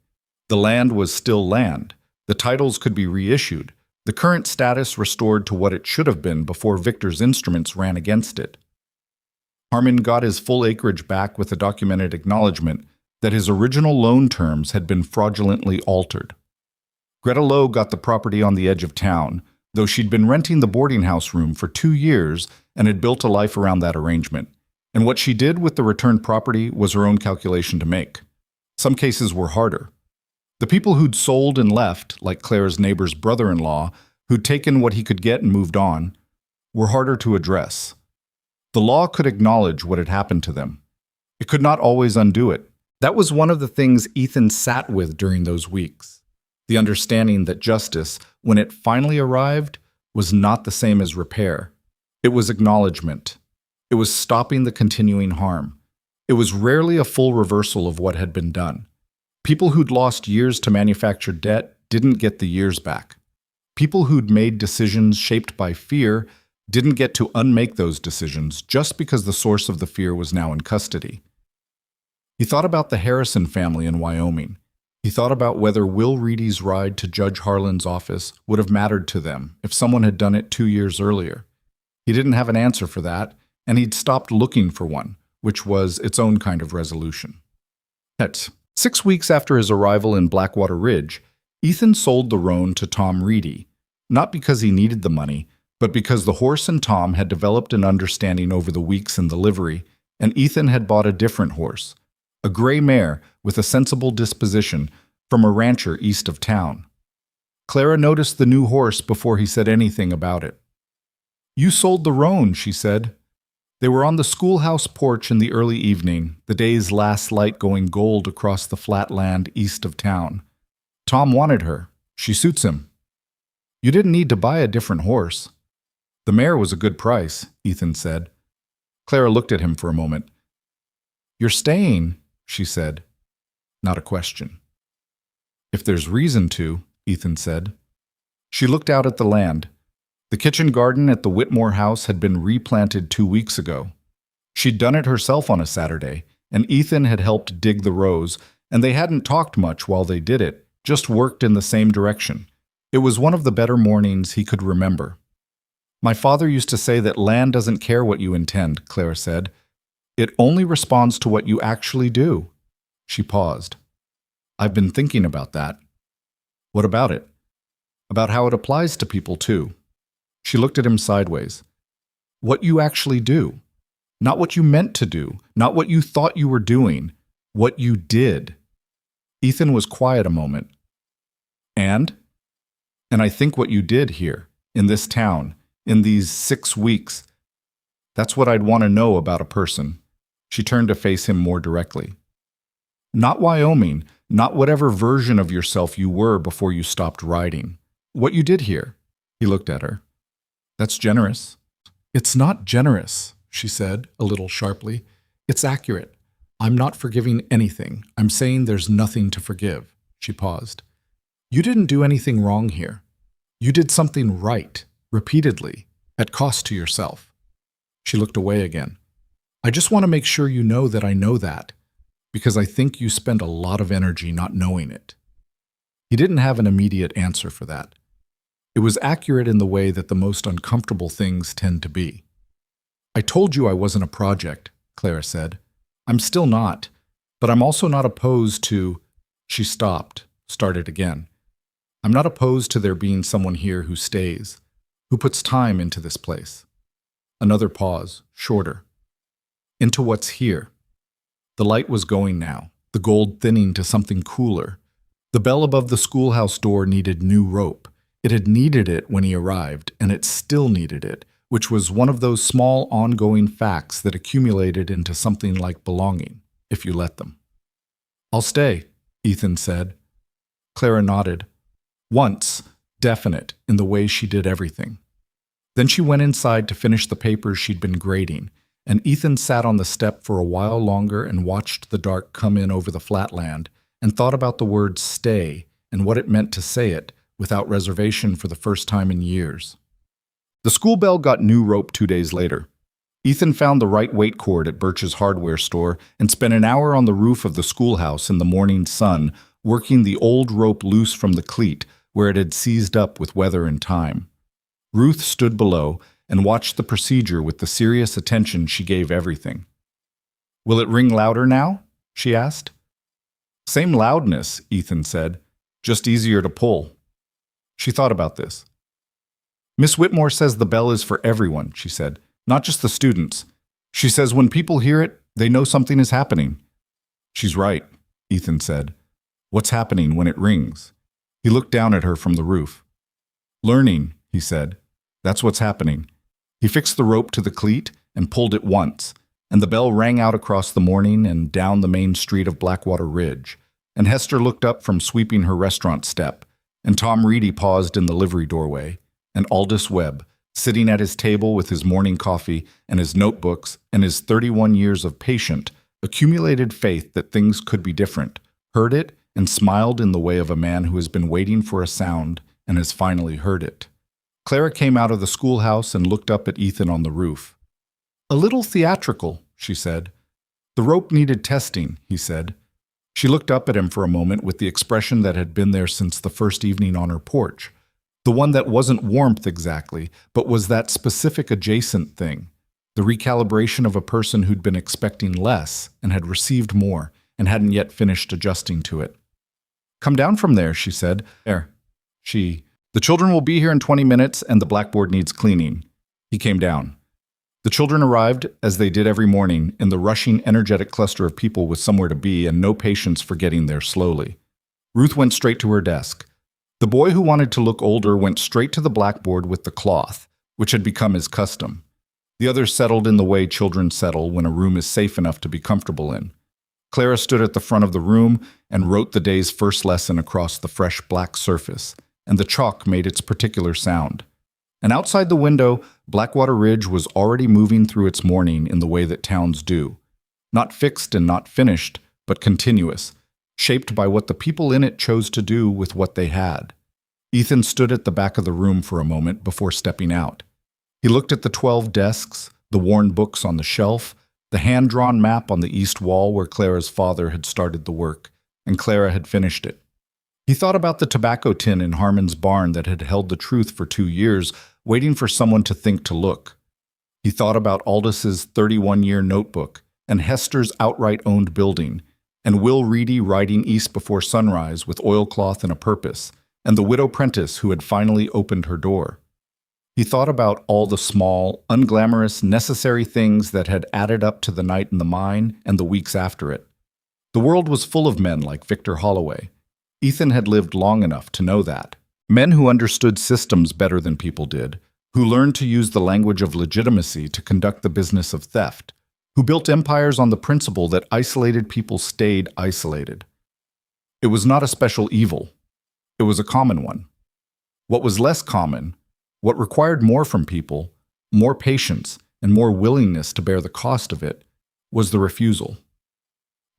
The land was still land. The titles could be reissued. The current status restored to what it should have been before Victor's instruments ran against it. Harmon got his full acreage back with a documented acknowledgement that his original loan terms had been fraudulently altered. Greta Lowe got the property on the edge of town, though she'd been renting the boarding house room for 2 years and had built a life around that arrangement. And what she did with the returned property was her own calculation to make. Some cases were harder. The people who'd sold and left, like Claire's neighbor's brother-in-law, who'd taken what he could get and moved on, were harder to address. The law could acknowledge what had happened to them. It could not always undo it. That was one of the things Ethan sat with during those weeks. The understanding that justice, when it finally arrived, was not the same as repair. It was acknowledgement. It was stopping the continuing harm. It was rarely a full reversal of what had been done. People who'd lost years to manufacture debt didn't get the years back. People who'd made decisions shaped by fear didn't get to unmake those decisions just because the source of the fear was now in custody. He thought about the Harrison family in Wyoming. He thought about whether Will Reedy's ride to Judge Harlan's office would have mattered to them if someone had done it 2 years earlier. He didn't have an answer for that, and he'd stopped looking for one, which was its own kind of resolution. 6 weeks after his arrival in Blackwater Ridge, Ethan sold the roan to Tom Reedy, not because he needed the money, but because the horse and Tom had developed an understanding over the weeks in the livery, and Ethan had bought a different horse, a gray mare with a sensible disposition from a rancher east of town. Clara noticed the new horse before he said anything about it. "You sold the roan," she said. They were on the schoolhouse porch in the early evening, the day's last light going gold across the flat land east of town. Tom wanted her. She suits him. "You didn't need to buy a different horse." "The mare was a good price," Ethan said. Clara looked at him for a moment. "You're staying," she said. Not a question. "If there's reason to," Ethan said. She looked out at the land. The kitchen garden at the Whitmore house had been replanted 2 weeks ago. She'd done it herself on a Saturday, and Ethan had helped dig the rows, and they hadn't talked much while they did it, just worked in the same direction. It was one of the better mornings he could remember. "My father used to say that land doesn't care what you intend," Clara said. "It only responds to what you actually do." She paused. "I've been thinking about that." "What about it?" "About how it applies to people, too." She looked at him sideways. "What you actually do. Not what you meant to do, not what you thought you were doing, what you did." Ethan was quiet a moment. And I think what you did here, in this town, in these 6 weeks, that's what I'd want to know about a person." She turned to face him more directly. "Not Wyoming, not whatever version of yourself you were before you stopped riding. What you did here." He looked at her. "That's generous." "It's not generous," she said, a little sharply. "It's accurate. I'm not forgiving anything. I'm saying there's nothing to forgive." She paused. "You didn't do anything wrong here. You did something right, repeatedly, at cost to yourself." She looked away again. "I just want to make sure you know that I know that, because I think you spend a lot of energy not knowing it." He didn't have an immediate answer for that. It was accurate in the way that the most uncomfortable things tend to be. "I told you I wasn't a project," Clara said. "I'm still not, but I'm also not opposed to—" She stopped, started again. "I'm not opposed to there being someone here who stays, who puts time into this place." Another pause, shorter. "Into what's here." The light was going now, the gold thinning to something cooler. The bell above the schoolhouse door needed new rope. It had needed it when he arrived, and it still needed it, which was one of those small ongoing facts that accumulated into something like belonging, if you let them. "I'll stay," Ethan said. Clara nodded. Once, definite in the way she did everything. Then she went inside to finish the papers she'd been grading, and Ethan sat on the step for a while longer and watched the dark come in over the flatland and thought about the word stay and what it meant to say it without reservation for the first time in years. The school bell got new rope 2 days later. Ethan found the right weight cord at Birch's hardware store and spent an hour on the roof of the schoolhouse in the morning sun working the old rope loose from the cleat where it had seized up with weather and time. Ruth stood below and watched the procedure with the serious attention she gave everything. "Will it ring louder now?" she asked. "Same loudness," Ethan said, "just easier to pull." She thought about this. "Miss Whitmore says the bell is for everyone," she said, "not just the students. She says when people hear it, they know something is happening." "She's right," Ethan said. "What's happening when it rings?" He looked down at her from the roof. "Learning," he said. "That's what's happening." He fixed the rope to the cleat and pulled it once, and the bell rang out across the morning and down the main street of Blackwater Ridge, and Hester looked up from sweeping her restaurant step, and Tom Reedy paused in the livery doorway, and Aldous Webb, sitting at his table with his morning coffee and his notebooks and his 31 years of patient, accumulated faith that things could be different, heard it and smiled in the way of a man who has been waiting for a sound and has finally heard it. Clara came out of the schoolhouse and looked up at Ethan on the roof. "A little theatrical," she said. "The rope needed testing," he said. She looked up at him for a moment with the expression that had been there since the first evening on her porch. The one that wasn't warmth exactly, but was that specific adjacent thing. The recalibration of a person who'd been expecting less and had received more and hadn't yet finished adjusting to it. "Come down from there," she said. "There." "The children will be here in 20 minutes and the blackboard needs cleaning." He came down. The children arrived, as they did every morning, in the rushing, energetic cluster of people with somewhere to be and no patience for getting there slowly. Ruth went straight to her desk. The boy who wanted to look older went straight to the blackboard with the cloth, which had become his custom. The others settled in the way children settle when a room is safe enough to be comfortable in. Clara stood at the front of the room and wrote the day's first lesson across the fresh black surface, and the chalk made its particular sound. And outside the window, Blackwater Ridge was already moving through its morning in the way that towns do. Not fixed and not finished, but continuous, shaped by what the people in it chose to do with what they had. Ethan stood at the back of the room for a moment before stepping out. He looked at the 12 desks, the worn books on the shelf, the hand-drawn map on the east wall where Clara's father had started the work, and Clara had finished it. He thought about the tobacco tin in Harmon's barn that had held the truth for 2 years, waiting for someone to think to look. He thought about Aldous' 31-year notebook, and Hester's outright owned building, and Will Reedy riding east before sunrise with oilcloth and a purpose, and the widow Prentice who had finally opened her door. He thought about all the small, unglamorous, necessary things that had added up to the night in the mine and the weeks after it. The world was full of men like Victor Holloway. Ethan had lived long enough to know that. Men who understood systems better than people did, who learned to use the language of legitimacy to conduct the business of theft, who built empires on the principle that isolated people stayed isolated. It was not a special evil. It was a common one. What was less common, what required more from people, more patience, and more willingness to bear the cost of it, was the refusal.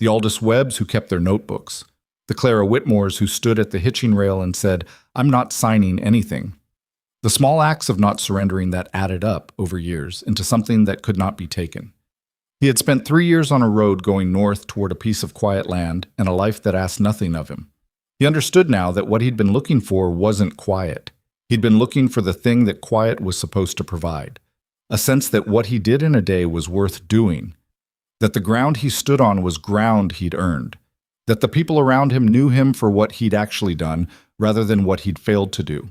The Aldous Webbs who kept their notebooks, the Clara Whitmores who stood at the hitching rail and said, "I'm not signing anything." The small acts of not surrendering that added up over years into something that could not be taken. He had spent 3 years on a road going north toward a piece of quiet land and a life that asked nothing of him. He understood now that what he'd been looking for wasn't quiet. He'd been looking for the thing that quiet was supposed to provide, a sense that what he did in a day was worth doing, that the ground he stood on was ground he'd earned, that the people around him knew him for what he'd actually done rather than what he'd failed to do.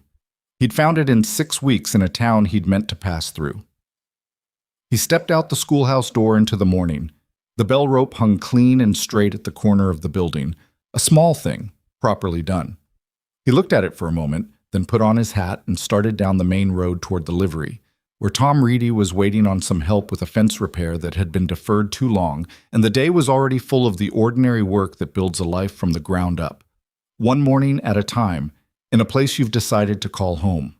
He'd found it in 6 weeks in a town he'd meant to pass through. He stepped out the schoolhouse door into the morning. The bell rope hung clean and straight at the corner of the building, a small thing, properly done. He looked at it for a moment, then put on his hat and started down the main road toward the livery, where Tom Reedy was waiting on some help with a fence repair that had been deferred too long, and the day was already full of the ordinary work that builds a life from the ground up, one morning at a time, in a place you've decided to call home.